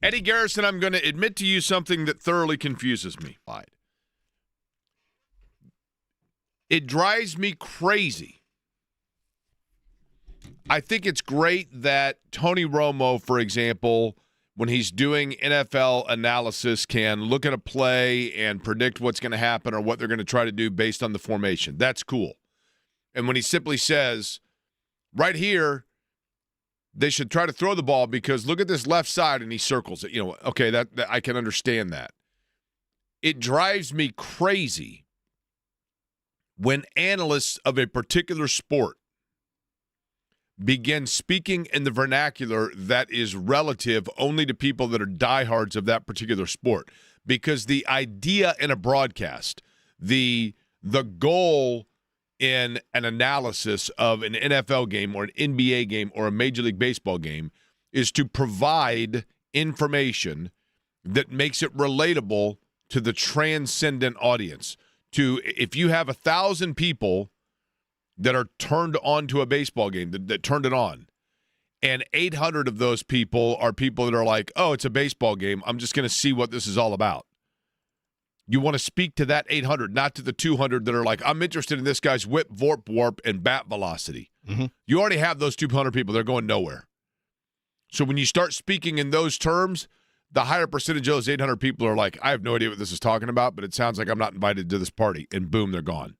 Eddie Garrison, I'm going to admit to you something that thoroughly confuses me. It drives me crazy. I think it's great that Tony Romo, for example, when he's doing NFL analysis, can look at a play and predict what's going to happen or what they're going to try to do based on the formation. That's cool. And when he simply says, right here, they should try to throw the ball because look at this left side, and he circles it. Okay, that I can understand that. It drives me crazy when analysts of a particular sport begin speaking in the vernacular that is relative only to people that are diehards of that particular sport. Because the idea in a broadcast, the goal in an analysis of an NFL game or an NBA game or a Major League Baseball game is to provide information that makes it relatable to the transcendent audience. If you have 1,000 people that are turned on to a baseball game, that turned it on, and 800 of those people are people that are like, oh, it's a baseball game, I'm just going to see what this is all about. You want to speak to that 800, not to the 200 that are like, I'm interested in this guy's whip, vorp, warp, and bat velocity. Mm-hmm. You already have those 200 people. They're going nowhere. So when you start speaking in those terms, the higher percentage of those 800 people are like, I have no idea what this is talking about, but it sounds like I'm not invited to this party. And boom, they're gone.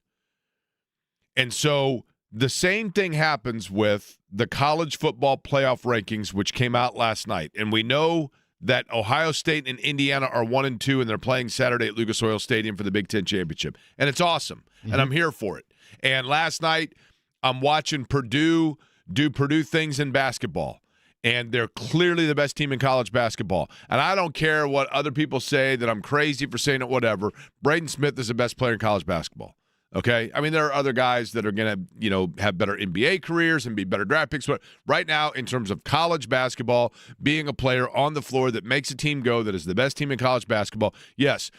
And so the same thing happens with the college football playoff rankings, which came out last night. And we know that Ohio State and Indiana are 1 and 2, and they're playing Saturday at Lucas Oil Stadium for the Big Ten Championship. And it's awesome, and I'm here for it. And last night, I'm watching Purdue do Purdue things in basketball, and they're clearly the best team in college basketball. And I don't care what other people say, that I'm crazy for saying it, whatever. Braden Smith is the best player in college basketball. Okay? I mean, there are other guys that are going to, have better NBA careers and be better draft picks. But right now, in terms of college basketball, being a player on the floor that makes a team go, that is the best team in college basketball, yes,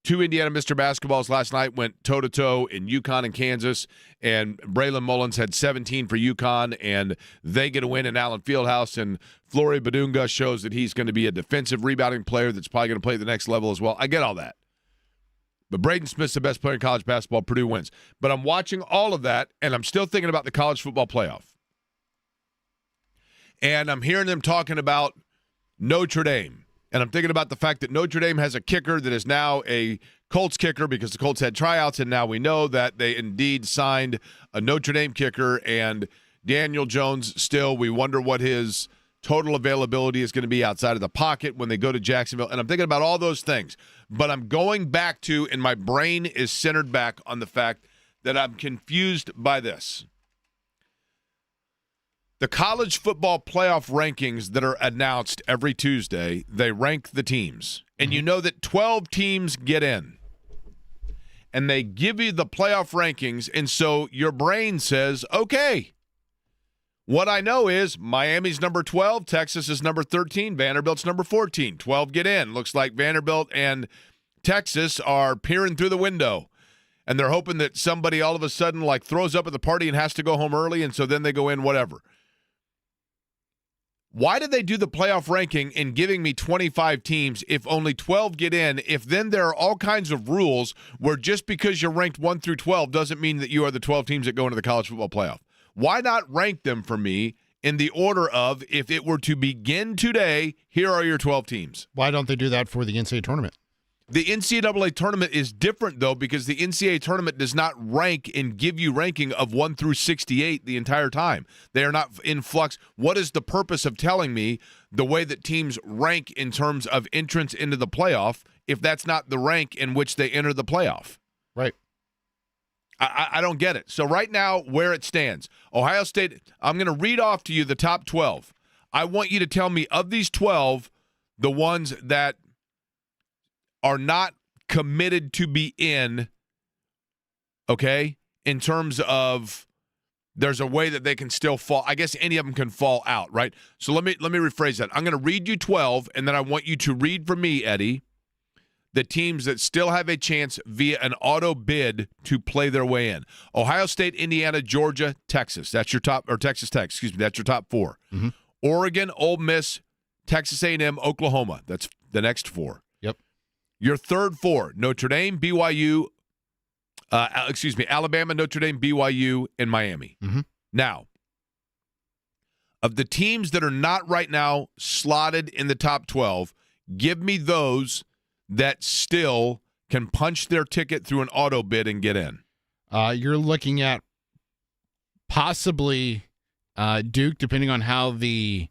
2 Indiana Mr. Basketballs last night went toe-to-toe in UConn and Kansas, and Braylon Mullins had 17 for UConn, and they get a win in Allen Fieldhouse, and Flory Badunga shows that he's going to be a defensive rebounding player that's probably going to play at the next level as well. I get all that. But Braden Smith's the best player in college basketball. Purdue wins. But I'm watching all of that, and I'm still thinking about the college football playoff. And I'm hearing them talking about Notre Dame. And I'm thinking about the fact that Notre Dame has a kicker that is now a Colts kicker because the Colts had tryouts, and now we know that they indeed signed a Notre Dame kicker. And Daniel Jones still, we wonder what his total availability is going to be outside of the pocket when they go to Jacksonville. And I'm thinking about all those things. But I'm going back to, and my brain is centered back on the fact that I'm confused by this. The college football playoff rankings that are announced every Tuesday, they rank the teams. And you know that 12 teams get in. And they give you the playoff rankings, and so your brain says, okay, what I know is Miami's number 12, Texas is number 13, Vanderbilt's number 14. 12 get in. Looks like Vanderbilt and Texas are peering through the window. And they're hoping that somebody all of a sudden like throws up at the party and has to go home early, and so then they go in, whatever. Why did they do the playoff ranking in giving me 25 teams if only 12 get in, if then there are all kinds of rules where just because you're ranked 1 through 12 doesn't mean that you are the 12 teams that go into the college football playoff? Why not rank them for me in the order of, if it were to begin today, here are your 12 teams? Why don't they do that for the NCAA tournament? The NCAA tournament is different, though, because the NCAA tournament does not rank and give you ranking of 1 through 68 the entire time. They are not in flux. What is the purpose of telling me the way that teams rank in terms of entrance into the playoff if that's not the rank in which they enter the playoff? Right. I don't get it. So right now, where it stands, Ohio State, I'm going to read off to you the top 12. I want you to tell me, of these 12, the ones that are not committed to be in, okay, in terms of there's a way that they can still fall. I guess any of them can fall out, right? So let me rephrase that. I'm going to read you 12, and then I want you to read for me, Eddie, the teams that still have a chance via an auto bid to play their way in. Ohio State, Indiana, Georgia, Texas. That's your top, or Texas Tech, excuse me. That's your top 4. Mm-hmm. Oregon, Ole Miss, Texas A&M, Oklahoma. That's the next 4. Yep. Your third 4, Notre Dame, BYU, Alabama, Notre Dame, BYU, and Miami. Mm-hmm. Now, of the teams that are not right now slotted in the top 12, give me those that still can punch their ticket through an auto bid and get in. You're looking at possibly Duke, depending on how the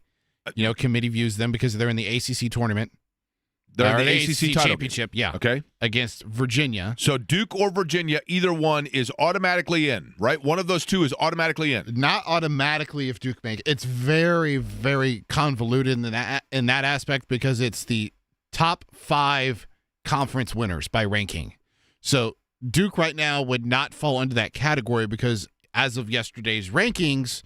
committee views them, because they're in the ACC tournament. They're in the ACC title championship, game. yeah. Okay. Against Virginia. So Duke or Virginia, either one is automatically in, right? One of those two is automatically in. Not automatically if Duke make it. It's very, very convoluted in that aspect because it's the top 5 conference winners by ranking. So Duke right now would not fall under that category because as of yesterday's rankings,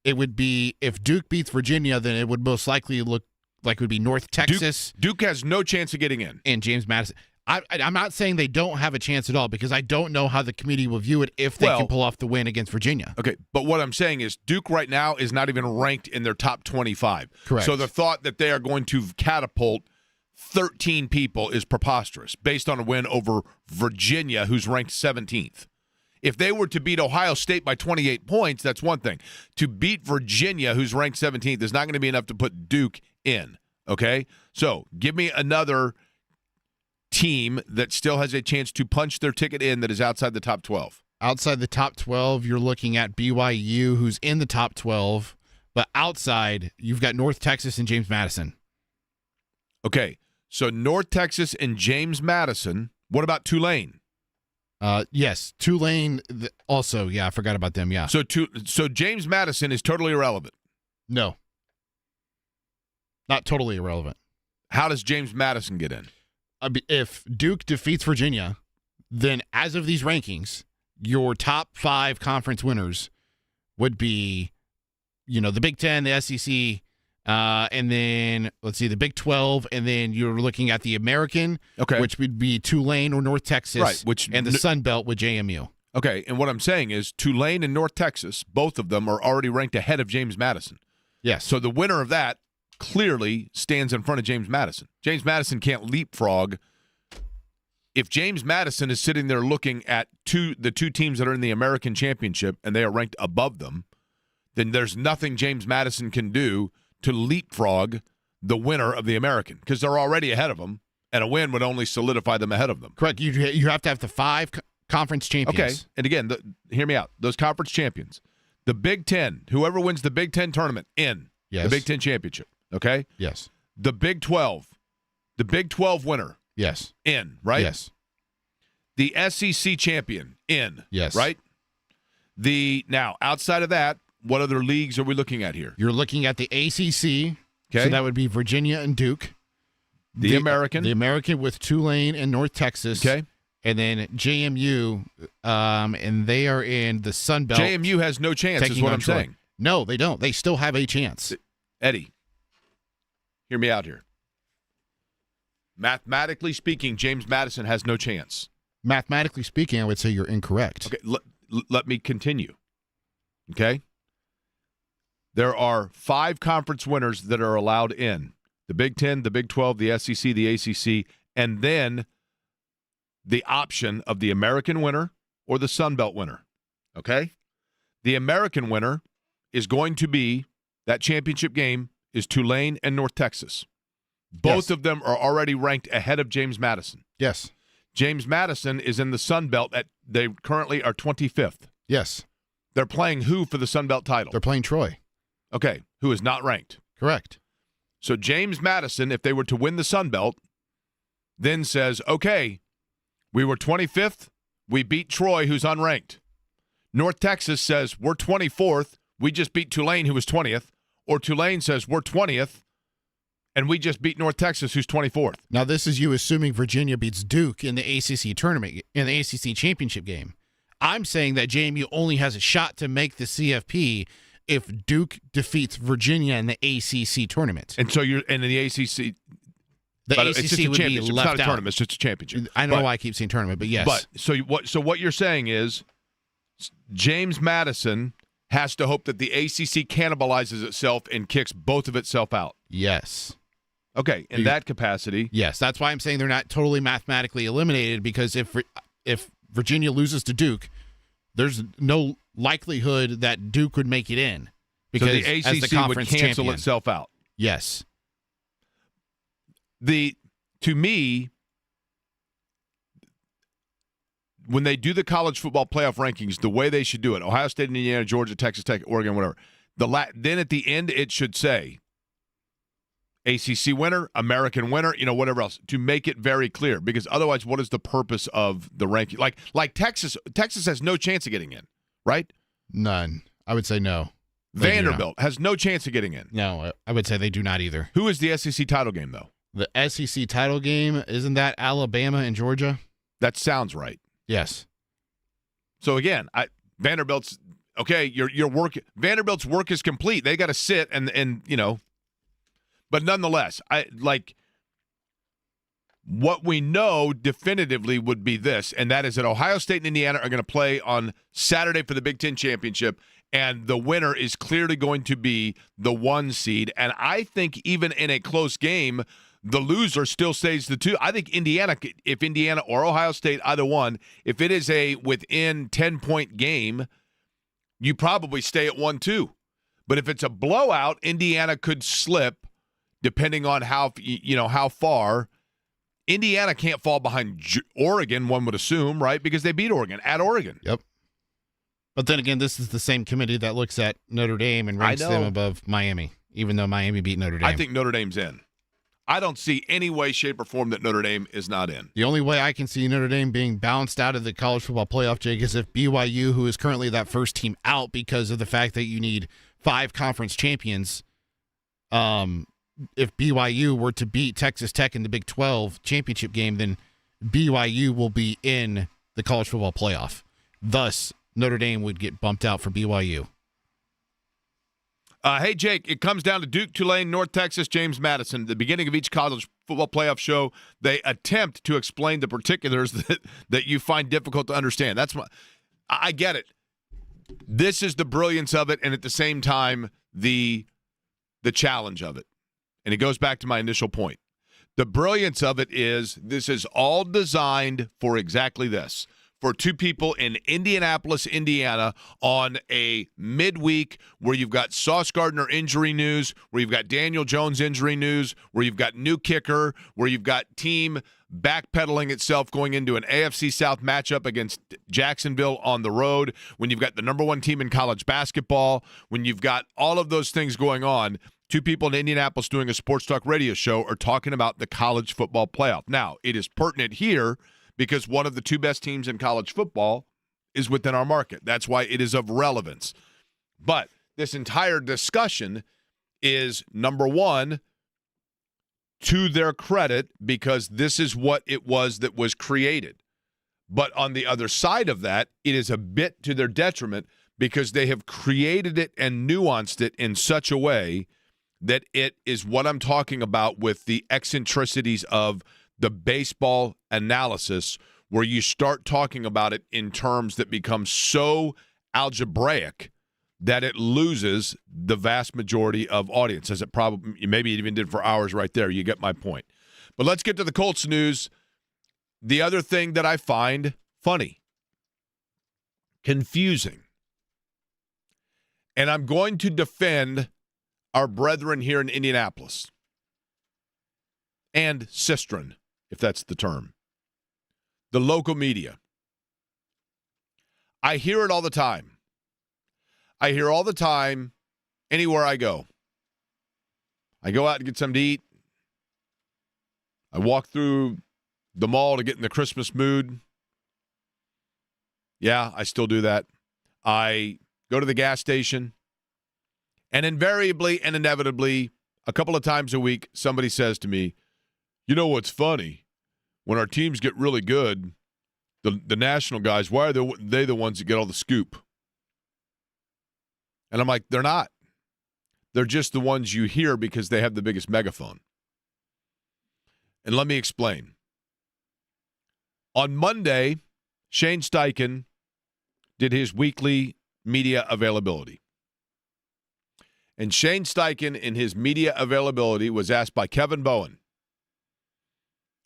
it would be if Duke beats Virginia, then it would most likely look like it would be North Texas. Duke has no chance of getting in. And James Madison. I'm not saying they don't have a chance at all because I don't know how the committee will view it if they can pull off the win against Virginia. Okay, but what I'm saying is Duke right now is not even ranked in their top 25. Correct. So the thought that they are going to catapult 13 people is preposterous based on a win over Virginia, who's ranked 17th. If they were to beat Ohio State by 28 points, that's one thing. To beat Virginia, who's ranked 17th, is not going to be enough to put Duke in, okay? So give me another team that still has a chance to punch their ticket in that is outside the top 12. Outside the top 12, you're looking at BYU, who's in the top 12. But outside, you've got North Texas and James Madison. Okay, so North Texas and James Madison. What about Tulane? Yes, Tulane also. Yeah, I forgot about them. Yeah. So James Madison is totally irrelevant. No, not totally irrelevant. How does James Madison get in? If Duke defeats Virginia, then as of these rankings, your top 5 conference winners would be, the Big Ten, the SEC, and then let's see, the Big 12, and then you're looking at the American, which would be Tulane or North Texas, right? And the Sun Belt with JMU. Okay, and what I'm saying is Tulane and North Texas, both of them are already ranked ahead of James Madison. Yes. So the winner of that clearly stands in front of James Madison. James Madison can't leapfrog. If James Madison is sitting there looking at the two teams that are in the American Championship and they are ranked above them, then there's nothing James Madison can do to leapfrog the winner of the American because they're already ahead of them, and a win would only solidify them ahead of them. Correct. You have to have the 5 conference champions. Okay, and again, hear me out. Those conference champions. The Big Ten, whoever wins the Big Ten tournament, in the Big Ten championship. Okay? Yes. The Big 12 winner. Yes. In, right? Yes. The SEC champion, in. Yes. Right? Now, outside of that, what other leagues are we looking at here? You're looking at the ACC. Okay. So that would be Virginia and Duke. The American. The American with Tulane and North Texas. Okay. And then JMU, and they are in the Sun Belt. JMU has no chance, is what I'm saying. No, they don't. They still have a chance. Eddie, hear me out here. Mathematically speaking, James Madison has no chance. Mathematically speaking, I would say you're incorrect. Okay, let me continue. Okay? There are 5 conference winners that are allowed in. The Big Ten, the Big 12, the SEC, the ACC, and then the option of the American winner or the Sun Belt winner. Okay? The American winner is going to be, that championship game is Tulane and North Texas. Both of them are already ranked ahead of James Madison. Yes. James Madison is in the Sun Belt. They currently are 25th. Yes. They're playing who for the Sun Belt title? They're playing Troy. Okay, who is not ranked. Correct. So James Madison, if they were to win the Sun Belt, then says, okay, we were 25th, we beat Troy, who's unranked. North Texas says, we're 24th, we just beat Tulane, who was 20th. Or Tulane says, we're 20th, and we just beat North Texas, who's 24th. Now, this is you assuming Virginia beats Duke in the ACC tournament, in the ACC championship game. I'm saying that JMU only has a shot to make the CFP if Duke defeats Virginia in the ACC tournament. And so you're in the ACC. The ACC would be left out. It's not a tournament; it's just a championship. I know why I keep saying tournament, but yes. But so what you're saying is James Madison has to hope that the ACC cannibalizes itself and kicks both of itself out. Yes. Okay, in that capacity. Yes, that's why I'm saying they're not totally mathematically eliminated, because if Virginia loses to Duke, there's no likelihood that Duke would make it in. Because so the ACC as the conference would cancel champion, itself out. Yes. To me, when they do the college football playoff rankings, the way they should do it, Ohio State, Indiana, Georgia, Texas Tech, Oregon, whatever, then at the end it should say ACC winner, American winner, whatever else, to make it very clear. Because otherwise, what is the purpose of the ranking? Like Texas has no chance of getting in, right? None. I would say no. Vanderbilt has no chance of getting in. No, I would say they do not either. Who is the SEC title game, though? The SEC title game, isn't that Alabama and Georgia? That sounds right. Yes. So again, Vanderbilt's okay. Your work, Vanderbilt's work is complete. They got to sit and but nonetheless, what we know definitively would be this, and that is that Ohio State and Indiana are going to play on Saturday for the Big Ten championship. And the winner is clearly going to be the 1 seed. And I think even in a close game, the loser still stays the 2. I think if Indiana or Ohio State, either one, if it is a within 10-point game, you probably stay at 1-2. But if it's a blowout, Indiana could slip depending on how far. Indiana can't fall behind Oregon, one would assume, right? Because they beat Oregon at Oregon. Yep. But then again, this is the same committee that looks at Notre Dame and ranks them above Miami, even though Miami beat Notre Dame. I think Notre Dame's in. I don't see any way, shape, or form that Notre Dame is not in. The only way I can see Notre Dame being bounced out of the college football playoff, Jake, is if BYU, who is currently that first team out because of the fact that you need 5 conference champions, if BYU were to beat Texas Tech in the Big 12 championship game, then BYU will be in the college football playoff. Thus, Notre Dame would get bumped out for BYU. Hey, Jake, it comes down to Duke, Tulane, North Texas, James Madison. At the beginning of each college football playoff show, they attempt to explain the particulars that you find difficult to understand. I get it. This is the brilliance of it, and at the same time, the challenge of it. And it goes back to my initial point. The brilliance of it is this is all designed for exactly this. For 2 people in Indianapolis, Indiana, on a midweek where you've got Sauce Gardner injury news, where you've got Daniel Jones injury news, where you've got new kicker, where you've got team backpedaling itself going into an AFC South matchup against Jacksonville on the road, when you've got the number 1 team in college basketball, when you've got all of those things going on. 2 people in Indianapolis doing a sports talk radio show are talking about the college football playoff. Now, it is pertinent here because one of the 2 best teams in college football is within our market. That's why it is of relevance. But this entire discussion is, number 1, to their credit, because this is what it was that was created. But on the other side of that, it is a bit to their detriment because they have created it and nuanced it in such a way that it is what I'm talking about with the eccentricities of the baseball analysis, where you start talking about it in terms that become so algebraic that it loses the vast majority of audience, as it probably maybe it even did for hours right there. You get my point. But let's get to the Colts news. The other thing that I find funny, confusing, and I'm going to defend our brethren here in Indianapolis and Sistren, if that's the term, the local media. I hear it all the time. I hear all the time anywhere I go. I go out to get something to eat. I walk through the mall to get in the Christmas mood. Yeah, I still do that. I go to the gas station. And invariably and inevitably, a couple of times a week, somebody says to me, you know what's funny? When our teams get really good, the national guys, why are they the ones that get all the scoop? And I'm like, they're not. They're just the ones you hear because they have the biggest megaphone. And let me explain. On Monday, Shane Steichen did his weekly media availability. And Shane Steichen, in his media availability, was asked by Kevin Bowen,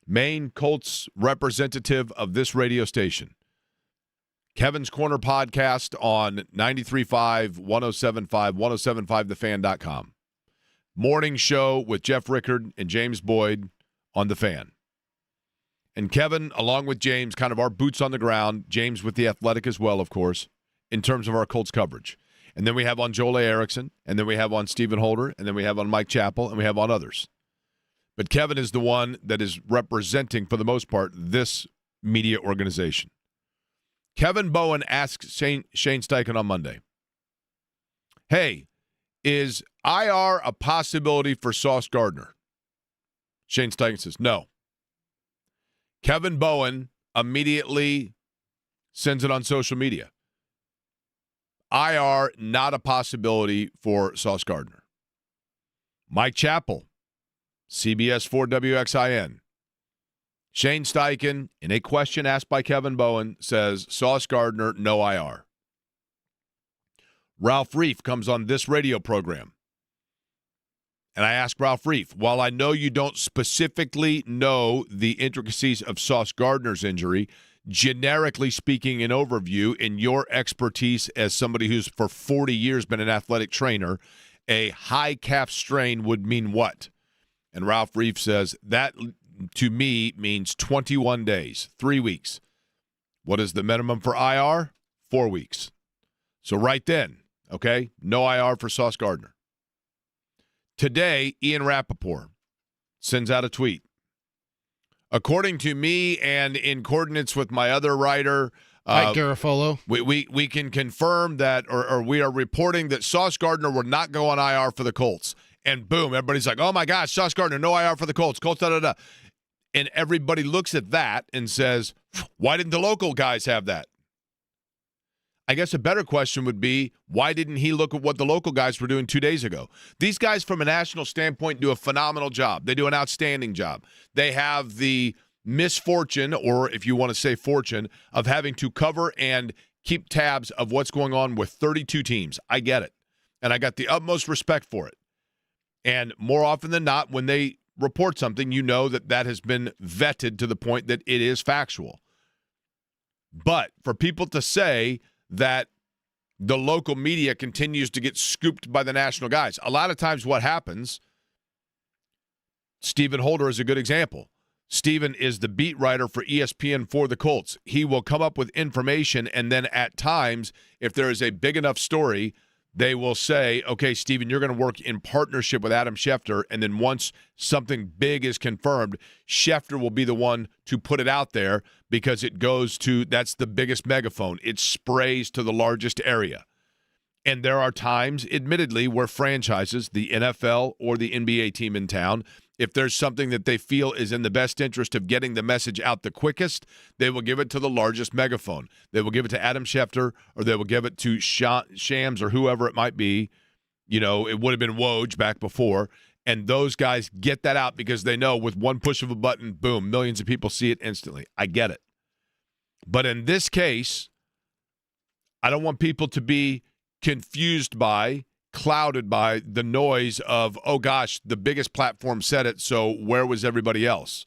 main Colts representative of this radio station, Kevin's Corner podcast on 93.5, 107.5, 107.5thefan.com. Morning show with Jeff Rickard and James Boyd on The Fan. And Kevin, along with James, kind of our boots on the ground, James with The Athletic as well, of course, in terms of our Colts coverage. And then we have on Joel Erickson, and then we have on Stephen Holder, and then we have on Mike Chappell, and we have on others. But Kevin is the one that is representing, for the most part, this media organization. Kevin Bowen asks Shane Steichen on Monday, hey, is IR a possibility for Sauce Gardner? Shane Steichen says no. Kevin Bowen immediately sends it on social media. IR, not a possibility for Sauce Gardner. Mike Chappell, CBS 4 WXIN. Shane Steichen, in a question asked by Kevin Bowen, says Sauce Gardner, no IR. Ralph Reif comes on this radio program. And I ask Ralph Reif, while I know you don't specifically know the intricacies of Sauce Gardner's injury, generically speaking, in overview, in your expertise as somebody who's for 40 years been an athletic trainer, a high calf strain would mean what? And Ralph Reif says, that to me means 21 days, 3 weeks. What is the minimum for IR? 4 weeks. So right then, okay, no IR for Sauce Gardner. Today, Ian Rappaport sends out a tweet. According to me and in coordinates with my other writer, Mike Garofolo, we can confirm that, or we are reporting that Sauce Gardner will not go on IR for the Colts. And boom, everybody's like, oh my gosh, Sauce Gardner, no IR for the Colts. Colts, da-da-da. And everybody looks at that and says, why didn't the local guys have that? I guess a better question would be, why didn't he look at what the local guys were doing 2 days ago? These guys, from a national standpoint, do a phenomenal job. They do an outstanding job. They have the misfortune, or if you want to say fortune, of having to cover and keep tabs of what's going on with 32 teams. I get it. And I got the utmost respect for it. And more often than not, when they report something, you know that that has been vetted to the point that it is factual. But for people to say that the local media continues to get scooped by the national guys, a lot of times what happens, Stephen Holder is a good example. Stephen is the beat writer for ESPN for the Colts. He will come up with information, and then at times, if there is a big enough story, they will say, okay, Stephen, you're going to work in partnership with Adam Schefter, and then once something big is confirmed, Schefter will be the one to put it out there because it goes to, that's the biggest megaphone. It sprays to the largest area. And there are times, admittedly, where franchises, the NFL or the NBA team in town, if there's something that they feel is in the best interest of getting the message out the quickest, they will give it to the largest megaphone. They will give it to Adam Schefter, or they will give it to Shams or whoever it might be. You know, it would have been Woj back before. And those guys get that out because they know with one push of a button, boom, millions of people see it instantly. I get it. But in this case, I don't want people to be confused by, clouded by the noise of, oh gosh, the biggest platform said it, so where was everybody else?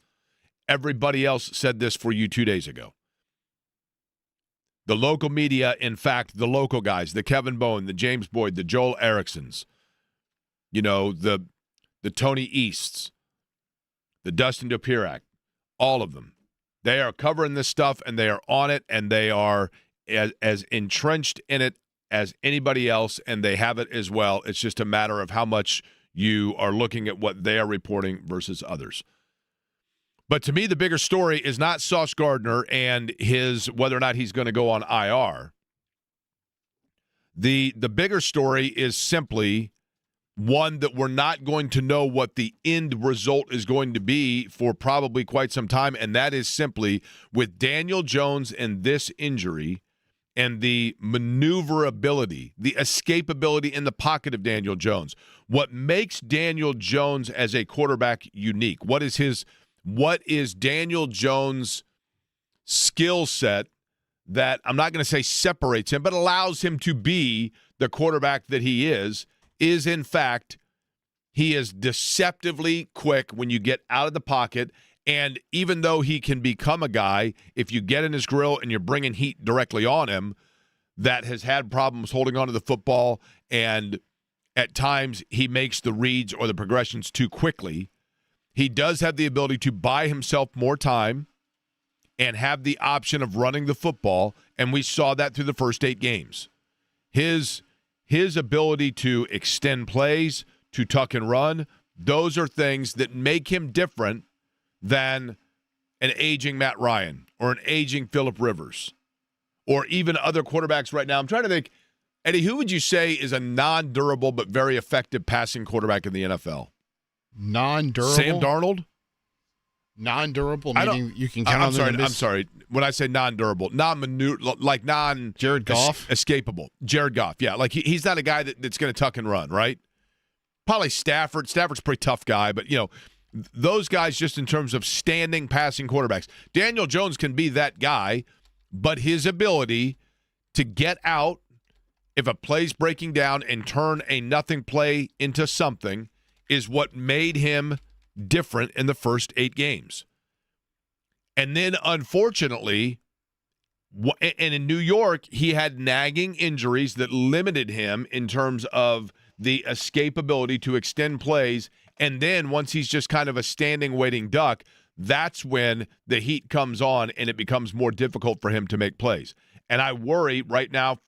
Everybody else said this for you 2 days ago. The local media, in fact, the local guys, the Kevin Bowen, the James Boyd, the Joel Ericksons, you know, the Tony Easts, the Dustin Dopirak, all of them. They are covering this stuff, and they are on it, and they are as entrenched in it as anybody else, and they have it as well. It's just a matter of how much you are looking at what they are reporting versus others. But to me, the bigger story is not Sauce Gardner and his whether or not he's going to go on IR. The bigger story is simply one that we're not going to know what the end result is going to be for probably quite some time, and that is simply with Daniel Jones and this injury and the maneuverability, the escapability in the pocket of Daniel Jones. What makes Daniel Jones as a quarterback unique? What is Daniel Jones' skill set that I'm not going to say separates him, but allows him to be the quarterback that he is in fact, he is deceptively quick when you get out of the pocket. And even though he can become a guy, if you get in his grill and you're bringing heat directly on him, that has had problems holding on to the football, and at times he makes the reads or the progressions too quickly, he does have the ability to buy himself more time and have the option of running the football, and we saw that through the first 8 games. His ability to extend plays, to tuck and run, those are things that make him different than an aging Matt Ryan or an aging Phillip Rivers or even other quarterbacks right now. I'm trying to think, Eddie, who would you say is a non-durable but very effective passing quarterback in the NFL? Non-durable? Sam Darnold? Non-durable, meaning you can count on them. I'm sorry. When I say non-durable, like non Jared Goff? Escapable. Jared Goff, yeah. Like he's not a guy that's going to tuck and run, right? Probably Stafford. Stafford's a pretty tough guy, but, those guys just in terms of standing passing quarterbacks. Daniel Jones can be that guy, but his ability to get out if a play's breaking down and turn a nothing play into something is what made him different in the first 8 games. And then, unfortunately, and in New York, he had nagging injuries that limited him in terms of the escapability to extend plays. And then once he's just kind of a standing, waiting duck, that's when the heat comes on and it becomes more difficult for him to make plays. And I worry right now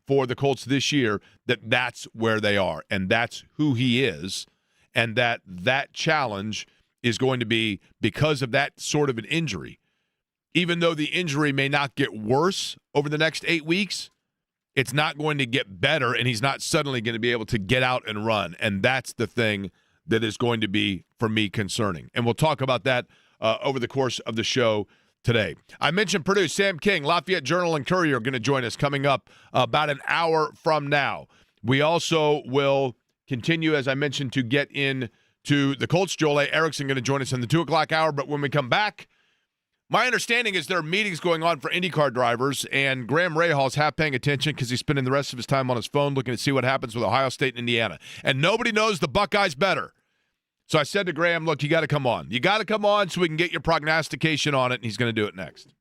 for the Colts this year that that's where they are, and that's who he is, and that challenge is going to be because of that sort of an injury. Even though the injury may not get worse over the next 8 weeks, it's not going to get better, and he's not suddenly going to be able to get out and run. And that's the thing that is going to be, for me, concerning. And we'll talk about that over the course of the show today. I mentioned Purdue. Sam King, Lafayette Journal and Courier are going to join us coming up about an hour from now. We also will continue, as I mentioned, to get into the Colts. Joel A. Erickson going to join us in the 2 o'clock hour. But when we come back, my understanding is there are meetings going on for IndyCar drivers, and Graham Rahal's half paying attention because he's spending the rest of his time on his phone looking to see what happens with Ohio State and Indiana. And nobody knows the Buckeyes better. So I said to Graham, look, you got to come on. You got to come on so we can get your prognostication on it, and he's going to do it next.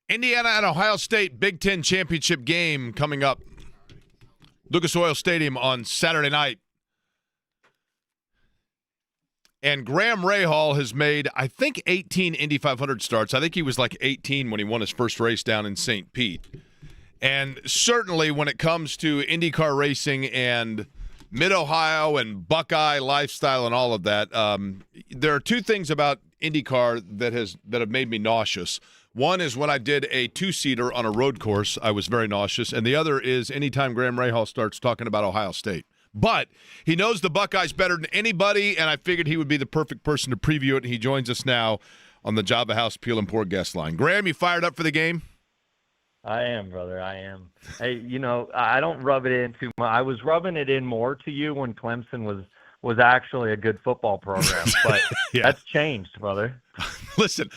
Indiana and Ohio State Big Ten championship game coming up. Lucas Oil Stadium on Saturday night. And Graham Rahal has made, I think, 18 Indy 500 starts. I think he was like 18 when he won his first race down in St. Pete. And certainly when it comes to IndyCar racing and Mid-Ohio and Buckeye lifestyle and all of that, there are two things about IndyCar that have made me nauseous. One is when I did a two-seater on a road course, I was very nauseous. And the other is anytime Graham Rahal starts talking about Ohio State. But he knows the Buckeyes better than anybody, and I figured he would be the perfect person to preview it. And he joins us now on the Java House Peel and Pour guest line. Graham, you fired up for the game? I am, brother. I am. Hey, I don't rub it in too much. I was rubbing it in more to you when Clemson was actually a good football program, but yeah. That's changed, brother. Listen,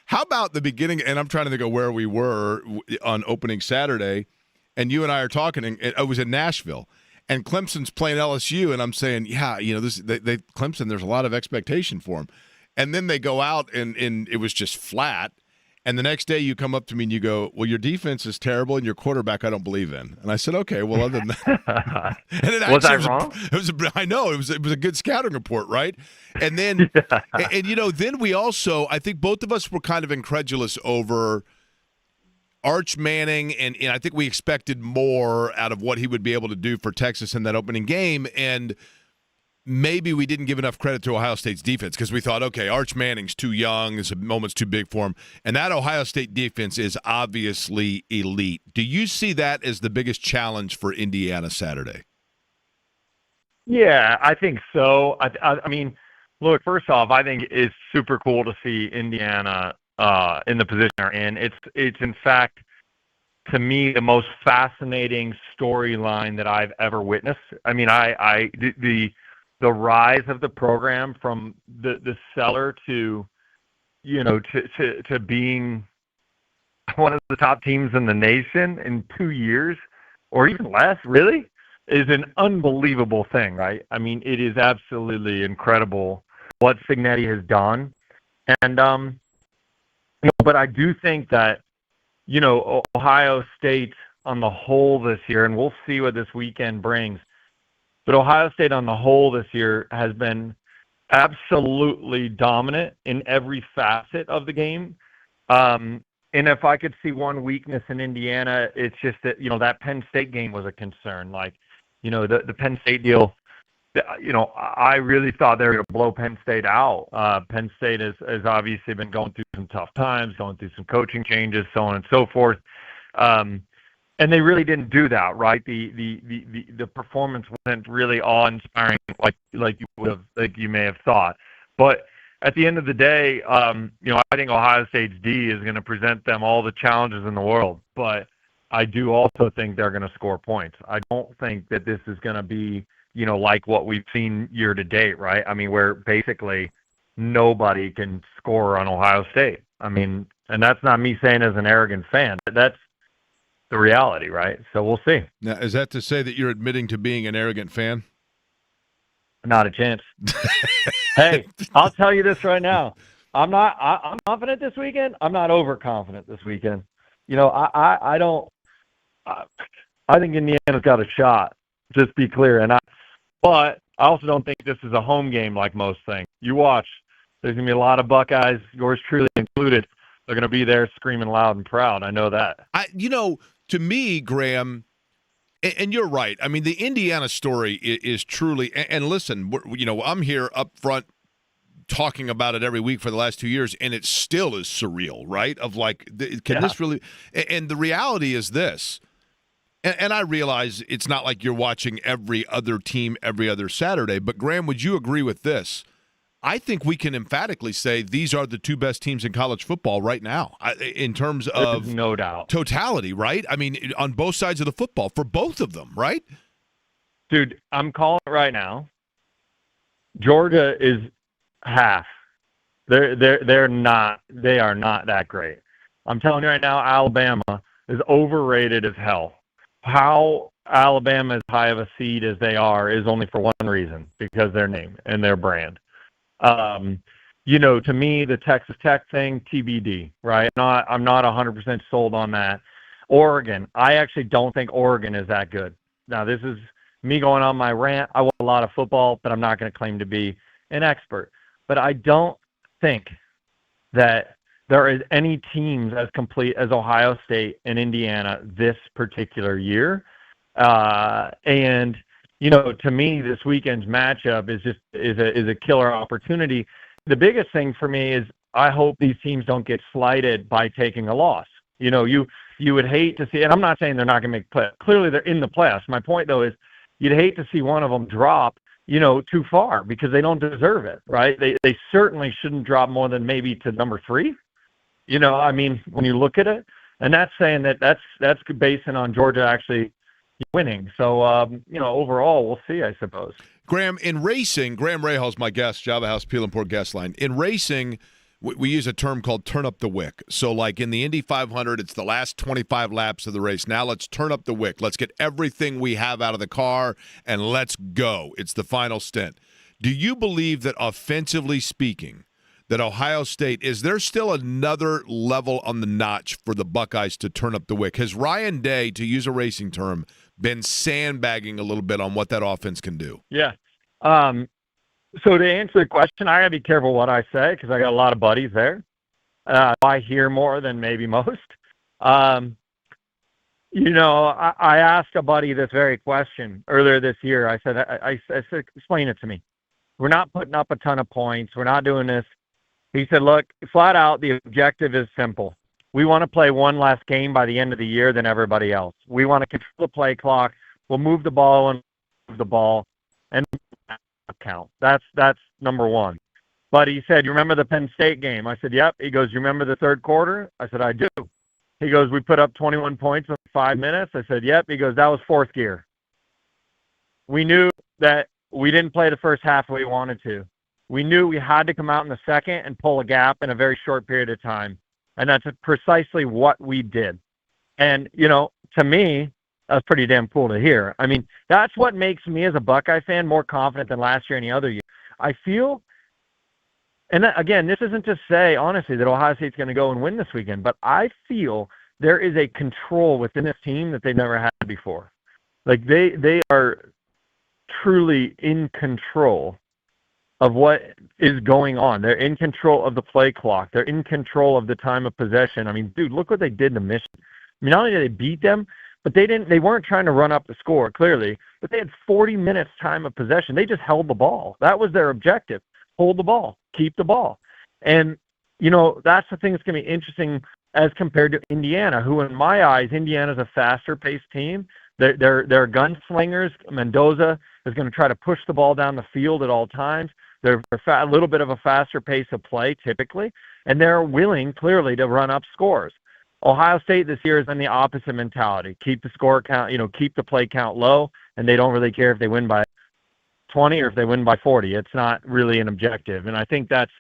how about the beginning? And I'm trying to think of where we were on opening Saturday, and you and I are talking. And it was in Nashville. And Clemson's playing LSU, and I'm saying, yeah, Clemson, there's a lot of expectation for them. And then they go out, and it was just flat. And the next day you come up to me and you go, well, your defense is terrible, and your quarterback I don't believe in. And I said, okay, well, other than that. And was I wrong? I know. It was a good scouting report, right? And then, then we also, I think both of us were kind of incredulous over Arch Manning, and I think we expected more out of what he would be able to do for Texas in that opening game, and maybe we didn't give enough credit to Ohio State's defense because we thought, okay, Arch Manning's too young, this moment's too big for him, and that Ohio State defense is obviously elite. Do you see that as the biggest challenge for Indiana Saturday? Yeah, I think so. I mean, look, first off, I think it's super cool to see Indiana in the position they're in. It's in fact, to me, the most fascinating storyline that I've ever witnessed. I mean, the rise of the program from the cellar to being one of the top teams in the nation in 2 years, or even less, really, is an unbelievable thing, right? I mean, it is absolutely incredible what Signetti has done, and but I do think that, Ohio State on the whole this year, and we'll see what this weekend brings, but Ohio State on the whole this year has been absolutely dominant in every facet of the game. And if I could see one weakness in Indiana, it's just that, that Penn State game was a concern. Like, the Penn State deal, I really thought they were going to blow Penn State out. Penn State has obviously been going through some tough times, going through some coaching changes, so on and so forth. And they really didn't do that, right? The performance wasn't really awe-inspiring like you may have thought. But at the end of the day, I think Ohio State's D is going to present them all the challenges in the world. But I do also think they're going to score points. I don't think that this is going to be like what we've seen year to date, right? I mean, where basically nobody can score on Ohio State. I mean, and that's not me saying as an arrogant fan. That's the reality, right? So we'll see. Now, is that to say that you're admitting to being an arrogant fan? Not a chance. Hey, I'll tell you this right now. I'm confident this weekend. I'm not overconfident this weekend. I think Indiana's got a shot. Just be clear. But I also don't think this is a home game like most things. You watch. There's going to be a lot of Buckeyes, yours truly included. They're going to be there screaming loud and proud. I know that. To me, Graham, and you're right. I mean, the Indiana story is truly, and listen, I'm here up front talking about it every week for the last 2 years, and it still is surreal, right? Of like, this really, and the reality is this. And I realize it's not like you're watching every other team every other Saturday, but Graham, would you agree with this? I think we can emphatically say these are the two best teams in college football right now in terms of no doubt totality, right? I mean, on both sides of the football for both of them, right? Dude, I'm calling it right now. Georgia is half. They are not that great. I'm telling you right now, Alabama is overrated as hell. How Alabama is high of a seed as they are is only for one reason, because their name and their brand. To me, the Texas Tech thing, TBD, right? I'm not 100% sold on that. Oregon, I actually don't think Oregon is that good. Now, this is me going on my rant. I watch a lot of football, but I'm not going to claim to be an expert. But I don't think that there is any teams as complete as Ohio State and Indiana this particular year. And to me, this weekend's matchup is a killer opportunity. The biggest thing for me is I hope these teams don't get slighted by taking a loss. You would hate to see, and I'm not saying they're not going to make play. Clearly, they're in the playoffs. My point, though, is you'd hate to see one of them drop, too far because they don't deserve it, right? They certainly shouldn't drop more than maybe to number 3. When you look at it, and that's saying that's basing on Georgia actually winning. So, overall, we'll see, I suppose. Graham, in racing, Graham Rahal's my guest, Java House, Peel and Port Guest Line. In racing, we use a term called turn up the wick. So like in the Indy 500, it's the last 25 laps of the race. Now let's turn up the wick. Let's get everything we have out of the car and let's go. It's the final stint. Do you believe that offensively speaking, that Ohio State, is there still another level on the notch for the Buckeyes to turn up the wick? Has Ryan Day, to use a racing term, been sandbagging a little bit on what that offense can do? Yeah. So to answer the question, I got to be careful what I say because I got a lot of buddies there. I hear more than maybe most. I asked a buddy this very question earlier this year. I said, explain it to me. We're not putting up a ton of points. We're not doing this. He said, look, flat out, the objective is simple. We want to play one less game by the end of the year than everybody else. We want to control the play clock. We'll move the ball and move the ball and count. That's number one. But he said, you remember the Penn State game? I said, yep. He goes, you remember the third quarter? I said, I do. He goes, we put up 21 points in 5 minutes. I said, yep. He goes, that was fourth gear. We knew that we didn't play the first half the way we wanted to. We knew we had to come out in the second and pull a gap in a very short period of time. And that's precisely what we did. And, to me, that's pretty damn cool to hear. That's what makes me as a Buckeye fan more confident than last year or any other year. I feel, and again, this isn't to say, honestly, that Ohio State's going to go and win this weekend, but I feel there is a control within this team that they've never had before. Like, they are truly in control of what is going on. They're in control of the play clock. They're in control of the time of possession. Dude, look what they did to Michigan. Not only did they beat them, but they weren't trying to run up the score, clearly, but they had 40 minutes time of possession. They just held the ball. That was their objective. Hold the ball. Keep the ball. And, that's the thing that's going to be interesting as compared to Indiana, who in my eyes, Indiana's a faster-paced team. They're gunslingers. Mendoza is going to try to push the ball down the field at all times. They're a little bit of a faster pace of play, typically, and they're willing, clearly, to run up scores. Ohio State this year is in the opposite mentality. Keep the score count, keep the play count low, and they don't really care if they win by 20 or if they win by 40. It's not really an objective, and I think that's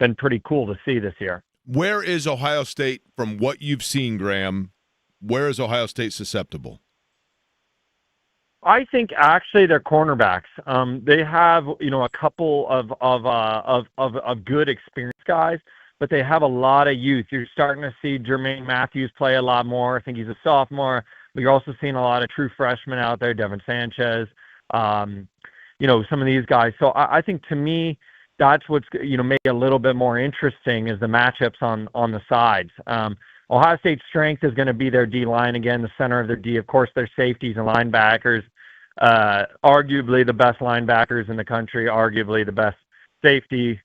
been pretty cool to see this year. Where is Ohio State, from what you've seen, Graham, where is Ohio State susceptible? I think actually they're cornerbacks. They have a couple of good experienced guys, but they have a lot of youth. You're starting to see Jermaine Matthews play a lot more. I think he's a sophomore. But you're also seeing a lot of true freshmen out there, Devin Sanchez, some of these guys. So I think, to me, that's what's maybe a little bit more interesting is the matchups on the sides. Ohio State's strength is going to be their D-line again, the center of their D. Of course, their safeties and linebackers, arguably the best linebackers in the country, arguably the best safety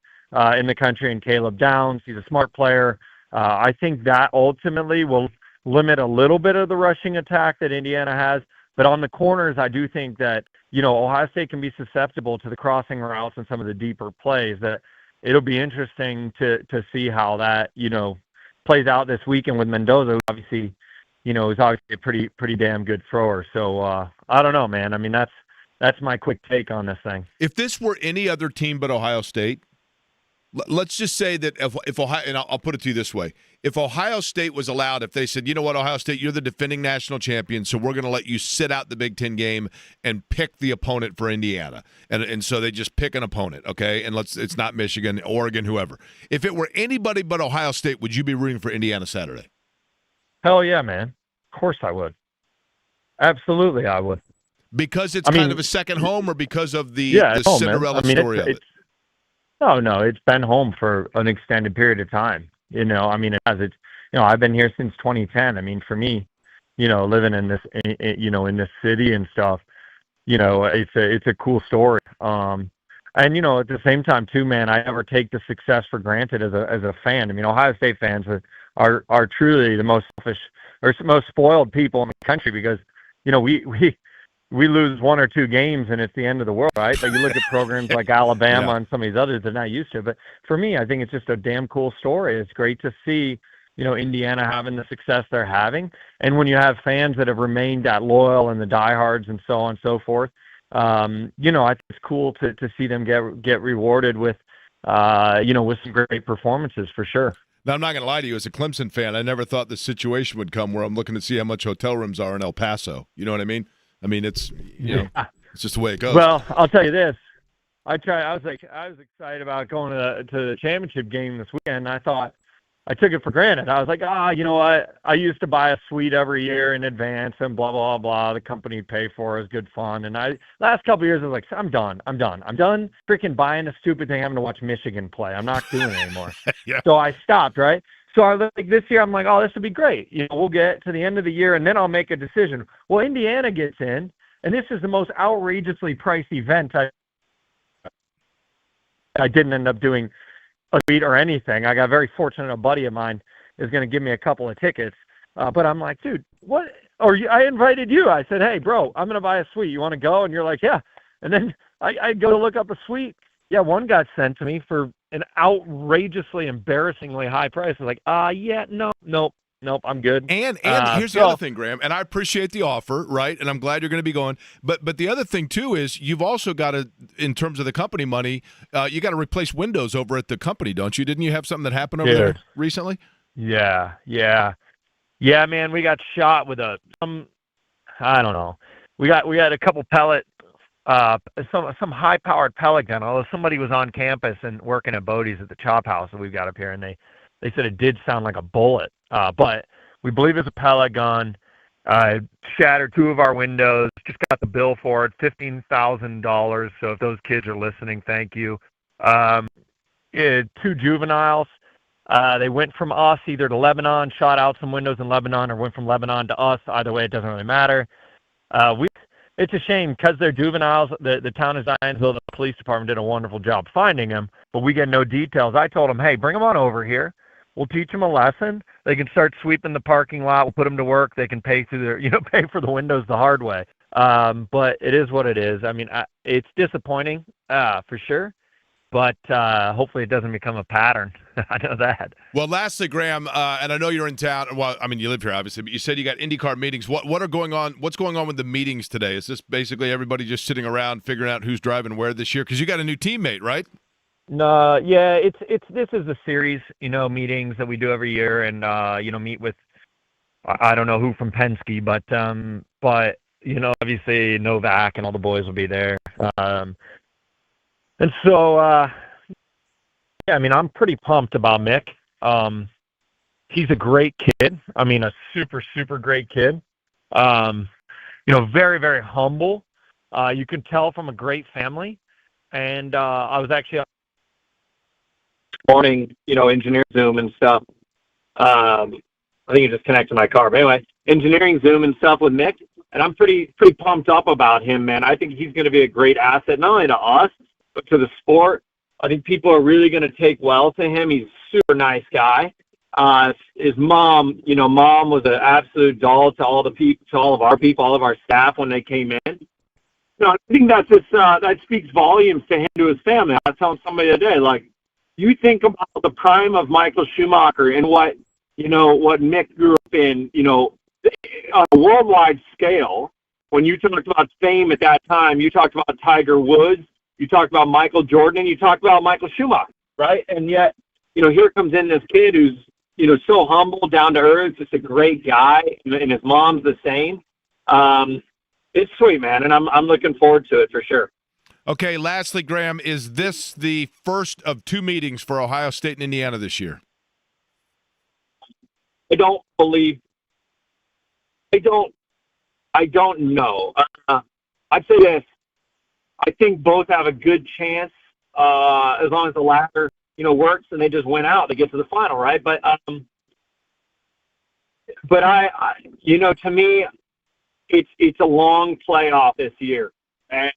in the country, and Caleb Downs. He's a smart player. I think that ultimately will limit a little bit of the rushing attack that Indiana has. But on the corners, I do think that, Ohio State can be susceptible to the crossing routes and some of the deeper plays. That it'll be interesting to see how that, plays out this weekend with Mendoza, who obviously, is obviously a pretty damn good thrower. So I don't know, man. That's my quick take on this thing. If this were any other team but Ohio State, let's just say that if Ohio, and I'll put it to you this way, if Ohio State was allowed, if they said, you know what, Ohio State, you're the defending national champion, so we're going to let you sit out the Big Ten game and pick the opponent for Indiana, and so they just pick an opponent, okay, and it's not Michigan, Oregon, whoever. If it were anybody but Ohio State, would you be rooting for Indiana Saturday? Hell yeah, man. Of course I would. Absolutely, I would. Because it's kind of a second home, or because of the home, Cinderella story of it? No, it's been home for an extended period of time. You know, I mean, I've been here since 2010. I mean, for me, you know, living in this, in this city and stuff, you know, it's a cool story. And, you know, at the same time too, man, I never take the success for granted as a fan. I mean, Ohio State fans are truly the most selfish or most spoiled people in the country, because, you know, we lose one or two games and it's the end of the world, right? But you look at programs like Alabama and some of these others, they're not used to it. But for me, I think it's just a damn cool story. It's great to see, you know, Indiana having the success they're having. And when you have fans that have remained that loyal and the diehards and so on and so forth, you know, I think it's cool to see them get rewarded with, with some great performances for sure. Now, I'm not going to lie to you. As a Clemson fan, I never thought this situation would come where I'm looking to see how much hotel rooms are in El Paso. You know what I mean? I mean, it's it's just the way it goes. Well, I'll tell you this. I was excited about going to the championship game this weekend. I thought I took it for granted. I was like, you know what? I used to buy a suite every year in advance and blah, blah, blah. The company would pay for it. It was good fun. And last couple of years, I was like, I'm done freaking buying a stupid thing, having to watch Michigan play. I'm not doing it anymore. Yeah. So I stopped, right? So I was like, this year, I'm like, this would be great. You know, we'll get to the end of the year, and then I'll make a decision. Well, Indiana gets in, and this is the most outrageously priced event I didn't end up doing a tweet or anything. I got very fortunate. A buddy of mine is going to give me a couple of tickets. But I'm like, dude, what? I invited you. I said, hey, bro, I'm going to buy a suite. You want to go? And you're like, yeah. And then I go to look up a suite. Yeah, one got sent to me for an outrageously, embarrassingly high price. I was like, nope, I'm good. And here's the other thing, Graham, and I appreciate the offer, right? And I'm glad you're going to be going. But the other thing, too, is you've also got to, in terms of the company money, you got to replace windows over at the company, don't you? Didn't you have something that happened over there recently? Yeah, man, we got shot with I don't know. We had a couple pellet, some high-powered pellet gun, although somebody was on campus and working at Bodie's at the chop house that we've got up here, and they said it did sound like a bullet. But we believe it's a pellet gun. Shattered two of our windows. Just got the bill for it, $15,000. So if those kids are listening, thank you. Two juveniles. They went from us either to Lebanon, shot out some windows in Lebanon, or went from Lebanon to us. Either way, it doesn't really matter. It's a shame because they're juveniles. The town of Zionsville, the police department did a wonderful job finding them, but we get no details. I told them, hey, bring them on over here. We'll teach them a lesson. They can start sweeping the parking lot. We'll put them to work. They can pay pay for the windows the hard way. But it is what it is. I mean, it's disappointing for sure. But hopefully it doesn't become a pattern. I know that. Well, lastly, Graham, and I know you're in town. Well, I mean, you live here, obviously, but you said you got IndyCar meetings. What are going on? What's going on with the meetings today? Is this basically everybody just sitting around figuring out who's driving where this year? Because you got a new teammate, right? No, yeah, this is a series, meetings that we do every year, and meet with I don't know who from Penske, but obviously Novak and all the boys will be there. And so, I mean, I'm pretty pumped about Mick. He's a great kid. I mean, a super, super great kid. Very, very humble. You can tell from a great family. And I was actually morning, engineering Zoom and stuff. I think you just connected my car. But anyway, engineering Zoom and stuff with Mick. And I'm pretty pumped up about him, man. I think he's going to be a great asset, not only to us, but to the sport. I think people are really going to take well to him. He's a super nice guy. His mom, mom was an absolute doll to all the people, to all of our people, all of our staff when they came in. I think that's just, that speaks volumes to him, to his family. I was telling somebody today, like, you think about the prime of Michael Schumacher and what Mick grew up in, on a worldwide scale. When you talked about fame at that time, you talked about Tiger Woods, you talked about Michael Jordan, and you talked about Michael Schumacher. right? And yet, here comes in this kid who's, so humble, down to earth, just a great guy, and his mom's the same. It's sweet, man, and I'm looking forward to it for sure. Okay, lastly, Graham, is this the first of 2 meetings for Ohio State and Indiana this year? I don't know. I'd say this. I think both have a good chance, as long as the latter, works and they just win out, they get to the final, right? But I to me, it's a long playoff this year, and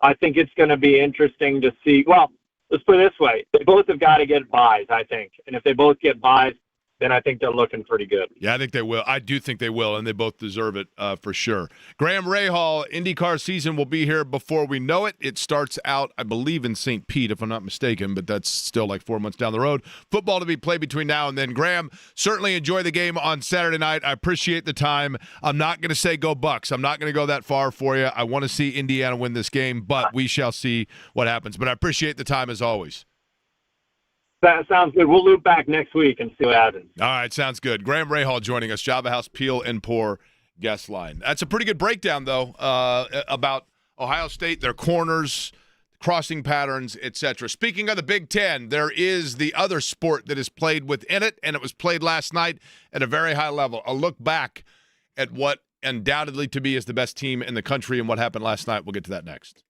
I think it's going to be interesting to see. Well, let's put it this way: they both have got to get buys, I think, and if they both get buys, then I think they're looking pretty good. Yeah, I think they will. I do think they will, and they both deserve it for sure. Graham Rahal, IndyCar season will be here before we know it. It starts out, I believe, in St. Pete, if I'm not mistaken, but that's still like 4 months down the road. Football to be played between now and then. Graham, certainly enjoy the game on Saturday night. I appreciate the time. I'm not going to say go Bucks. I'm not going to go that far for you. I want to see Indiana win this game, but we shall see what happens. But I appreciate the time as always. That sounds good. We'll loop back next week and see what happens. All right, sounds good. Graham Rahal joining us, Java House Peel and Pour guest line. That's a pretty good breakdown, though, about Ohio State, their corners, crossing patterns, etc. Speaking of the Big Ten, there is the other sport that is played within it, and it was played last night at a very high level. A look back at what undoubtedly to me is the best team in the country and what happened last night. We'll get to that next.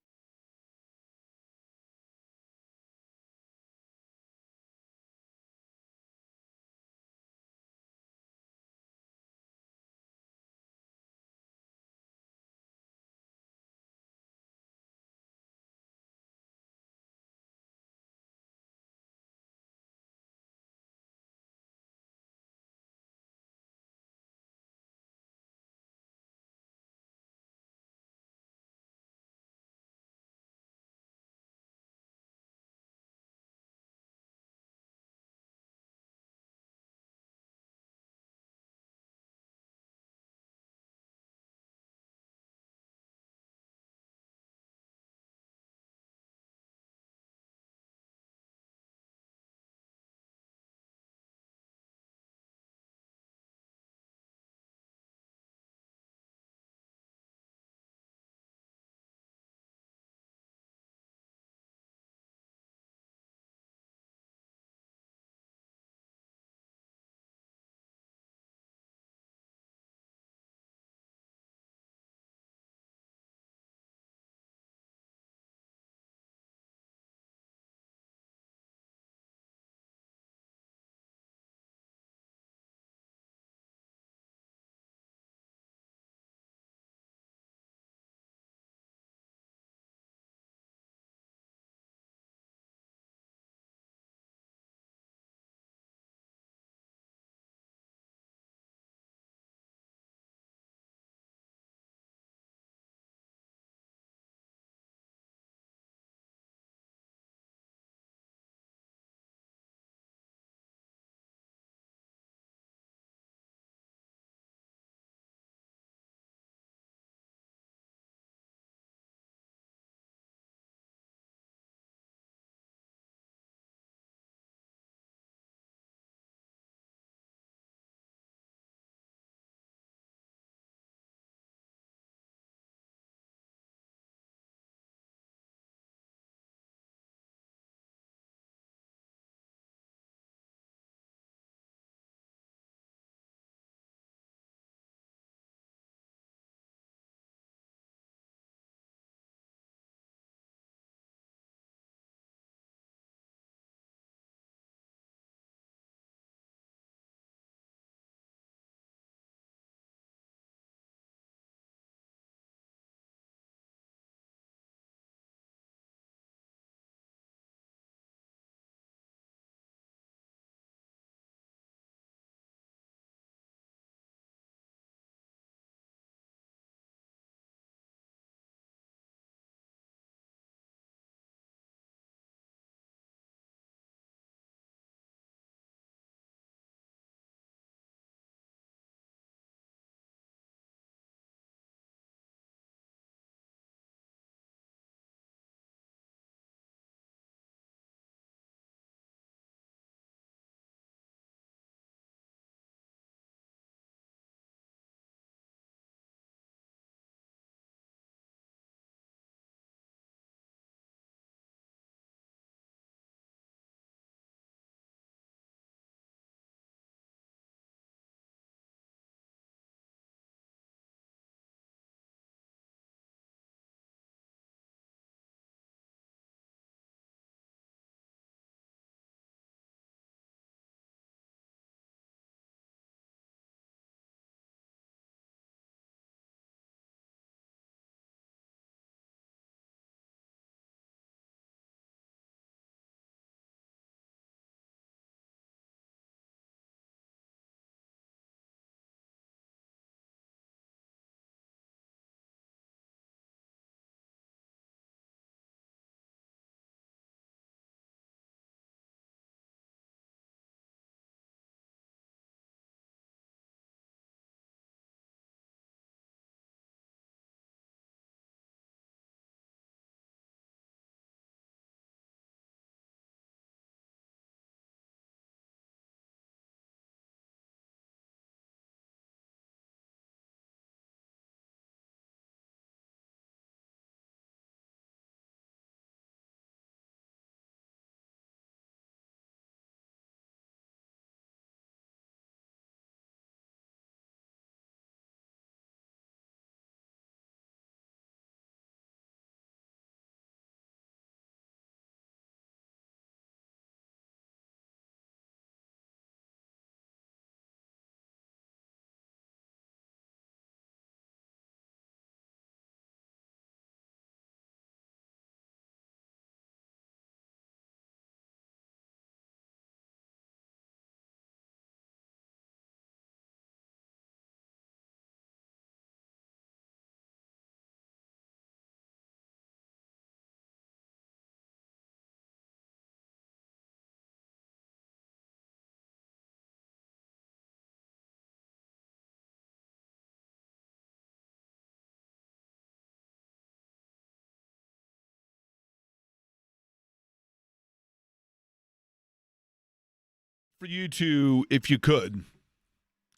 for you to, if you could,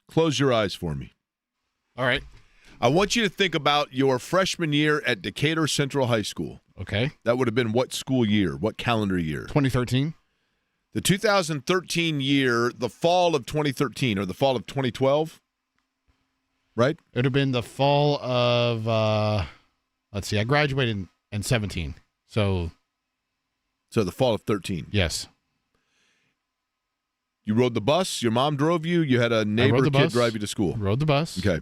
close your eyes for me. All right. I want you to think about your freshman year at Decatur Central High School. Okay. That would have been what school year? What calendar year? 2013. The 2013 year, the fall of 2013 or the fall of 2012, right? It would have been the fall of, let's see, I graduated in 17. So the fall of 13. yes. You rode the bus? Your mom drove you? You had a neighbor kid drive you to school? Rode the bus. Okay.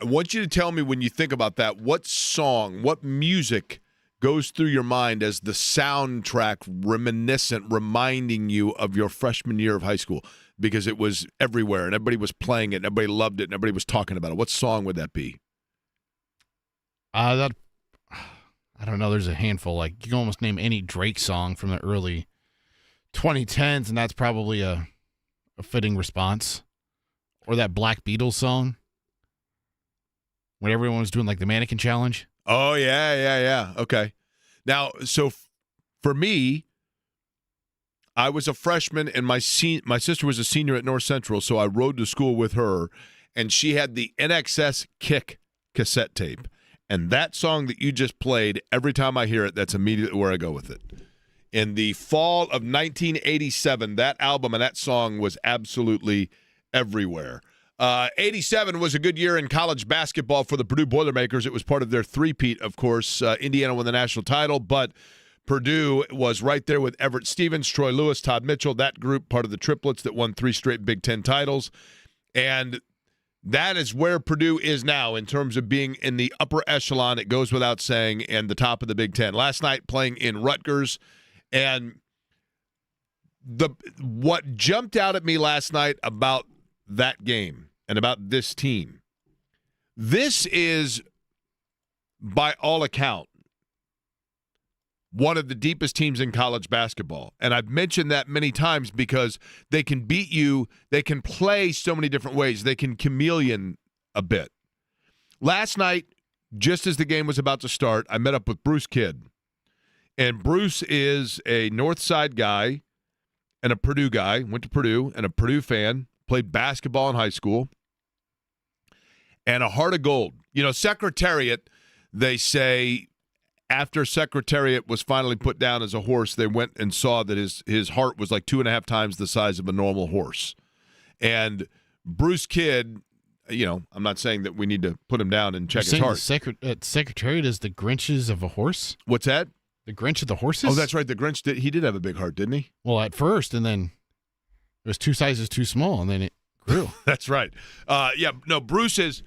I want you to tell me when you think about that, what song, what music goes through your mind as the soundtrack reminiscent, reminding you of your freshman year of high school? Because it was everywhere, and everybody was playing it, and everybody loved it, and everybody was talking about it. What song would that be? I don't know. There's a handful. Like, you can almost name any Drake song from the early 2010s, and that's probably a fitting response. Or that Black Beatles song when everyone was doing, like, the mannequin challenge. Oh, yeah. Okay. Now, so for me, I was a freshman, and my sister was a senior at North Central, so I rode to school with her, and she had the NXS Kick cassette tape. And that song that you just played, every time I hear it, that's immediately where I go with it. In the fall of 1987, that album and that song was absolutely everywhere. 87 was a good year in college basketball for the Purdue Boilermakers. It was part of their three-peat, of course. Indiana won the national title, but Purdue was right there with Everett Stevens, Troy Lewis, Todd Mitchell, that group, part of the triplets that won 3 straight Big Ten titles. And that is where Purdue is now in terms of being in the upper echelon, it goes without saying, and the top of the Big Ten. Last night playing in Rutgers, and what jumped out at me last night about that game and about this team, this is, by all account, one of the deepest teams in college basketball. And I've mentioned that many times because they can beat you. They can play so many different ways. They can chameleon a bit. Last night, just as the game was about to start, I met up with Bruce Kidd. And Bruce is a North Side guy and a Purdue guy, went to Purdue, and a Purdue fan, played basketball in high school, and a heart of gold. You know, Secretariat, they say, after Secretariat was finally put down as a horse, they went and saw that his heart was like 2.5 times the size of a normal horse. And Bruce Kidd, you know, I'm not saying that we need to put him down and check his heart. Secretariat is the Grinches of a horse? What's that? The Grinch of the horses? Oh, that's right. The Grinch, he did have a big heart, didn't he? Well, at first, and then it was 2 sizes too small, and then it grew. That's right. Bruce is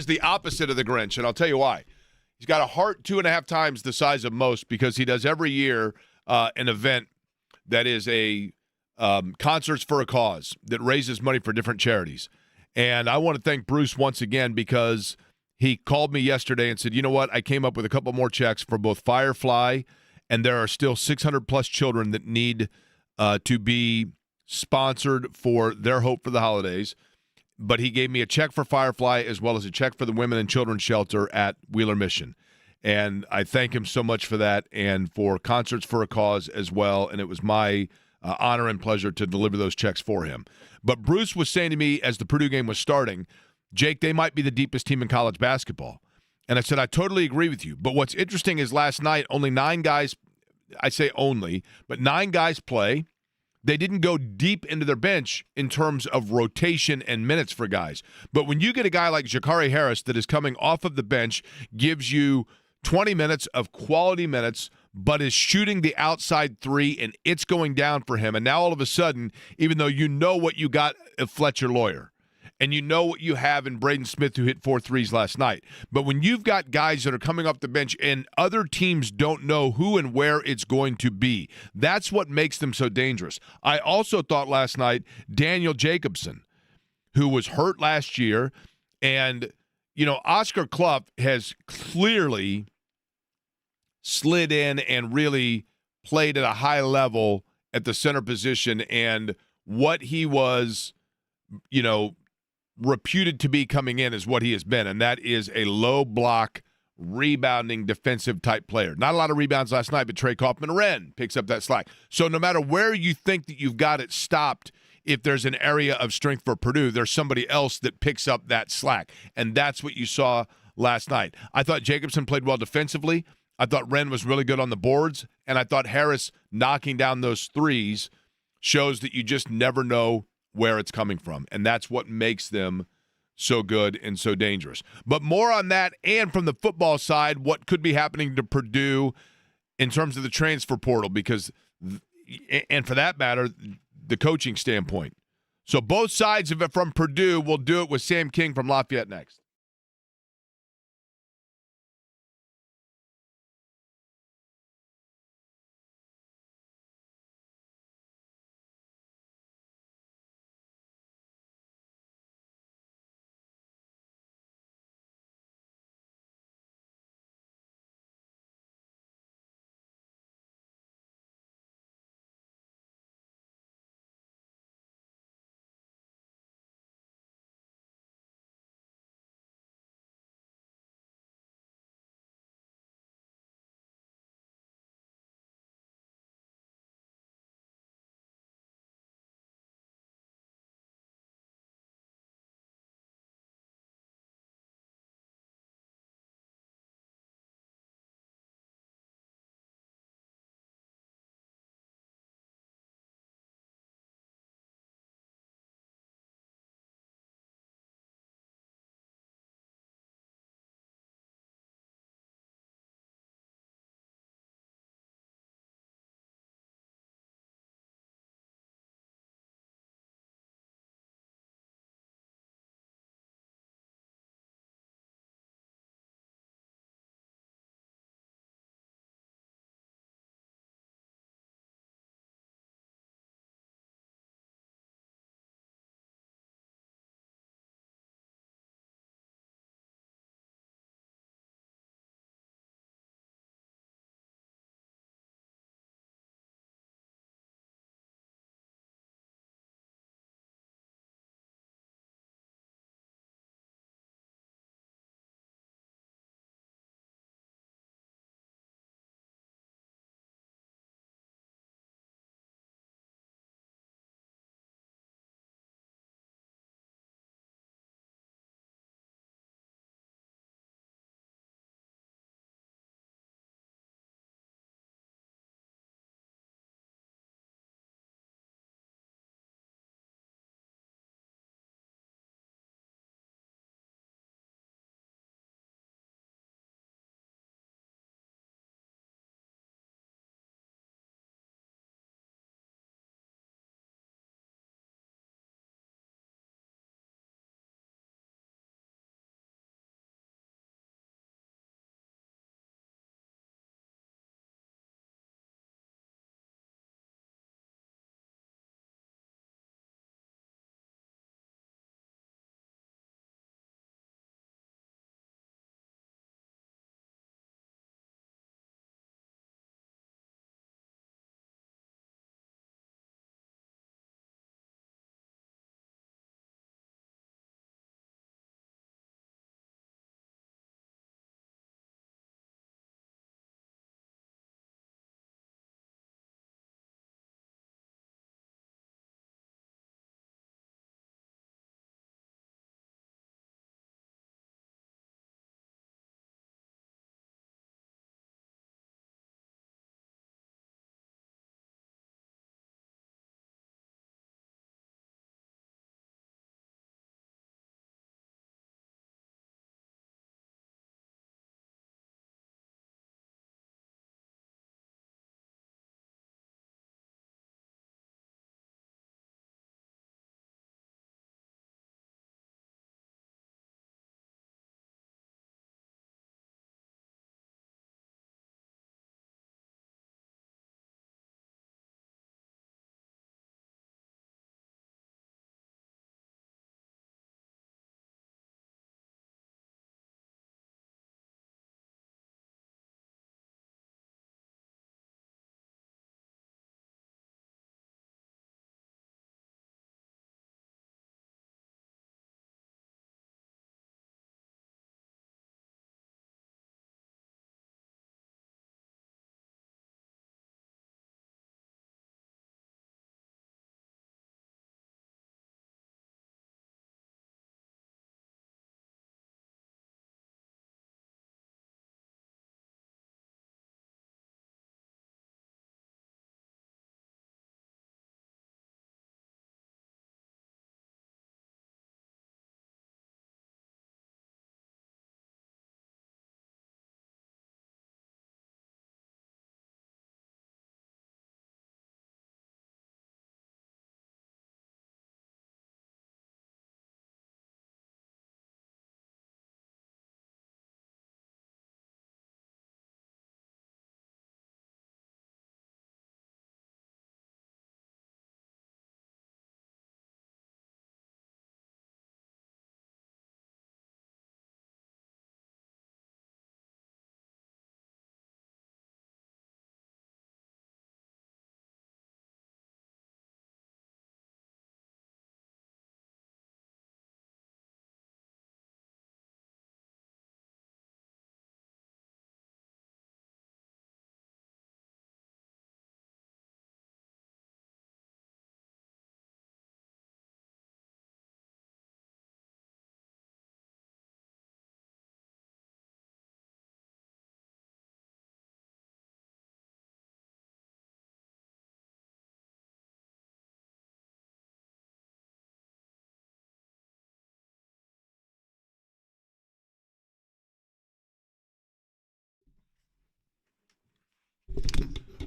the opposite of the Grinch, and I'll tell you why. He's got a heart 2.5 times the size of most because he does every year an event that is a Concerts for a Cause that raises money for different charities. And I want to thank Bruce once again because he called me yesterday and said, you know what, I came up with a couple more checks for both Firefly, and there are still 600-plus children that need to be sponsored for their Hope for the Holidays. But he gave me a check for Firefly as well as a check for the Women and Children's Shelter at Wheeler Mission. And I thank him so much for that and for Concerts for a Cause as well. And it was my honor and pleasure to deliver those checks for him. But Bruce was saying to me as the Purdue game was starting, Jake, they might be the deepest team in college basketball. And I said, I totally agree with you. But what's interesting is last night, only 9 guys, I say only, but 9 guys play. They didn't go deep into their bench in terms of rotation and minutes for guys. But when you get a guy like Ja'Kari Harris that is coming off of the bench, gives you 20 minutes of quality minutes, but is shooting the outside three, and it's going down for him. And now all of a sudden, even though you know what you got of Fletcher Lawyer, and you know what you have in Braden Smith, who hit 4 threes last night. But when you've got guys that are coming off the bench and other teams don't know who and where it's going to be, that's what makes them so dangerous. I also thought last night Daniel Jacobson, who was hurt last year, and, you know, Oscar Clough has clearly slid in and really played at a high level at the center position, and what he was, you know, reputed to be coming in is what he has been, and that is a low block rebounding defensive type player. Not a lot of rebounds last night, but Trey Kaufman-Wren picks up that slack. So no matter where you think that you've got it stopped, if there's an area of strength for Purdue, there's somebody else that picks up that slack. And that's what you saw last night. I thought Jacobson played well defensively. I thought Wren was really good on the boards. And I thought Harris knocking down those threes shows that you just never know where it's coming from. And that's what makes them so good and so dangerous. But more on that, and from the football side, what could be happening to Purdue in terms of the transfer portal, because, and for that matter, the coaching standpoint. So both sides of it from Purdue. We'll do it with Sam King from Lafayette next.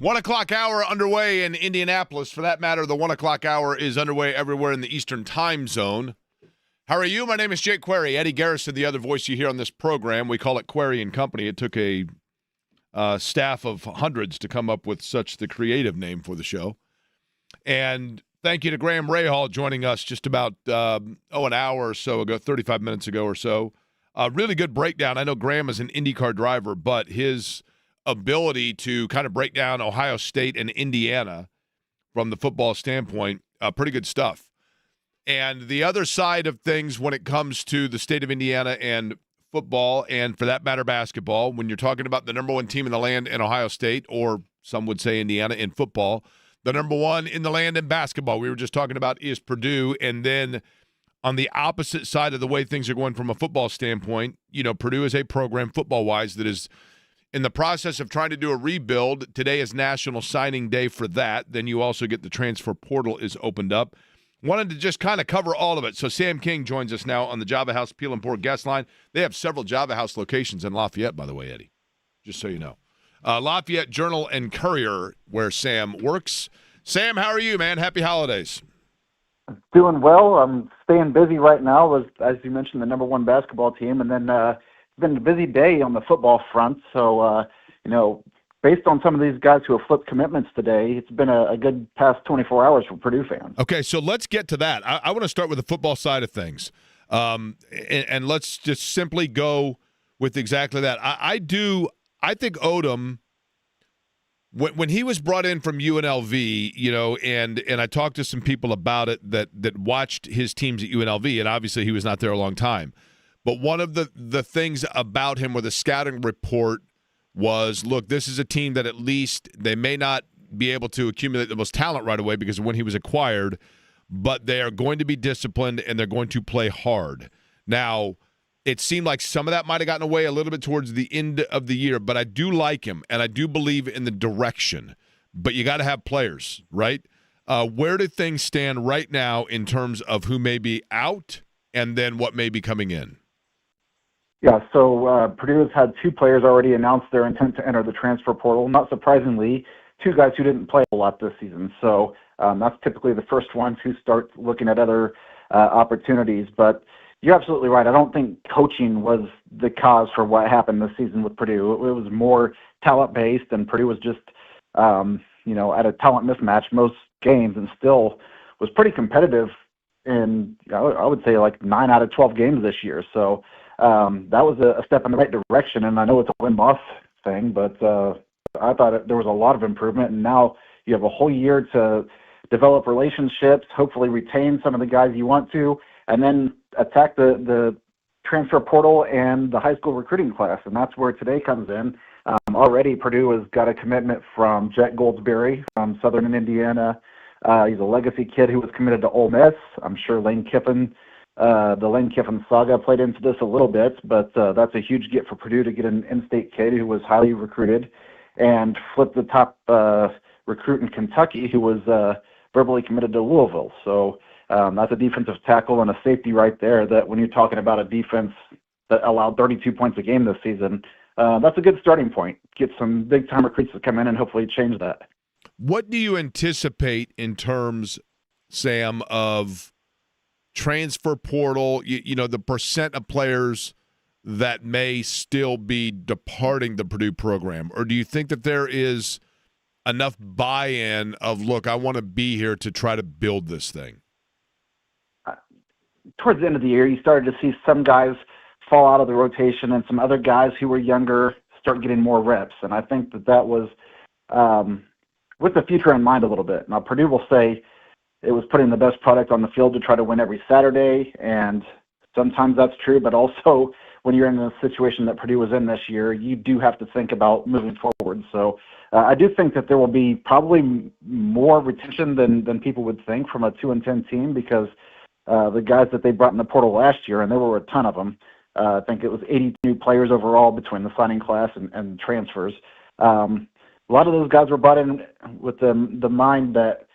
1 o'clock hour underway in Indianapolis. For that matter, the 1 o'clock hour is underway everywhere in the Eastern time zone. How are you? My name is Jake Query. Eddie Garrison, the other voice you hear on this program. We call it Query and Company. It took a staff of hundreds to come up with such the creative name for the show. And thank you to Graham Rahal joining us just about, an hour or so ago, 35 minutes ago or so. Really good breakdown. I know Graham is an IndyCar driver, but his ability to kind of break down Ohio State and Indiana from the football standpoint, pretty good stuff. And the other side of things when it comes to the state of Indiana and football, and for that matter, basketball, when you're talking about the number one team in the land in Ohio State, or some would say Indiana in football, the number one in the land in basketball, we were just talking about, is Purdue. And then on the opposite side of the way things are going from a football standpoint, Purdue is a program football-wise that is in the process of trying to do a rebuild. Today is National Signing Day for that. Then you also get the transfer portal is opened up. Wanted to just kind of cover all of it. So Sam King joins us now on the Java House Peel and Pour guest line. They have several Java House locations in Lafayette, by the way, Eddie, just so you know. Lafayette Journal and Courier, where Sam works. Sam, how are you, man? Happy holidays. Doing well. I'm staying busy right now, as you mentioned, the number one basketball team, and then it's been a busy day on the football front. So, based on some of these guys who have flipped commitments today, it's been a good past 24 hours for Purdue fans. Okay, so let's get to that. I want to start with the football side of things, and let's just simply go with exactly that. I think Odom, when he was brought in from UNLV, and I talked to some people about it that watched his teams at UNLV, and obviously he was not there a long time. But one of the things about him with the scouting report was, look, this is a team that at least they may not be able to accumulate the most talent right away because of when he was acquired, but they are going to be disciplined and they're going to play hard. Now, it seemed like some of that might have gotten away a little bit towards the end of the year, but I do like him, and I do believe in the direction. But you got to have players, right? Where do things stand right now in terms of who may be out and then what may be coming in? Yeah, so Purdue has had two players already announce their intent to enter the transfer portal. Not surprisingly, two guys who didn't play a lot this season. So that's typically the first ones who start looking at other opportunities. But you're absolutely right. I don't think coaching was the cause for what happened this season with Purdue. It was more talent-based, and Purdue was just, at a talent mismatch most games, and still was pretty competitive in, I would say, like 9 out of 12 games this year. So that was a step in the right direction, and I know it's a win-loss thing, but I thought there was a lot of improvement, and now you have a whole year to develop relationships, hopefully retain some of the guys you want to, and then attack the transfer portal and the high school recruiting class, and that's where today comes in. Already Purdue has got a commitment from Jet Goldsberry from Southern Indiana. He's a legacy kid who was committed to Ole Miss. I'm sure Lane Kiffin, the Lane Kiffin saga played into this a little bit, but that's a huge get for Purdue to get an in-state kid who was highly recruited and flip the top recruit in Kentucky who was verbally committed to Louisville. So that's a defensive tackle and a safety right there that when you're talking about a defense that allowed 32 points a game this season, that's a good starting point. Get some big-time recruits to come in and hopefully change that. What do you anticipate in terms, Sam, of transfer portal, the percent of players that may still be departing the Purdue program? Or do you think that there is enough buy-in of, look, I want to be here to try to build this thing? Towards the end of the year, you started to see some guys fall out of the rotation and some other guys who were younger start getting more reps. And I think that was with the future in mind a little bit. Now, Purdue will say it was putting the best product on the field to try to win every Saturday, and sometimes that's true, but also when you're in the situation that Purdue was in this year, you do have to think about moving forward. So I do think that there will be probably more retention than people would think from a 2-10 team because the guys that they brought in the portal last year, and there were a ton of them, I think it was 80 new players overall between the signing class and transfers. A lot of those guys were brought in with the mind that,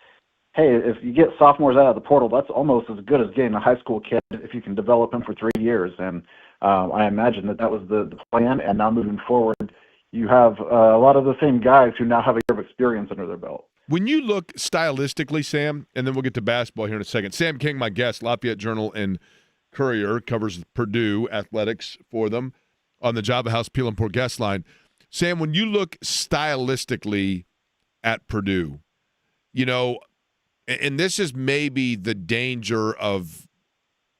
hey, if you get sophomores out of the portal, that's almost as good as getting a high school kid if you can develop him for 3 years. And I imagine that was the plan. And now moving forward, you have a lot of the same guys who now have a year of experience under their belt. When you look stylistically, Sam, and then we'll get to basketball here in a second. Sam King, my guest, Lafayette Journal and Courier, covers Purdue athletics for them on the Java House Peel and Pour guest line. Sam, when you look stylistically at Purdue, you know, and this is maybe the danger of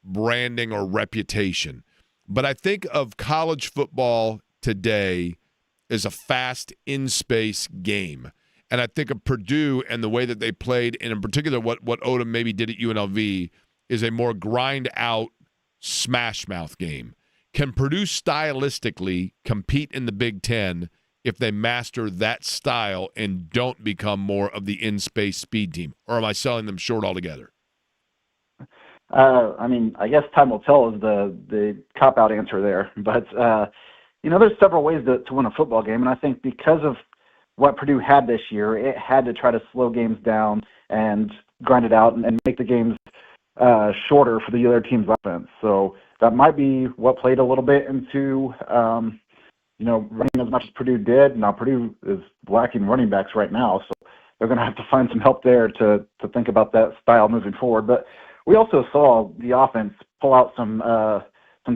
branding or reputation, but I think of college football today as a fast in-space game. And I think of Purdue and the way that they played, and in particular what Odom maybe did at UNLV, is a more grind-out, smash-mouth game. Can Purdue stylistically compete in the Big Ten if they master that style and don't become more of the in-space speed team? Or am I selling them short altogether? I mean, I guess time will tell is the cop-out answer there. But, there's several ways to win a football game, and I think because of what Purdue had this year, it had to try to slow games down and grind it out and make the games shorter for the other team's offense. So that might be what played a little bit into, running as much as Purdue did. Now Purdue is lacking running backs right now, so they're going to have to find some help there to think about that style moving forward. But we also saw the offense pull out some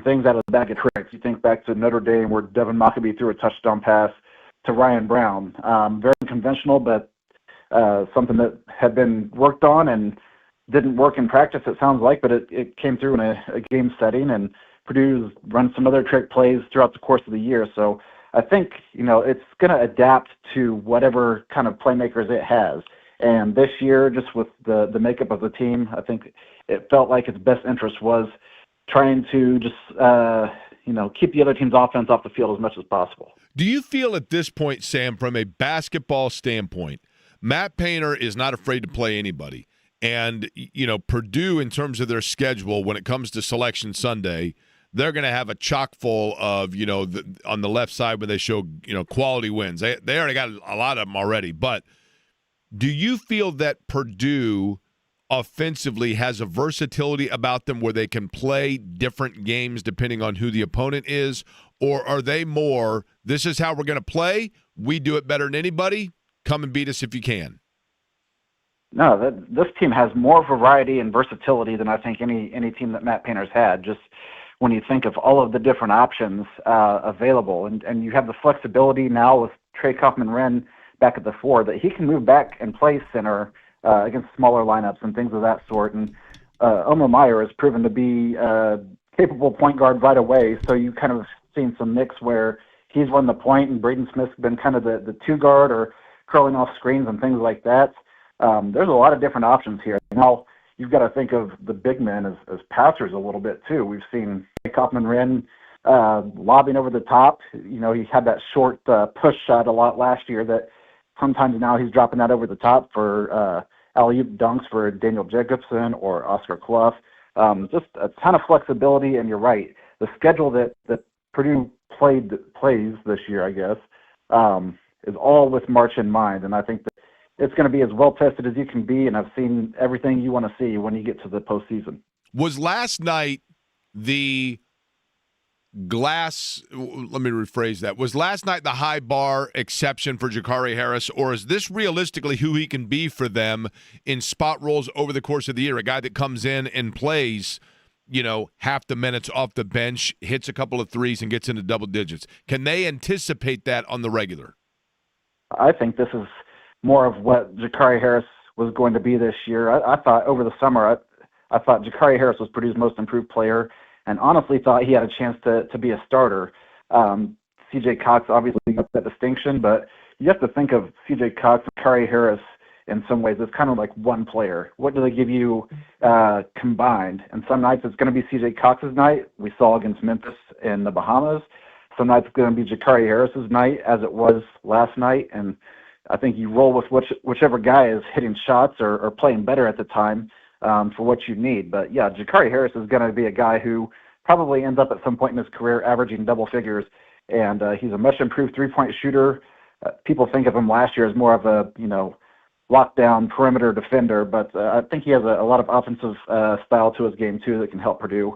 things out of the bag of tricks. You think back to Notre Dame where Devin Mockabee threw a touchdown pass to Ryan Brown. Very unconventional, but something that had been worked on and didn't work in practice, it sounds like, but it came through in a game setting, and Purdue's run some other trick plays throughout the course of the year. So I think, it's going to adapt to whatever kind of playmakers it has. And this year, just with the makeup of the team, I think it felt like its best interest was trying to just, keep the other team's offense off the field as much as possible. Do you feel at this point, Sam, from a basketball standpoint, Matt Painter is not afraid to play anybody? And, Purdue, in terms of their schedule, when it comes to Selection Sunday, they're going to have a chock full of, on the left side where they show, quality wins. They already got a lot of them already. But do you feel that Purdue offensively has a versatility about them where they can play different games depending on who the opponent is? Or are they more, this is how we're going to play, we do it better than anybody, come and beat us if you can? No, this team has more variety and versatility than I think any team that Matt Painter's had. Just when you think of all of the different options available, and you have the flexibility now with Trey Kaufman-Wren back at the 4 that he can move back and play center against smaller lineups and things of that sort. And Omer Meyer has proven to be a capable point guard right away. So you kind of seen some mix where he's run the point and Braden Smith's been kind of the 2 guard or curling off screens and things like that. There's a lot of different options here. Now, you've got to think of the big men as passers a little bit, too. We've seen Kaufman-Wren lobbing over the top. He had that short push shot a lot last year that sometimes now he's dropping that over the top for alley-oop dunks for Daniel Jacobson or Oscar Clough. Just a ton of flexibility, and you're right. The schedule that Purdue plays this year, I guess, is all with March in mind, and I think that it's going to be as well-tested as you can be, and I've seen everything you want to see when you get to the postseason. Was last night the glass – let me rephrase that. Was last night the high bar exception for Jakari Harris, or is this realistically who he can be for them in spot roles over the course of the year, a guy that comes in and plays half the minutes off the bench, hits a couple of threes, and gets into double digits? Can they anticipate that on the regular? I think this is – more of what Jakari Harris was going to be this year. I thought over the summer, I thought Jakari Harris was Purdue's most improved player, and honestly thought he had a chance to be a starter. C.J. Cox obviously got that distinction, but you have to think of C.J. Cox and Jakari Harris in some ways as kind of like one player. What do they give you combined? And some nights it's going to be C.J. Cox's night. We saw against Memphis in the Bahamas. Some nights it's going to be Jakari Harris's night, as it was last night, and I think you roll with whichever guy is hitting shots or playing better at the time for what you need. But, yeah, Jakari Harris is going to be a guy who probably ends up at some point in his career averaging double figures, and he's a much-improved three-point shooter. People think of him last year as more of a, lockdown perimeter defender, but I think he has a lot of offensive style to his game, too, that can help Purdue.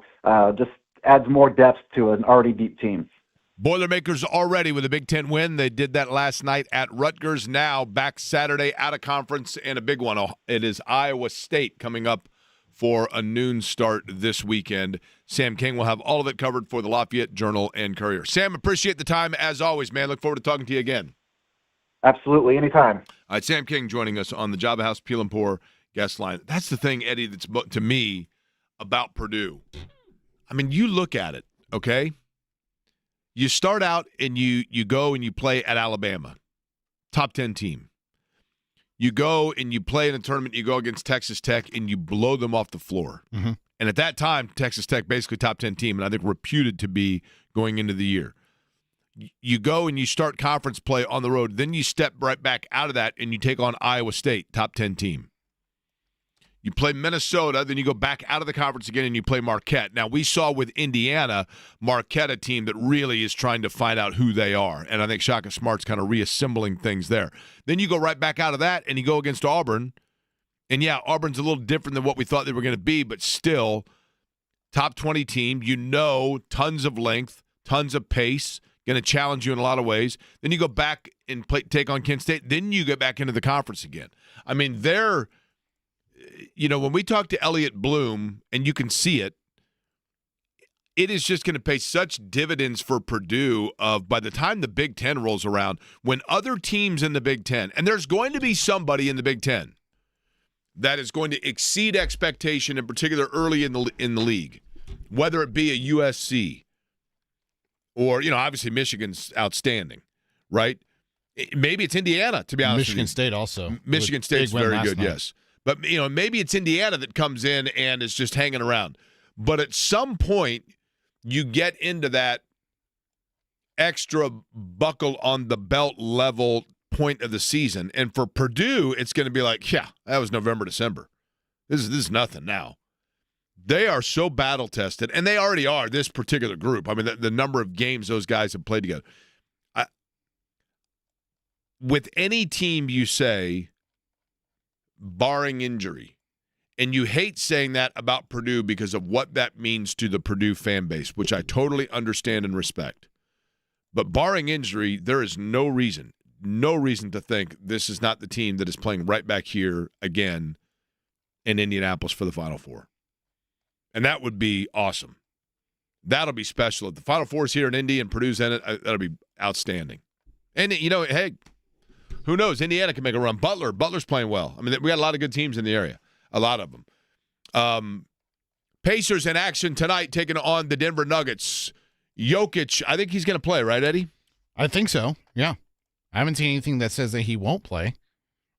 Just adds more depth to an already deep team. Boilermakers already with a Big Ten win. They did that last night at Rutgers. Now back Saturday out of conference and a big one. It is Iowa State coming up for a noon start this weekend. Sam King will have all of it covered for the Lafayette Journal and Courier. Sam, appreciate the time as always, man. Look forward to talking to you again. Absolutely, anytime. All right, Sam King joining us on the Java House Peel and Pour guest line. That's the thing, Eddie, that's to me about Purdue. I mean, you look at it, okay? You start out and you go and you play at Alabama, top 10 team. You go and you play in a tournament, you go against Texas Tech, and you blow them off the floor. Mm-hmm. And at that time, Texas Tech, basically top 10 team, and I think reputed to be going into the year. You go and you start conference play on the road. Then you step right back out of that and you take on Iowa State, top 10 team. You play Minnesota, then you go back out of the conference again and you play Marquette. Now, we saw with Indiana, Marquette, a team that really is trying to find out who they are. And I think Shaka Smart's kind of reassembling things there. Then you go right back out of that and you go against Auburn. And, yeah, Auburn's a little different than what we thought they were going to be, but still, top 20 team. You know, tons of length, tons of pace, going to challenge you in a lot of ways. Then you go back and take on Kent State. Then you get back into the conference again. I mean, they're – you know, when we talk to Elliot Bloom, and you can see it, it is just going to pay such dividends for Purdue of by the time the Big Ten rolls around, when other teams in the Big Ten, and there's going to be somebody in the Big Ten that is going to exceed expectation, in particular early in the league, whether it be a USC or, you know, obviously Michigan's outstanding, right? Maybe it's Indiana, to be honest with you. Michigan State also. Michigan State's very good, night. yes. But, you know, maybe it's Indiana that comes in and is just hanging around. But at some point, you get into that extra buckle on the belt level point of the season. And for Purdue, it's going to be like, yeah, that was November, December. This is nothing now. They are so battle-tested, and they already are, this particular group. I mean, the number of games those guys have played together. With any team you say, barring injury, and you hate saying that about Purdue because of what that means to the Purdue fan base, which I totally understand and respect. But barring injury, there is no reason to think this is not the team that is playing right back here again in Indianapolis for the Final Four. And that would be awesome. That'll be special. If the Final Four is here in Indy and Purdue's in it, that'll be outstanding. And, you know, hey, who knows? Indiana can make a run. Butler's playing well. I mean, we got a lot of good teams in the area, a lot of them. Pacers in action tonight taking on the Denver Nuggets. Jokic, I think he's going to play, right, Eddie? I think so, yeah. I haven't seen anything that says that he won't play.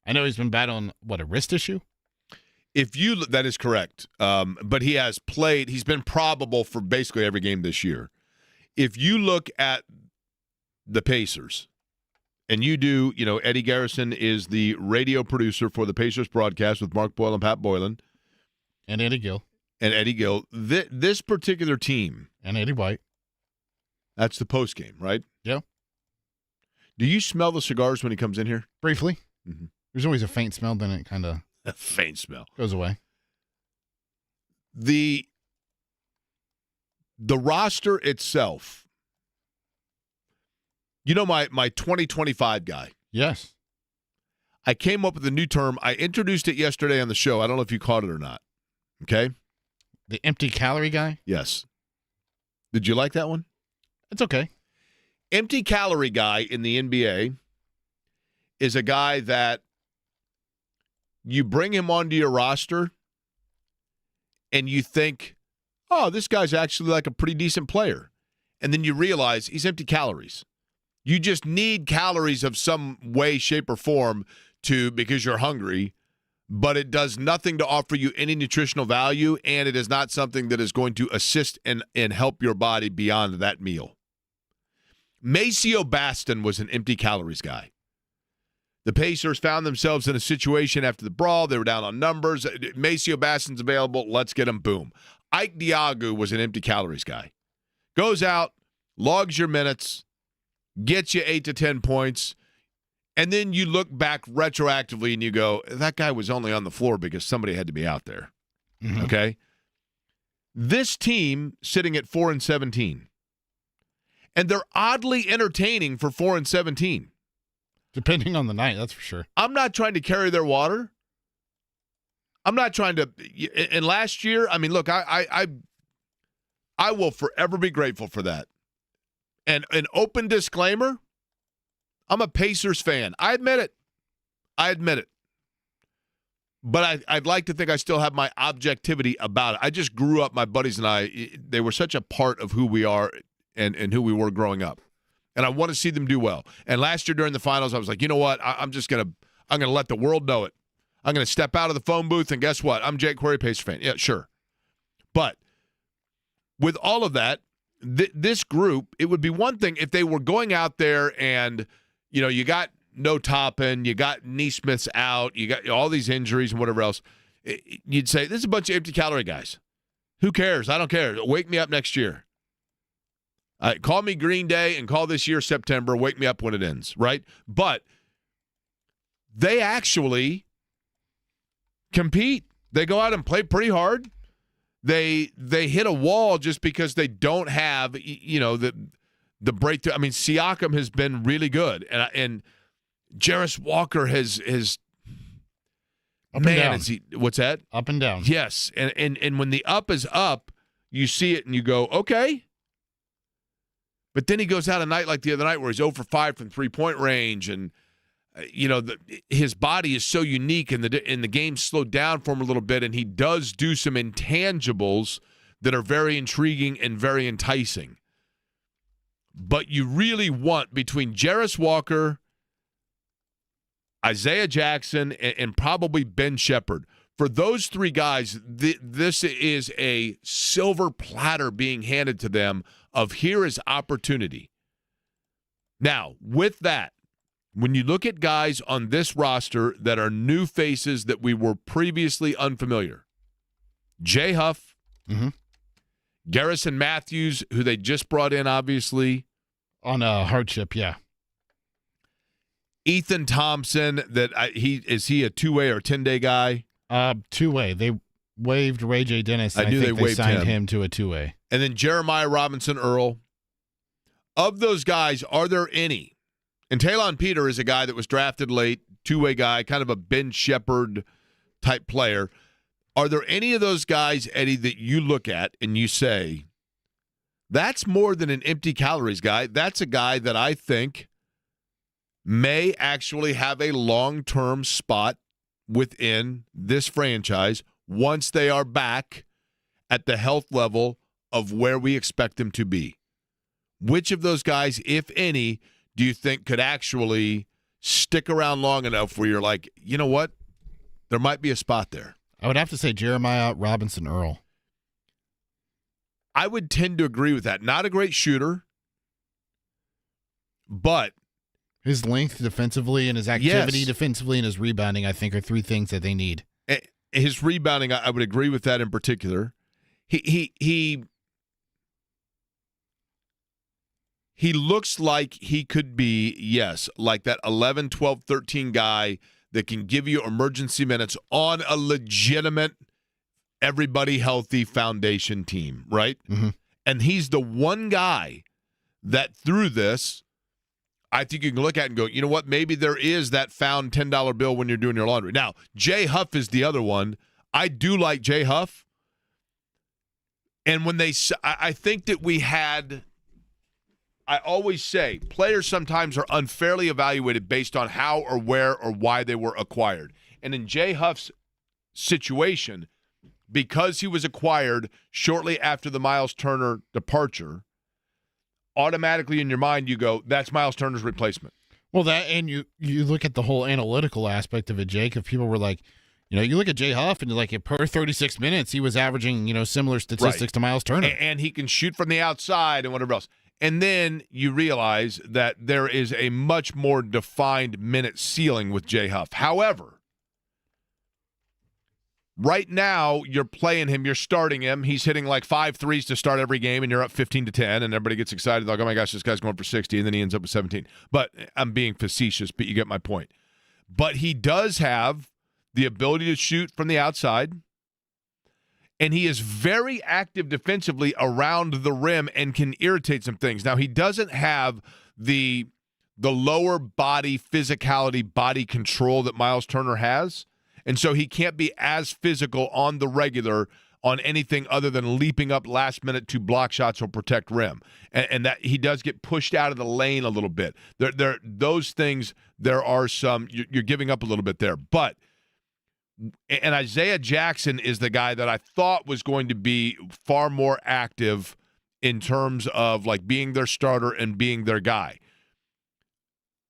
I know he's been battling, a wrist issue? That is correct. But he has played. He's been probable for basically every game this year. If you look at the Pacers, and you do, you know, Eddie Garrison is the radio producer for the Pacers broadcast with Mark Boyle and Pat Boylan. And Eddie Gill. This particular team. And Eddie White. That's the postgame, right? Yeah. Do you smell the cigars when he comes in here? Briefly. Mm-hmm. There's always a faint smell, then it kind of a faint smell goes away. The roster itself. You know my 2025 guy. Yes. I came up with a new term. I introduced it yesterday on the show. I don't know if you caught it or not. Okay? The empty calorie guy? Yes. Did you like that one? It's okay. Empty calorie guy in the NBA is a guy that you bring him onto your roster and you think, oh, this guy's actually like a pretty decent player. And then you realize he's empty calories. You just need calories of some way, shape, or form because you're hungry, but it does nothing to offer you any nutritional value, and it is not something that is going to assist and help your body beyond that meal. Maceo Baston was an empty calories guy. The Pacers found themselves in a situation after the brawl. They were down on numbers. Maceo Baston's available. Let's get him. Boom. Ike Diagu was an empty calories guy. Goes out, logs your minutes, gets you 8 to 10 points, and then you look back retroactively and you go, that guy was only on the floor because somebody had to be out there. Mm-hmm. Okay? This team sitting at 4-17. And they're oddly entertaining for 4-17. Depending on the night, that's for sure. I'm not trying to carry their water. I'm not trying to. And last year, I mean, look, I will forever be grateful for that. And an open disclaimer, I'm a Pacers fan. I admit it. But I'd like to think I still have my objectivity about it. I just grew up, my buddies and I, they were such a part of who we are and who we were growing up. And I want to see them do well. And last year during the finals, I was like, you know what? I'm gonna let the world know it. I'm gonna step out of the phone booth, and guess what? I'm Jake Query, Pacer fan. Yeah, sure. But with all of that, this group, it would be one thing if they were going out there and, you got no Toppin, you got Neesmith's out, you got all these injuries and whatever else. You'd say, this is a bunch of empty calorie guys. Who cares? I don't care. Wake me up next year. Call me Green Day and call this year September. Wake me up when it ends, right? But they actually compete. They go out and play pretty hard. They hit a wall just because they don't have, the breakthrough. I mean, Siakam has been really good, and Jarris Walker has up and down. What's that? Up and down. Yes, and when the up is up, you see it and you go, okay. But then he goes out a night like the other night where he's 0 for 5 from three-point range, and his body is so unique, and the game slowed down for him a little bit, and he does do some intangibles that are very intriguing and very enticing. But you really want, between Jarris Walker, Isaiah Jackson, and probably Ben Shepherd, for those three guys, this is a silver platter being handed to them of here is opportunity. Now, with that, when you look at guys on this roster that are new faces that we were previously unfamiliar, Jay Huff, Garrison Matthews, who they just brought in, obviously. On a hardship, yeah. Ethan Thompson, is he a two-way or 10-day guy? Two-way. They waived Ray J. Dennis. I knew think they signed him to a two-way. And then Jeremiah Robinson Earl. Of those guys, are there any? And Talon Peter is a guy that was drafted late, two-way guy, kind of a Ben Shepherd type player. Are there any of those guys, Eddie, that you look at and you say, that's more than an empty calories guy. That's a guy that I think may actually have a long-term spot within this franchise once they are back at the health level of where we expect them to be. Which of those guys, if any, do you think could actually stick around long enough where you're like, you know what? There might be a spot there. I would have to say Jeremiah Robinson Earl. I would tend to agree with that. Not a great shooter, but his length defensively and his activity defensively and his rebounding, I think, are three things that they need. His rebounding, I would agree with that in particular. He looks like he could be, yes, like that 11, 12, 13 guy that can give you emergency minutes on a legitimate, everybody healthy foundation team, right? Mm-hmm. And he's the one guy that through this, I think you can look at and go, you know what, maybe there is that found $10 bill when you're doing your laundry. Now, Jay Huff is the other one. I do like Jay Huff. And when I think that we had, I always say, players sometimes are unfairly evaluated based on how or where or why they were acquired. And in Jay Huff's situation, because he was acquired shortly after the Miles Turner departure, automatically in your mind you go, that's Miles Turner's replacement. Well, that, and you look at the whole analytical aspect of it, Jake. If people were like, you look at Jay Huff and you're like, per 36 minutes, he was averaging, similar statistics to Miles Turner. And he can shoot from the outside and whatever else. And then you realize that there is a much more defined minute ceiling with Jay Huff. However, right now you're playing him, you're starting him. He's hitting like 5 threes to start every game, and you're up 15-10, and everybody gets excited. Like, oh my gosh, this guy's going for 60, and then he ends up with 17. But I'm being facetious, but you get my point. But he does have the ability to shoot from the outside. And he is very active defensively around the rim and can irritate some things. Now, he doesn't have the lower body physicality, body control that Miles Turner has. And so he can't be as physical on the regular on anything other than leaping up last minute to block shots or protect rim. And that he does get pushed out of the lane a little bit. Those things, there are some, you're giving up a little bit there. But and Isaiah Jackson is the guy that I thought was going to be far more active in terms of like being their starter and being their guy.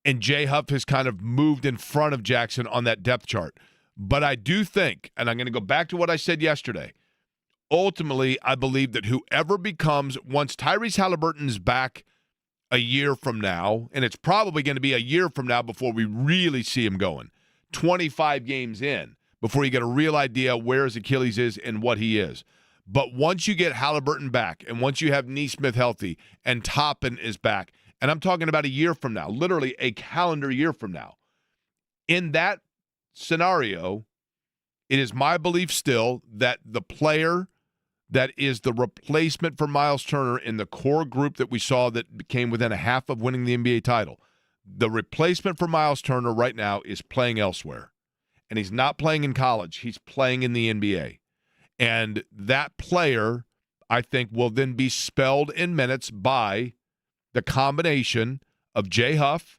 And Jay Huff has kind of moved in front of Jackson on that depth chart. But I do think, and I'm going to go back to what I said yesterday, ultimately I believe that whoever becomes, once Tyrese Halliburton's back a year from now, and it's probably going to be a year from now before we really see him going, 25 games in, before you get a real idea where his Achilles is and what he is. But once you get Halliburton back, and once you have Nesmith healthy, and Toppin is back, and I'm talking about a year from now, literally a calendar year from now, in that scenario, it is my belief still that the player that is the replacement for Miles Turner in the core group that we saw that came within a half of winning the NBA title, the replacement for Miles Turner right now is playing elsewhere. And he's not playing in college. He's playing in the NBA. And that player, I think, will then be spelled in minutes by the combination of Jay Huff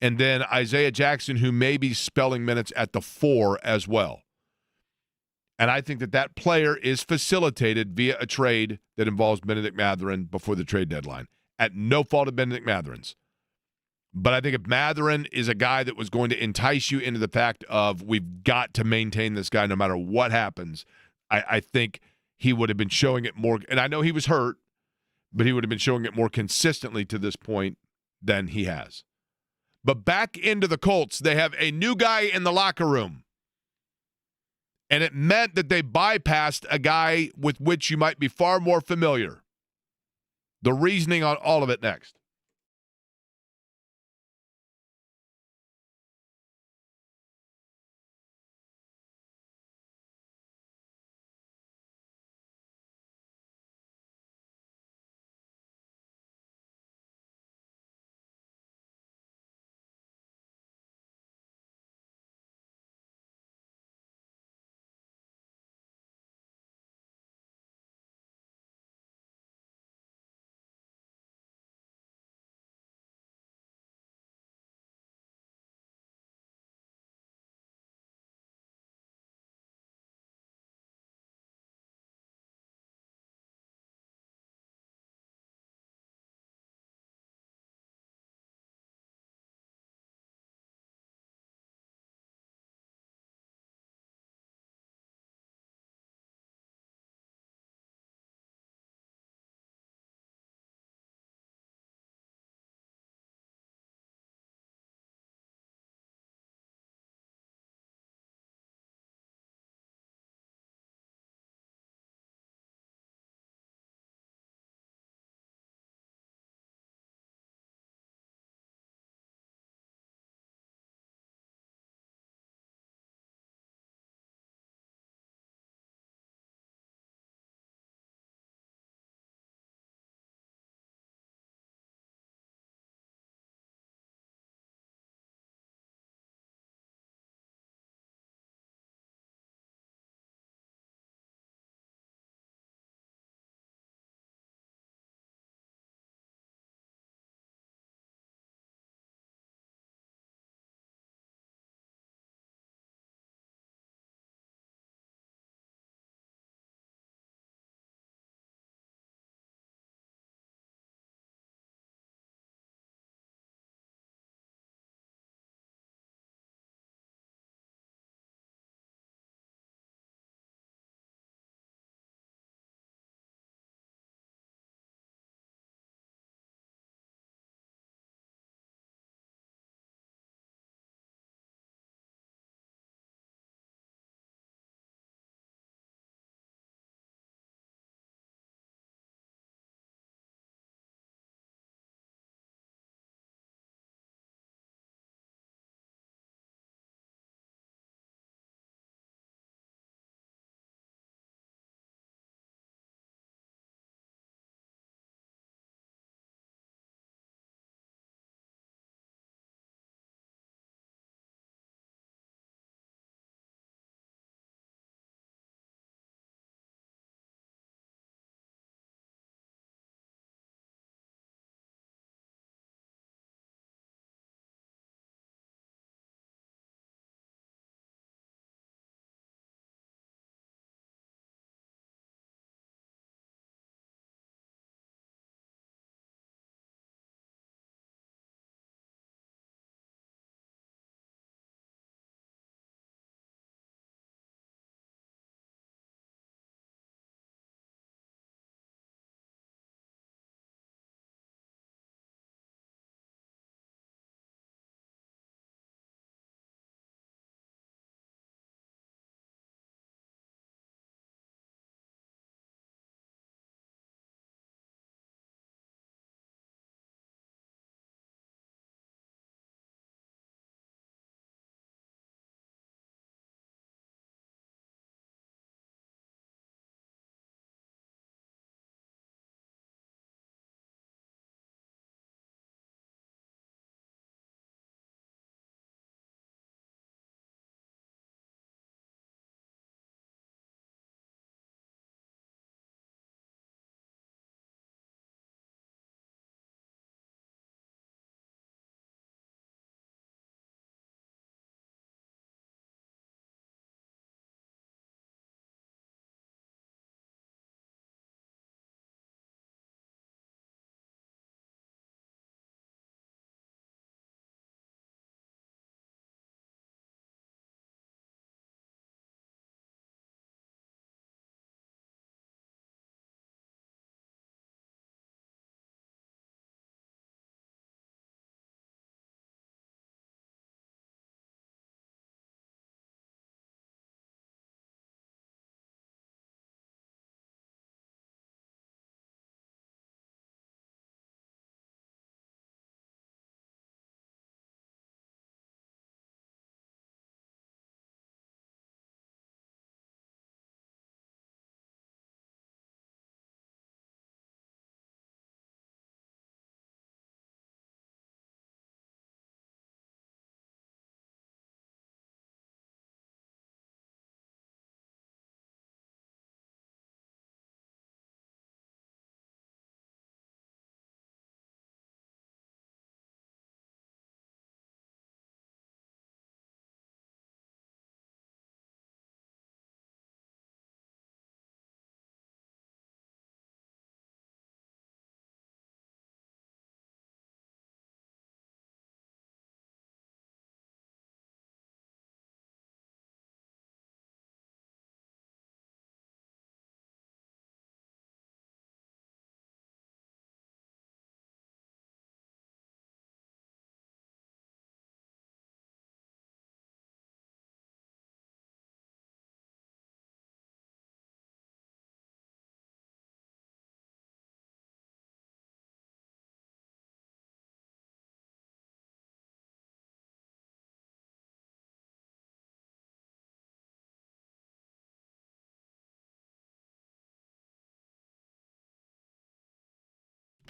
and then Isaiah Jackson, who may be spelling minutes at the 4 as well. And I think that player is facilitated via a trade that involves Benedict Mathurin before the trade deadline, at no fault of Benedict Mathurin's. But I think if Mathurin is a guy that was going to entice you into the fact of we've got to maintain this guy no matter what happens, I think he would have been showing it more. And I know he was hurt, but he would have been showing it more consistently to this point than he has. But back into the Colts, they have a new guy in the locker room. And it meant that they bypassed a guy with which you might be far more familiar. The reasoning on all of it next.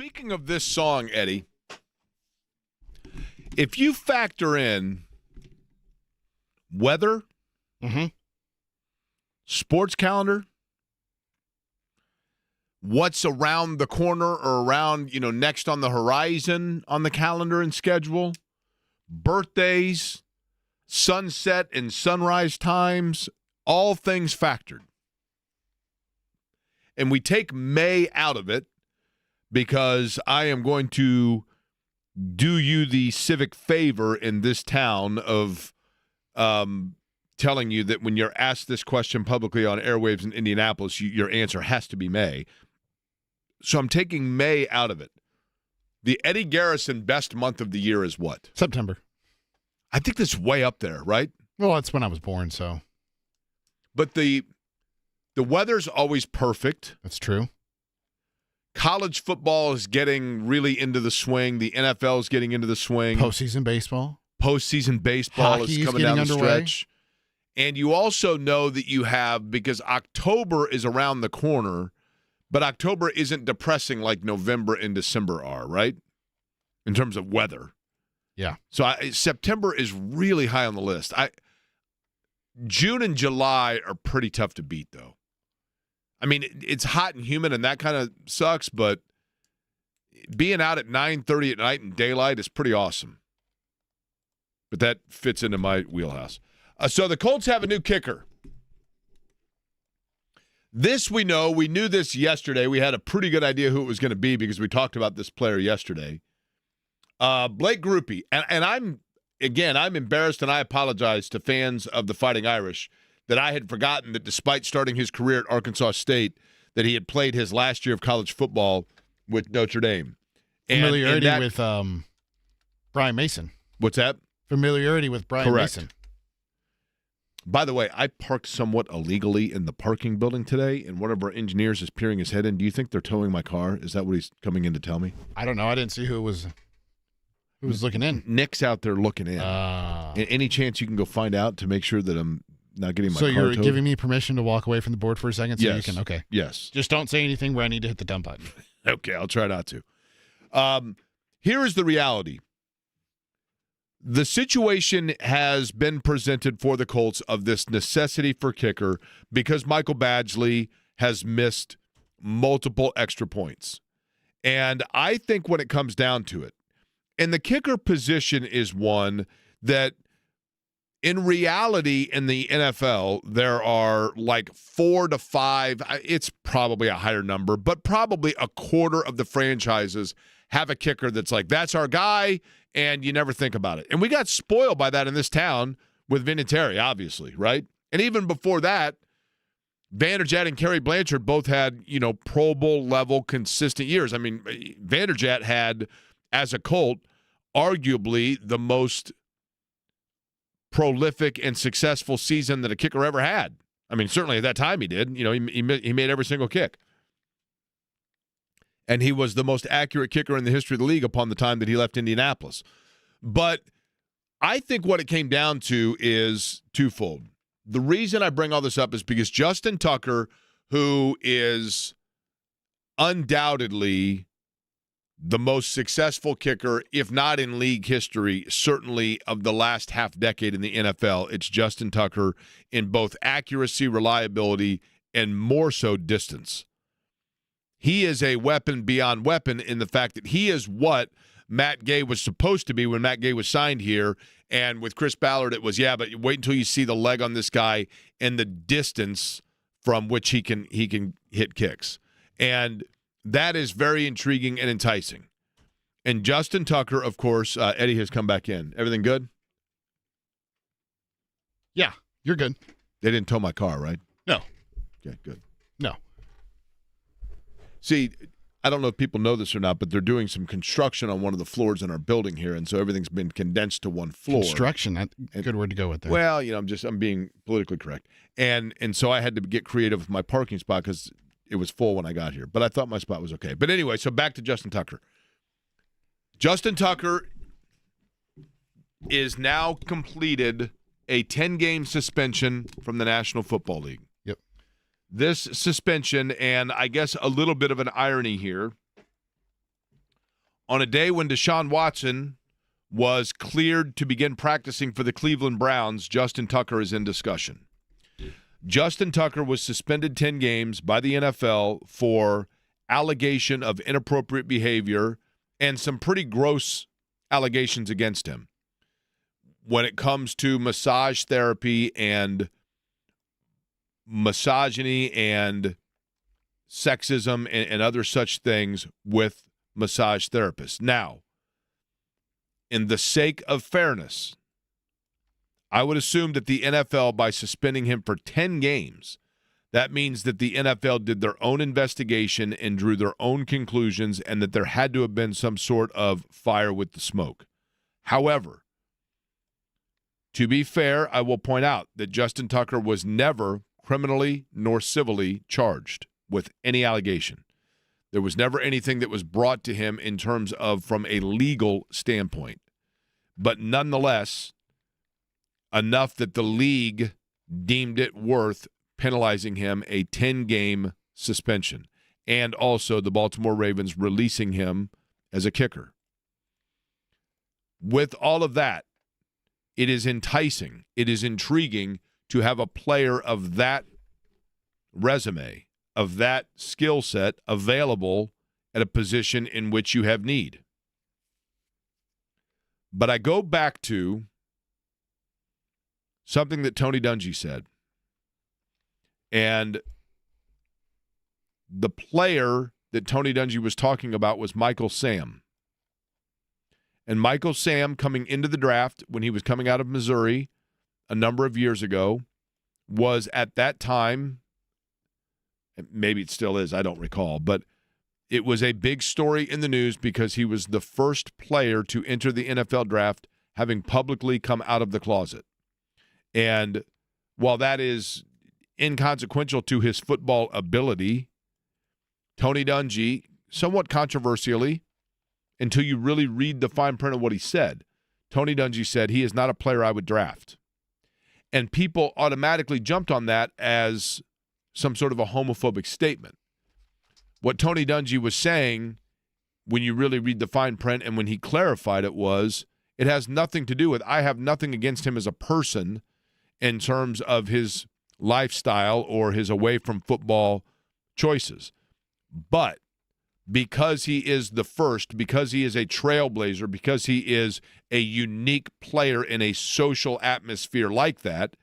Speaking of this song, Eddie, if you factor in weather, sports calendar, what's around the corner or around, next on the horizon on the calendar and schedule, birthdays, sunset and sunrise times, all things factored. And we take May out of it because I am going to do you the civic favor in this town of telling you that when you're asked this question publicly on airwaves in Indianapolis, your answer has to be May. So I'm taking May out of it. The Eddie Garrison best month of the year is what? September. I think that's way up there, right? Well, that's when I was born, so. But the weather's always perfect. That's true. College football is getting really into the swing. The NFL is getting into the swing. Postseason baseball. Postseason baseball Hockey is coming down the stretch. And you also know that you have, because October is around the corner, but October isn't depressing like November and December are, right? In terms of weather. Yeah. So September is really high on the list. June and July are pretty tough to beat, though. I mean, it's hot and humid, and that kind of sucks, but being out at 9:30 at night in daylight is pretty awesome. But that fits into my wheelhouse. So the Colts have a new kicker. This we know. We knew this yesterday. We had a pretty good idea who it was going to be because we talked about this player yesterday. Blake Grupe. And I'm embarrassed, and I apologize to fans of the Fighting Irish that I had forgotten that despite starting his career at Arkansas State, that he had played his last year of college football with Notre Dame. Familiarity with Brian Mason. What's that? Familiarity with Brian Mason. By the way, I parked somewhat illegally in the parking building today, and one of our engineers is peering his head in. Do you think they're towing my car? Is that what he's coming in to tell me? I don't know. I didn't see who was looking in. Nick's out there looking in. Any chance you can go find out to make sure that I'm not getting my car towed? So you're towed? giving me permission to walk away from the board for a second so Yes. you can, okay. Yes. Just don't say anything where I need to hit the dump button. Okay, I'll try not to. Here is the reality. The situation has been presented for the Colts of this necessity for kicker because Michael Badgley has missed multiple extra points. And I think when it comes down to it, and the kicker position is one that in reality in the NFL, there are like 4 to 5, it's probably a higher number, but probably a quarter of the franchises have a kicker that's like, that's our guy, and you never think about it. And we got spoiled by that in this town with Vinatieri, obviously, right? And even before that, Vanderjagt and Kerry Blanchard both had, Pro Bowl level consistent years. I mean, Vanderjagt had, as a Colt, arguably the most prolific and successful season that a kicker ever had. I mean, certainly at that time he did. He made every single kick. And he was the most accurate kicker in the history of the league upon the time that he left Indianapolis. But I think what it came down to is twofold. The reason I bring all this up is because Justin Tucker, who is undoubtedly the most successful kicker, if not in league history, certainly of the last half decade in the NFL, it's Justin Tucker in both accuracy, reliability, and more so distance. He is a weapon beyond weapon in the fact that he is what Matt Gay was supposed to be when Matt Gay was signed here. And with Chris Ballard, it was, but wait until you see the leg on this guy and the distance from which he can hit kicks. And that is very intriguing and enticing. And Justin Tucker, of course, Eddie has come back in. Everything good? Yeah, you're good. They didn't tow my car, right? No. Okay, good. No. See, I don't know if people know this or not, but they're doing some construction on one of the floors in our building here, and so everything's been condensed to one floor. Construction, that's a good word to go with there. Well, I'm being politically correct. And so I had to get creative with my parking spot because it was full when I got here. But I thought my spot was okay. But anyway, so back to Justin Tucker. Justin Tucker is now completed a 10-game suspension from the National Football League. This suspension, and I guess a little bit of an irony here, on a day when Deshaun Watson was cleared to begin practicing for the Cleveland Browns, Justin Tucker is in discussion. Justin Tucker was suspended 10 games by the NFL for allegation of inappropriate behavior and some pretty gross allegations against him when it comes to massage therapy and misogyny and sexism and other such things with massage therapists. Now, in the sake of fairness, I would assume that the NFL, by suspending him for 10 games, that means that the NFL did their own investigation and drew their own conclusions and that there had to have been some sort of fire with the smoke. However, to be fair, I will point out that Justin Tucker was never criminally nor civilly charged with any allegation. There was never anything that was brought to him in terms of from a legal standpoint. But nonetheless, enough that the league deemed it worth penalizing him a 10-game suspension, and also the Baltimore Ravens releasing him as a kicker. With all of that, it is enticing, it is intriguing to have a player of that resume, of that skill set available at a position in which you have need. But I go back to something that Tony Dungy said. And the player that Tony Dungy was talking about was Michael Sam. And Michael Sam, coming into the draft when he was coming out of Missouri a number of years ago, was at that time, maybe it still is, I don't recall, but it was a big story in the news because he was the first player to enter the NFL draft having publicly come out of the closet. And while that is inconsequential to his football ability, Tony Dungy, somewhat controversially, until you really read the fine print of what he said, Tony Dungy said he is not a player I would draft. And people automatically jumped on that as some sort of a homophobic statement. What Tony Dungy was saying, when you really read the fine print and when he clarified it, was it has nothing to do with, I have nothing against him as a person in terms of his lifestyle or his away from football choices. But because he is the first, because he is a trailblazer, because he is a unique player in a social atmosphere like that,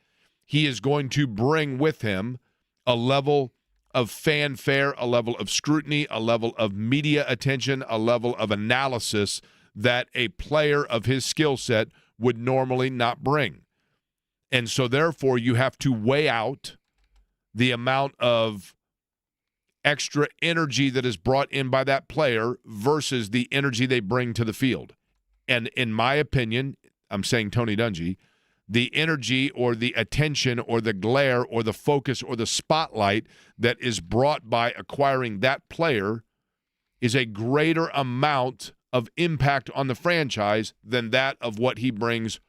he is going to bring with him a level of fanfare, a level of scrutiny, a level of media attention, a level of analysis that a player of his skill set would normally not bring. And so, therefore, you have to weigh out the amount of extra energy that is brought in by that player versus the energy they bring to the field. And in my opinion, I'm saying Tony Dungy, the energy or the attention or the glare or the focus or the spotlight that is brought by acquiring that player is a greater amount of impact on the franchise than that of what he brings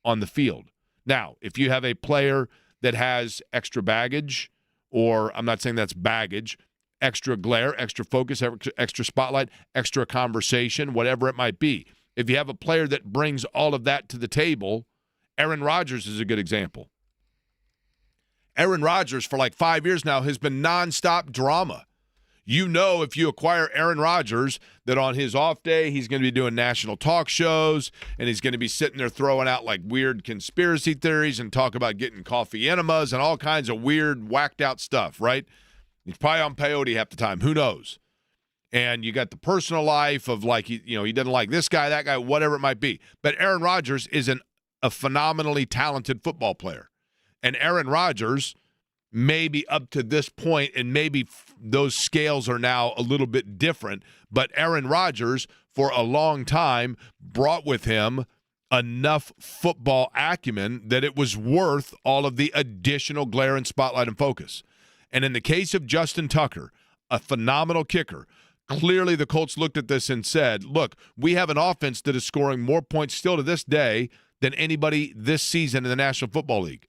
on the field. Now, if you have a player that has extra baggage, or I'm not saying that's baggage, extra glare, extra focus, extra spotlight, extra conversation, whatever it might be. If you have a player that brings all of that to the table, Aaron Rodgers is a good example. Aaron Rodgers, for like 5 years now, has been nonstop drama. You know, if you acquire Aaron Rodgers, that on his off day, he's going to be doing national talk shows, and he's going to be sitting there throwing out like weird conspiracy theories and talk about getting coffee enemas and all kinds of weird, whacked out stuff, right? He's probably on peyote half the time. Who knows? And you got the personal life of like, he doesn't like this guy, that guy, whatever it might be. But Aaron Rodgers is a phenomenally talented football player. And Aaron Rodgers, maybe up to this point, and maybe those scales are now a little bit different, but Aaron Rodgers, for a long time, brought with him enough football acumen that it was worth all of the additional glare and spotlight and focus. And in the case of Justin Tucker, a phenomenal kicker, clearly the Colts looked at this and said, look, we have an offense that is scoring more points still to this day than anybody this season in the National Football League.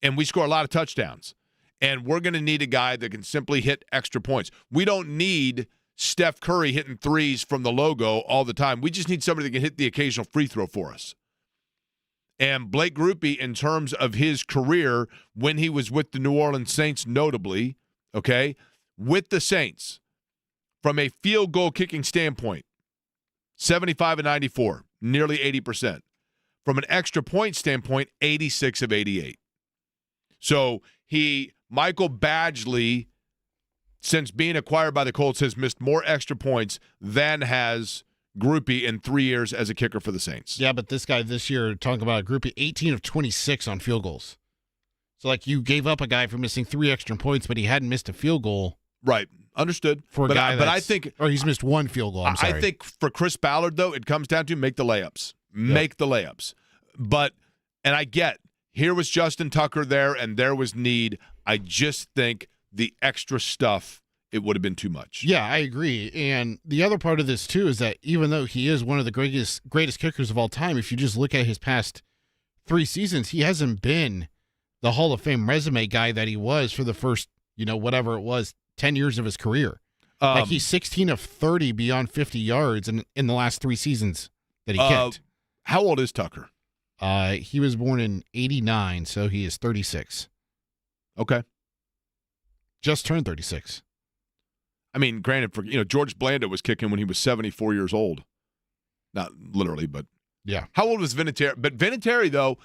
And we score a lot of touchdowns. And we're going to need a guy that can simply hit extra points. We don't need Steph Curry hitting threes from the logo all the time. We just need somebody that can hit the occasional free throw for us. And Blake Grupe, in terms of his career, when he was with the New Orleans Saints, notably, okay, with the Saints, from a field goal kicking standpoint, 75 of 94, nearly 80%. From an extra point standpoint, 86 of 88. So Michael Badgley, since being acquired by the Colts, has missed more extra points than has Grupe in 3 years as a kicker for the Saints. Yeah, but this guy this year, talking about Grupe, 18 of 26 on field goals. So, like, you gave up a guy for missing 3 extra points, but he hadn't missed a field goal. Right. Understood. For a guy but I think, or he's missed 1 field goal. I'm sorry. I think for Chris Ballard, though, it comes down to make the layups. Make the layups. And I get, here was Justin Tucker there, and there was need. I just think the extra stuff, it would have been too much. Yeah, I agree. And the other part of this, too, is that even though he is one of the greatest kickers of all time, if you just look at his past 3 seasons, he hasn't been the Hall of Fame resume guy that he was for the first, whatever it was, 10 years of his career. Like, he's 16 of 30 beyond 50 yards in the last 3 seasons that he kicked. How old is Tucker? He was born in 89, so he is 36. Okay. Just turned 36. I mean, granted, George Blanda was kicking when he was 74 years old. Not literally, but yeah. How old was Vinatieri? But Vinatieri, though,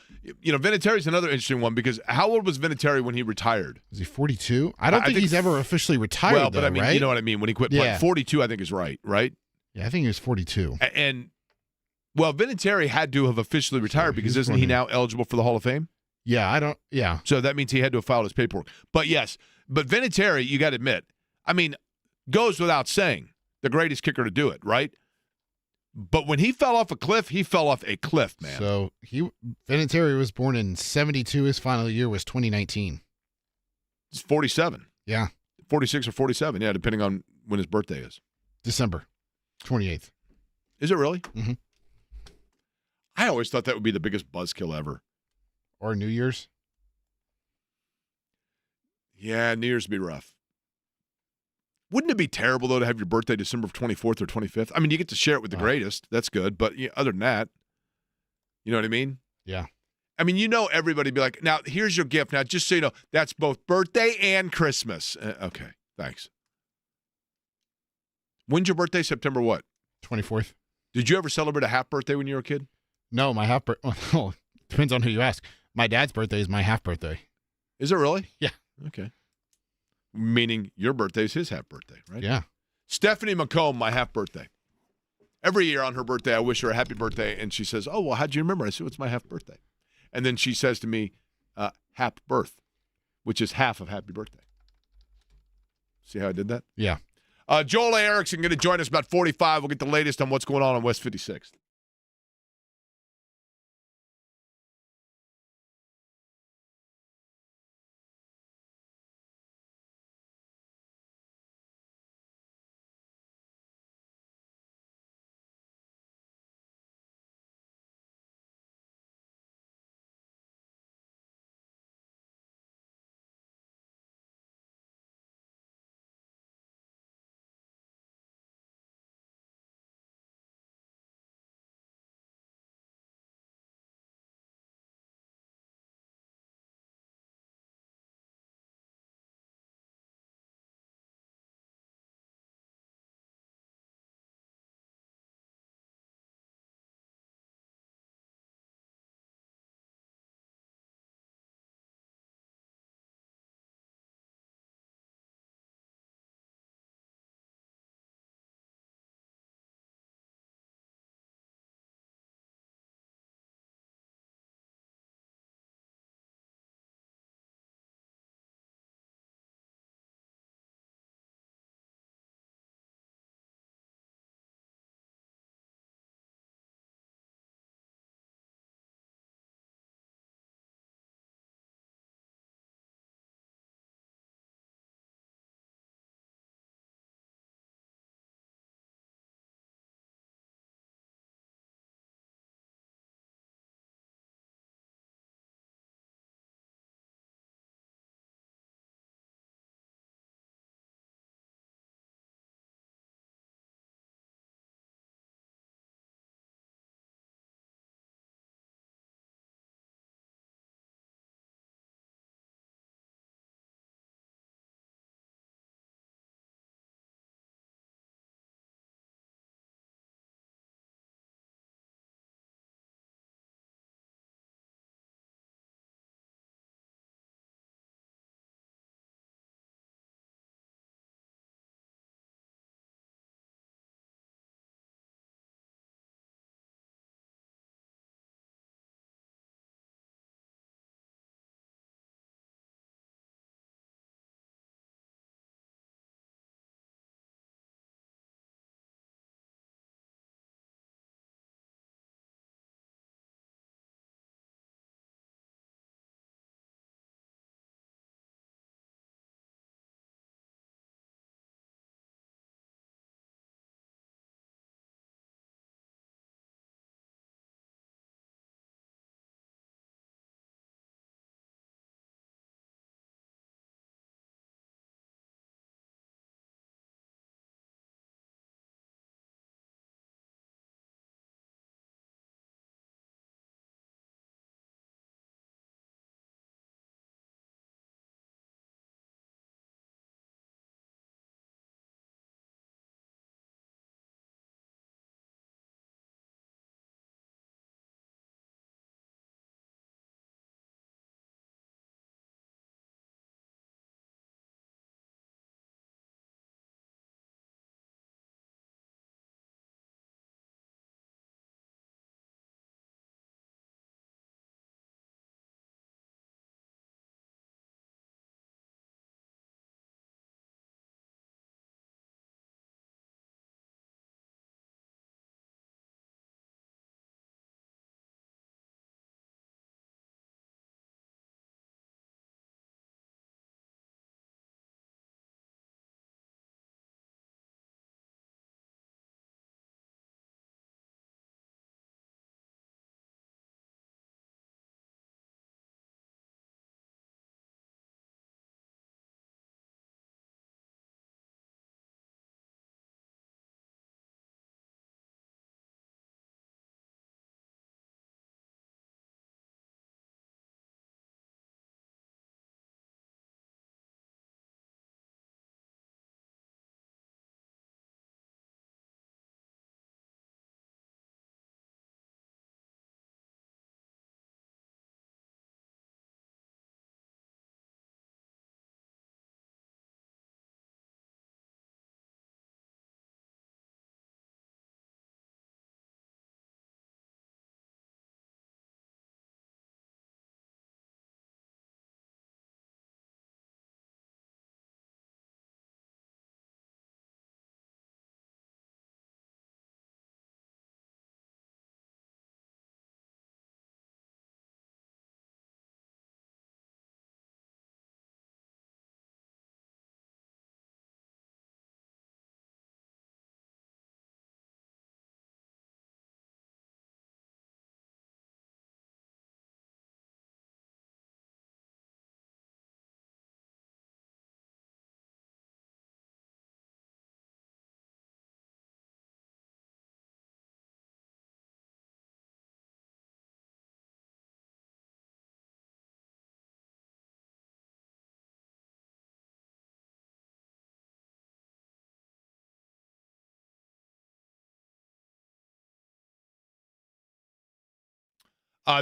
Vinatieri's another interesting one because how old was Vinatieri when he retired? Is he 42? I don't think he's ever officially retired. Well, but though, I mean, right? you know what I mean when he quit playing. 42, I think is right? Yeah, I think he was 42. And well, Vinatieri had to have officially retired because isn't he now eligible for the Hall of Fame? Yeah. So that means he had to have filed his paperwork. But yes, Vinatieri, you got to admit, I mean, goes without saying, the greatest kicker to do it, right? But when he fell off a cliff, he fell off a cliff, man. So Vinatieri was born in 72. His final year was 2019. He's 47. Yeah. 46 or 47, yeah, depending on when his birthday is. December 28th. Is it really? Mm-hmm. I always thought that would be the biggest buzzkill ever. Or New Year's? Yeah, New Year's would be rough. Wouldn't it be terrible, though, to have your birthday December 24th or 25th? I mean, you get to share it with the greatest. That's good. But other than that, you know what I mean? Yeah. I mean, everybody be like, now, here's your gift. Now, just so you know, that's both birthday and Christmas. Okay, thanks. When's your birthday? September what? 24th. Did you ever celebrate a half birthday when you were a kid? No, my half birthday. Well, depends on who you ask. My dad's birthday is my half birthday. Is it really? Yeah. Okay. Meaning your birthday is his half birthday, right? Yeah. Stephanie McComb, my half birthday. Every year on her birthday, I wish her a happy birthday, and she says, "Oh, well, how'd you remember?" I said, "It's my half birthday." And then she says to me, "Hap birth," which is half of happy birthday. See how I did that? Yeah. Joel Erickson going to join us about 45. We'll get the latest on what's going on West 56th.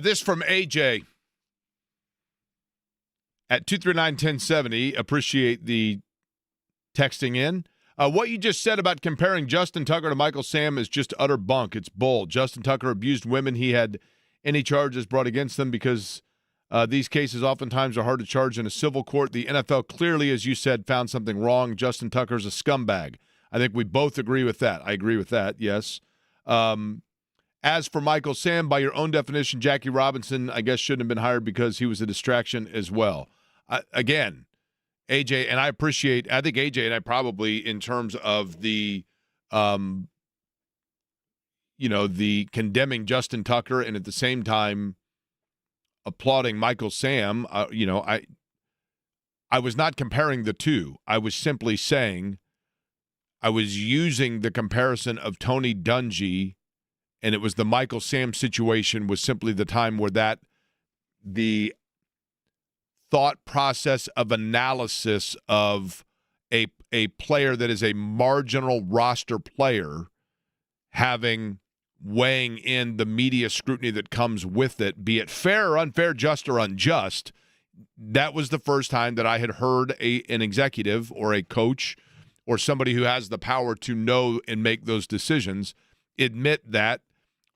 This from AJ at 239-1070. Appreciate the texting in. What you just said about comparing Justin Tucker to Michael Sam is just utter bunk. It's bull. Justin Tucker abused women. He had any charges brought against them because these cases oftentimes are hard to charge in a civil court. The NFL clearly, as you said, found something wrong. Justin Tucker's a scumbag. I think we both agree with that. I agree with that, yes. As for Michael Sam, by your own definition, Jackie Robinson, I guess, shouldn't have been hired because he was a distraction as well. Again, AJ, and I think AJ and I probably, in terms of the, the condemning Justin Tucker and at the same time applauding Michael Sam, I was not comparing the two. I was simply saying I was using the comparison of Tony Dungy, and it was the Michael Sam situation was simply the time where the thought process of analysis of a player that is a marginal roster player weighing in the media scrutiny that comes with it, be it fair or unfair, just or unjust. That was the first time that I had heard an executive or a coach or somebody who has the power to know and make those decisions admit that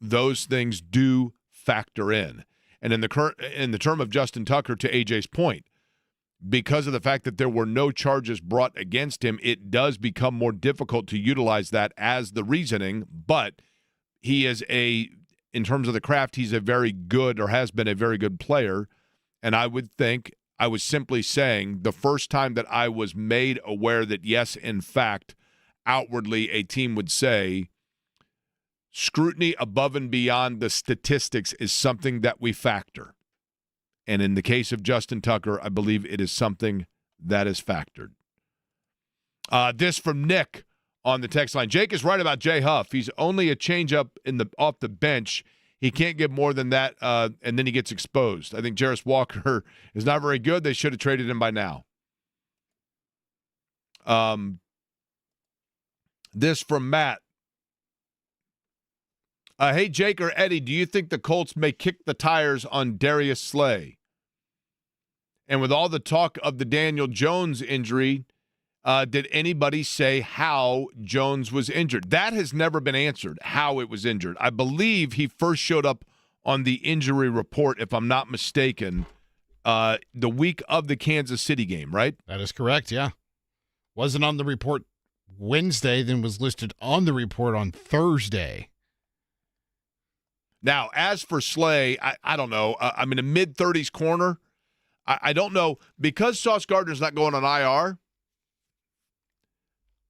those things do factor in. And in the term of Justin Tucker, to AJ's point, because of the fact that there were no charges brought against him, it does become more difficult to utilize that as the reasoning. But he is in terms of the craft, he's a very good or has been a very good player. And I would think I was simply saying the first time that I was made aware that, yes, in fact, outwardly a team would say, scrutiny above and beyond the statistics is something that we factor. And in the case of Justin Tucker, I believe it is something that is factored. This from Nick on the text line. Jake is right about Jay Huff. He's only a changeup off the bench. He can't give more than that, and then he gets exposed. I think Jarris Walker is not very good. They should have traded him by now. This from Matt. Hey, Jake or Eddie, do you think the Colts may kick the tires on Darius Slay? And with all the talk of the Daniel Jones injury, did anybody say how Jones was injured? That has never been answered, how it was injured. I believe he first showed up on the injury report, if I'm not mistaken, the week of the Kansas City game, right? That is correct, yeah. Wasn't on the report Wednesday, then was listed on the report on Thursday. Now, as for Slay, I don't know. I'm in a mid-30s corner. I don't know. Because Sauce Gardner's not going on IR,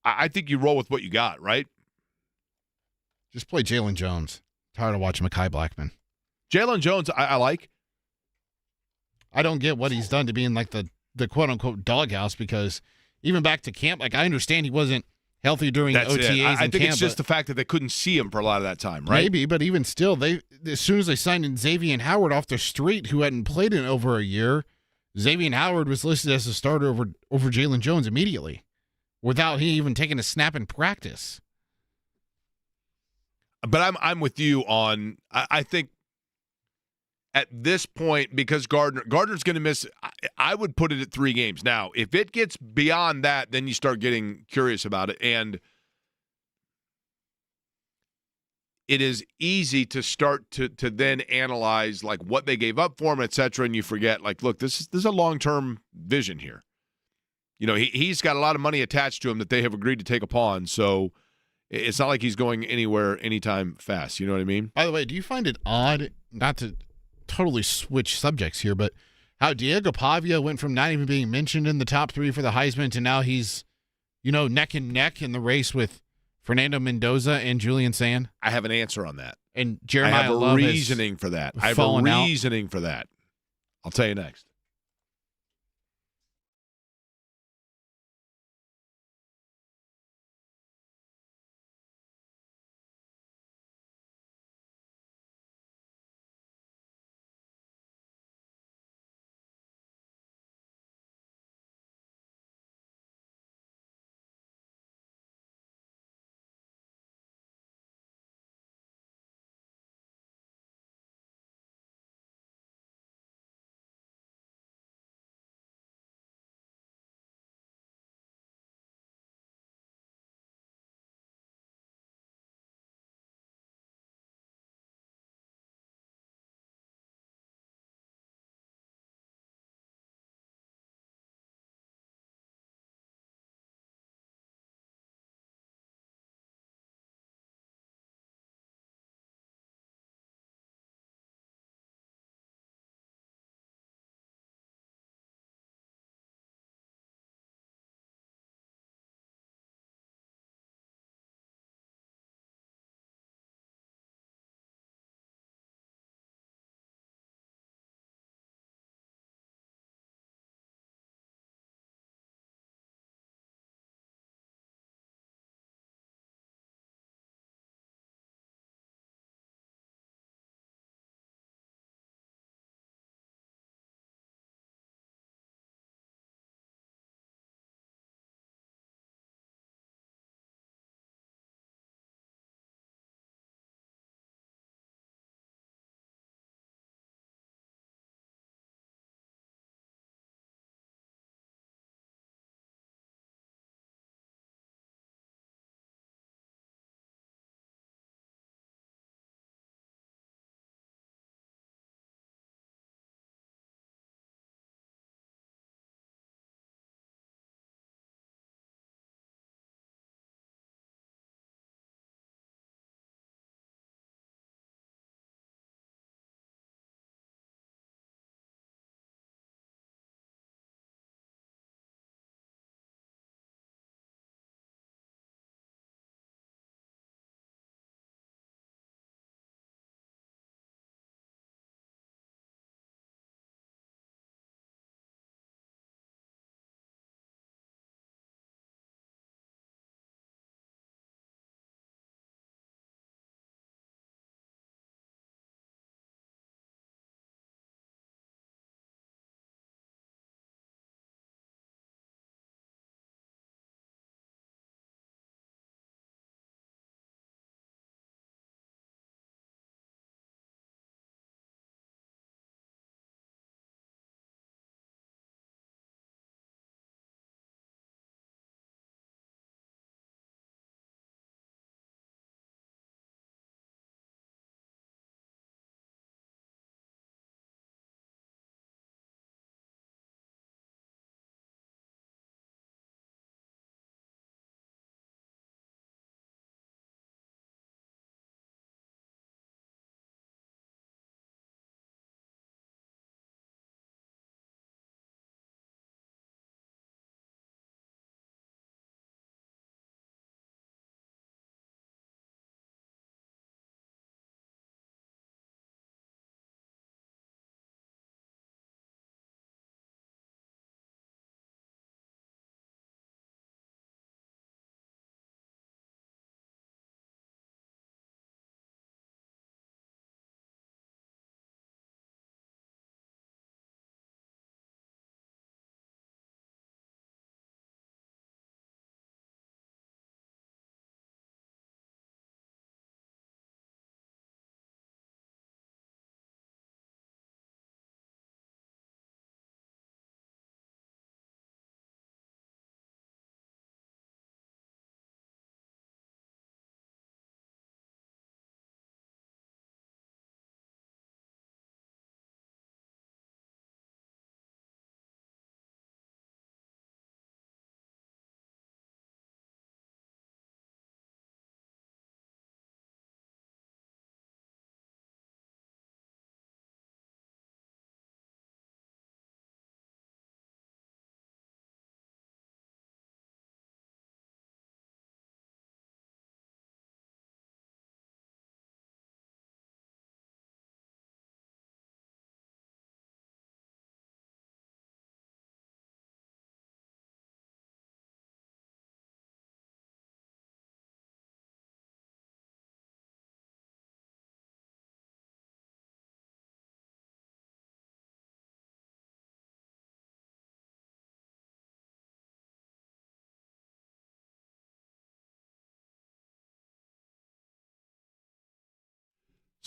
I think you roll with what you got, right? Just play Jalen Jones. Tired of watching Mekhi Blackman. Jalen Jones, I like. I don't get what he's done to be in like the quote-unquote doghouse, because even back to camp, like I understand he wasn't healthy during OTAs. I think it's just the fact that they couldn't see him for a lot of that time, right? Maybe, but even still, as soon as they signed in Xavier Howard off the street, who hadn't played in over a year, Xavier Howard was listed as a starter over Jalen Jones immediately, without he even taking a snap in practice. But I'm with you on. I think at this point, because Gardner's going to miss, I would put it at 3 games. Now, if it gets beyond that, then you start getting curious about it. And it is easy to start to then analyze like what they gave up for him, et cetera, and you forget, like, look, this is a long-term vision here. You know, he's got a lot of money attached to him that they have agreed to take upon, so it's not like he's going anywhere anytime fast. You know what I mean? By the way, do you find it odd, not to totally switch subjects here, but how Diego Pavia went from not even being mentioned in the top 3 for the Heisman to now he's, neck and neck in the race with Fernando Mendoza and Julian Sand? I have an answer on that. And Jeremiah I have a Love reasoning for that. I have a reasoning for that. I'll tell you next.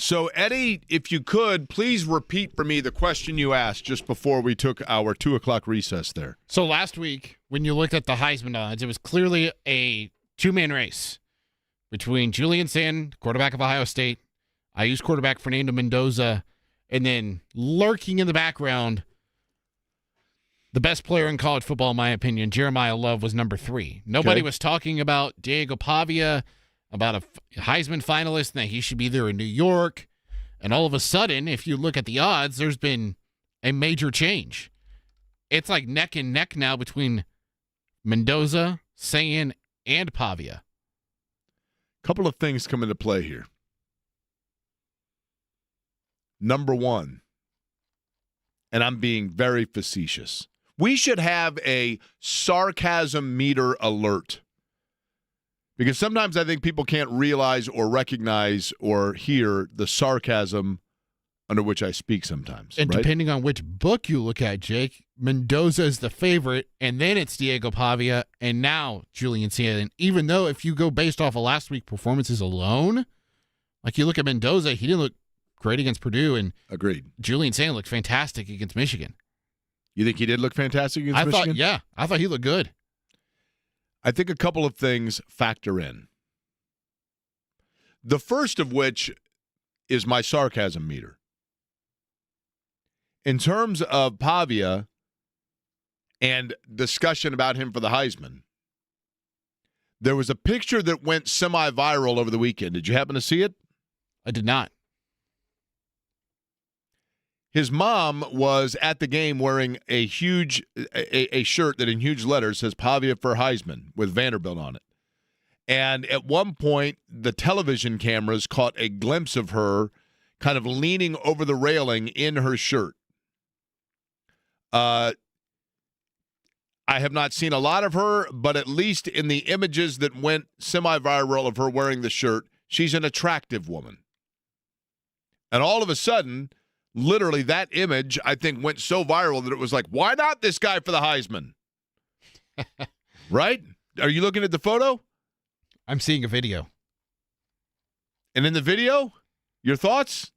So, Eddie, if you could, please repeat for me the question you asked just before we took our 2 o'clock recess there. So last week, when you looked at the Heisman odds, it was clearly a two-man race between Julian Sand, quarterback of Ohio State, IU's quarterback Fernando Mendoza, and then lurking in the background, the best player in college football, in my opinion, Jeremiah Love, was number 3. Nobody was talking about Diego Pavia, about a Heisman finalist, and that he should be there in New York. And all of a sudden, if you look at the odds, there's been a major change. It's like neck and neck now between Mendoza, Sand, and Pavia. Couple of things come into play here. Number one, and I'm being very facetious, we should have a sarcasm meter alert. Because sometimes I think people can't realize or recognize or hear the sarcasm under which I speak sometimes. And right? depending on which book you look at, Jake, Mendoza is the favorite, and then it's Diego Pavia, and now Julian Sand. And even though if you go based off of last week's performances alone, like you look at Mendoza, he didn't look great against Purdue, and Agreed. Julian Sand looked fantastic against Michigan. You think he did look fantastic against Michigan? I thought he looked good. I think a couple of things factor in. The first of which is my sarcasm meter. In terms of Pavia and discussion about him for the Heisman, there was a picture that went semi-viral over the weekend. Did you happen to see it? I did not. His mom was at the game wearing a huge a shirt that in huge letters says Pavia for Heisman with Vanderbilt on it. And at one point, the television cameras caught a glimpse of her kind of leaning over the railing in her shirt. I have not seen a lot of her, but at least in the images that went semi-viral of her wearing the shirt, she's an attractive woman. And all of a sudden, literally that image, I think, went so viral that it was like, why not this guy for the Heisman? Right? Are you looking at the photo? I'm seeing a video. And in the video, your thoughts?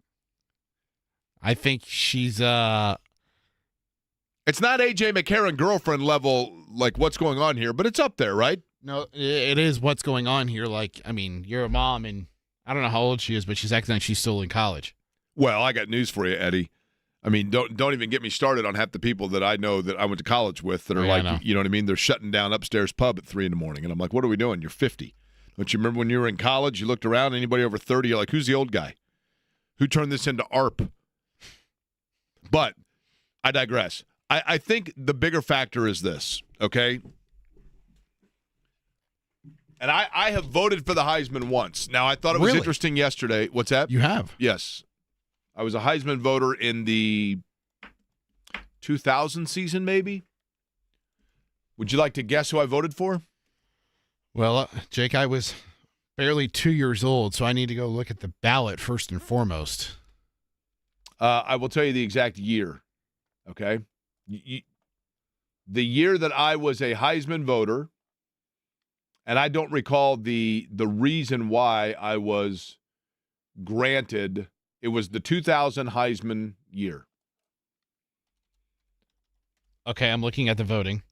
I think she's It's not A.J. McCarron girlfriend level, like what's going on here, but it's up there, right? No, it is what's going on here. Like, I mean, you're a mom, and I don't know how old she is, but she's acting like she's still in college. Well, I got news for you, Eddie. I mean, don't even get me started on half the people that I know that I went to college with that are like, you know what I mean? They're shutting down upstairs pub at 3 a.m. And I'm like, what are we doing? You're 50. Don't you remember when you were in college, you looked around, anybody over 30, you're like, who's the old guy? Who turned this into ARP? But I digress. I think the bigger factor is this, okay? And I have voted for the Heisman once. Now, I thought it was interesting yesterday. What's that? You have? Yes. I was a Heisman voter in the 2000 season, maybe. Would you like to guess who I voted for? Well, Jake, I was barely 2 years old, so I need to go look at the ballot first and foremost. I will tell you the exact year, okay? The year that I was a Heisman voter, and I don't recall the reason why I was granted. It was the 2000 Heisman year. Okay, I'm looking at the voting.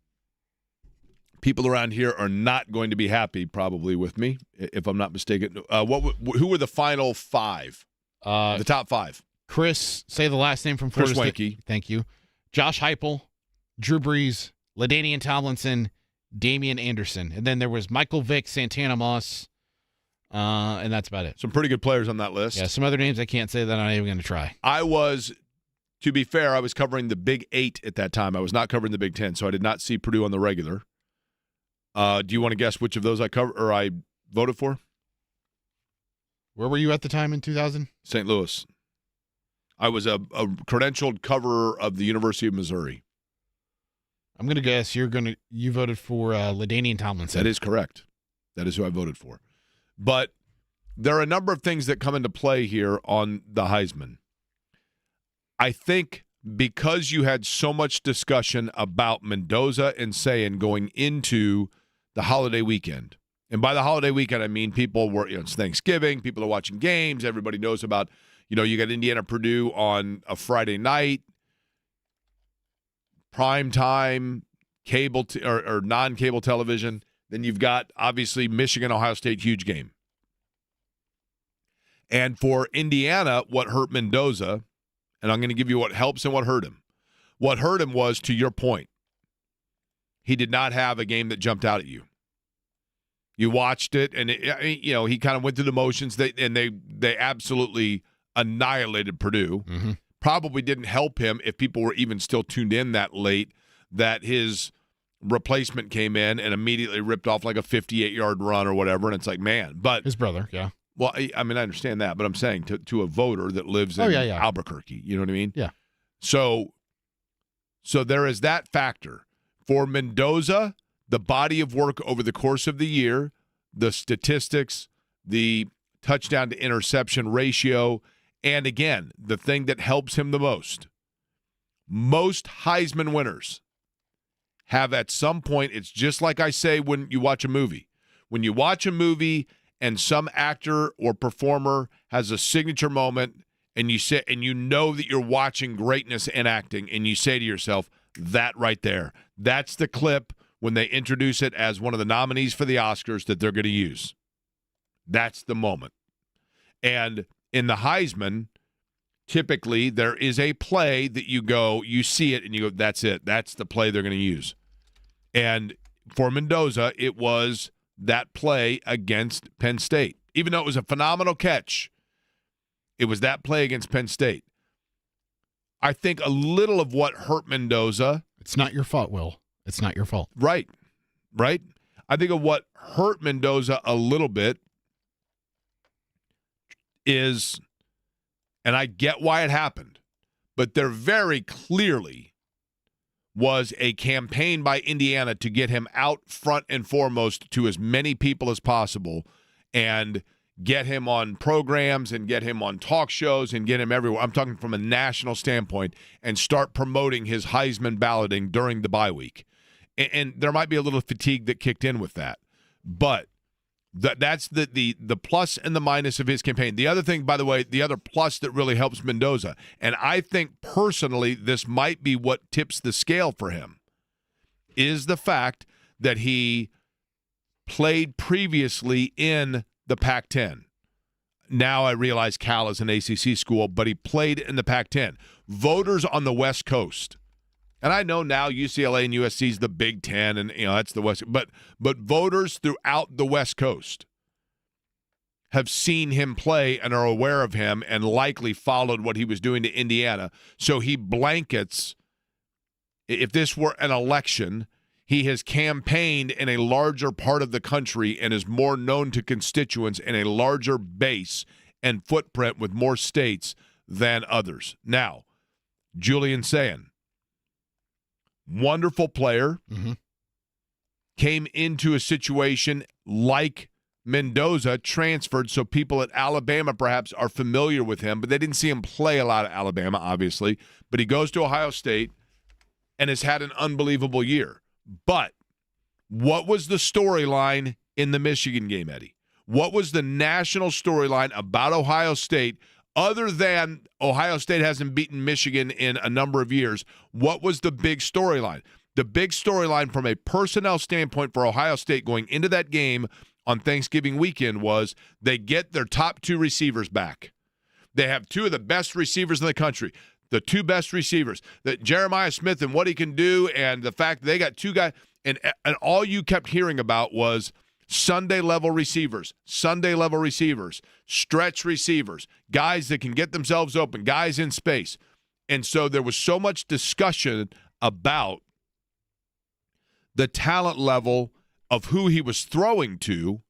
People around here are not going to be happy, probably, with me, if I'm not mistaken. Who were the final 5? The top 5? Chris, say the last name from Florida Chris State. Weinke. Thank you. Josh Heupel, Drew Brees, LaDainian Tomlinson, Damian Anderson. And then there was Michael Vick, Santana Moss, and that's about it. Some pretty good players on that list. Yeah, some other names I can't say that I'm not even going to try. To be fair, I was covering the Big 8 at that time. I was not covering the Big 10, so I did not see Purdue on the regular. Do you want to guess which of those I voted for? Where were you at the time in 2000? St. Louis. I was a credentialed coverer of the University of Missouri. I'm going to guess you voted for LaDainian Tomlinson. That is correct. That is who I voted for. But there are a number of things that come into play here on the Heisman. I think because you had so much discussion about Mendoza and Sand going into the holiday weekend, and by the holiday weekend, I mean people were, it's Thanksgiving, people are watching games, everybody knows about, You got Indiana Purdue on a Friday night, prime time, cable or non-cable television. Then you've got, obviously, Michigan, Ohio State, huge game. And for Indiana, what hurt Mendoza, and I'm going to give you what helps and what hurt him. What hurt him was, to your point, he did not have a game that jumped out at you. You watched it, and he kind of went through the motions, and they absolutely annihilated Purdue. Mm-hmm. Probably didn't help him if people were even still tuned in that late, that his replacement came in and immediately ripped off like a 58-yard run or whatever, and it's like, man. But his brother, yeah. Well, I mean, I understand that, but I'm saying to a voter that lives in Albuquerque, you know what I mean? Yeah. So there is that factor. For Mendoza, the body of work over the course of the year, the statistics, the touchdown to interception ratio, and again, the thing that helps him the most Heisman winners have at some point, it's just like I say when you watch a movie. When you watch a movie and some actor or performer has a signature moment, and you know that you're watching greatness in acting, and you say to yourself, that right there, that's the clip when they introduce it as one of the nominees for the Oscars that they're going to use. That's the moment. And in the Heisman, typically there is a play that you see it and you go, that's it. That's the play they're going to use. And for Mendoza, it was that play against Penn State. Even though it was a phenomenal catch, it was that play against Penn State. I think a little of what hurt Mendoza. It's not your fault, Will. It's not your fault. Right. I think of what hurt Mendoza a little bit is, and I get why it happened, but there very clearly was a campaign by Indiana to get him out front and foremost to as many people as possible and get him on programs and get him on talk shows and get him everywhere. I'm talking from a national standpoint, and start promoting his Heisman balloting during the bye week. And there might be a little fatigue that kicked in with that. But that's the plus and the minus of his campaign. The other thing, by the way, the other plus that really helps Mendoza, and I think personally this might be what tips the scale for him, is the fact that he played previously in the Pac-10. Now I realize Cal is an ACC school, but he played in the Pac-10. Voters on the West Coast, and I know now UCLA and USC is the Big Ten, and that's the West. But voters throughout the West Coast have seen him play and are aware of him and likely followed what he was doing to Indiana. So he blankets. If this were an election, he has campaigned in a larger part of the country and is more known to constituents in a larger base and footprint with more states than others. Now, Julian Sayin, wonderful player, came into a situation like Mendoza, transferred, so people at Alabama perhaps are familiar with him, but they didn't see him play a lot at Alabama, obviously. But he goes to Ohio State and has had an unbelievable year. But what was the storyline in the Michigan game, Eddie? What was the national storyline about Ohio State other than Ohio State hasn't beaten Michigan in a number of years? What was the big storyline? The big storyline from a personnel standpoint for Ohio State going into that game on Thanksgiving weekend was they get their top two receivers back. They have two of the best receivers in the country. The two best receivers, that Jeremiah Smith and what he can do, and the fact that they got two guys, and all you kept hearing about was Sunday-level receivers, stretch receivers, guys that can get themselves open, guys in space. And so there was so much discussion about the talent level of who he was throwing to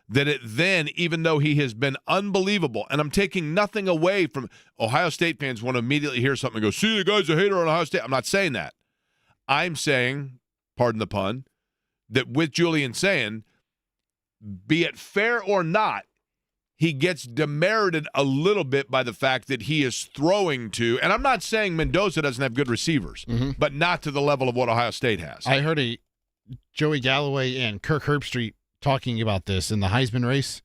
that it then, even though he has been unbelievable, and I'm taking nothing away from Ohio State fans want to immediately hear something and go, see, the guy's a hater on Ohio State. I'm not saying that. I'm saying, pardon the pun, that with Julian Sayin, be it fair or not, he gets demerited a little bit by the fact that he is throwing to, and I'm not saying Mendoza doesn't have good receivers, but not to the level of what Ohio State has. I heard Joey Galloway and Kirk Herbstreit talking about this in the Heisman race,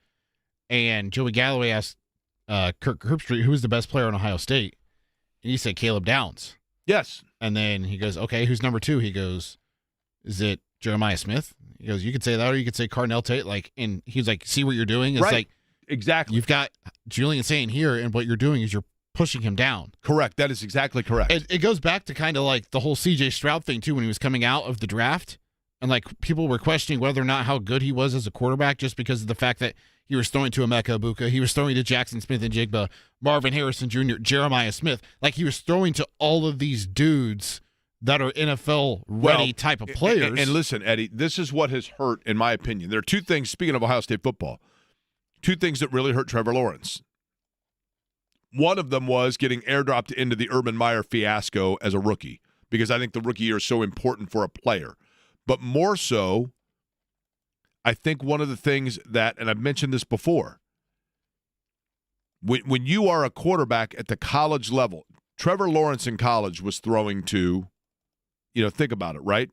and Joey Galloway asked Kirk Herbstreit, who was the best player on Ohio State, and he said Caleb Downs. Yes. And then he goes, okay, who's number 2? He goes, is it Jeremiah Smith? He goes, you could say that, or you could say Carnell Tate. And he was like, see what you're doing? It's right. like, exactly. You've got Julian saying here, and what you're doing is you're pushing him down. Correct. That is exactly correct. It goes back to kind of like the whole C.J. Stroud thing, too, when he was coming out of the draft. And, like, people were questioning whether or not how good he was as a quarterback just because of the fact that he was throwing to Emeka Ibuka. He was throwing to Jackson Smith and Jigba, Marvin Harrison Jr., Jeremiah Smith. Like, he was throwing to all of these dudes that are NFL-ready type of players. And listen, Eddie, this is what has hurt, in my opinion. There are two things, speaking of Ohio State football, two things that really hurt Trevor Lawrence. One of them was getting airdropped into the Urban Meyer fiasco as a rookie, because I think the rookie year is so important for a player. But more so, I think one of the things that, and I've mentioned this before, when you are a quarterback at the college level, Trevor Lawrence in college was throwing to, think about it, right?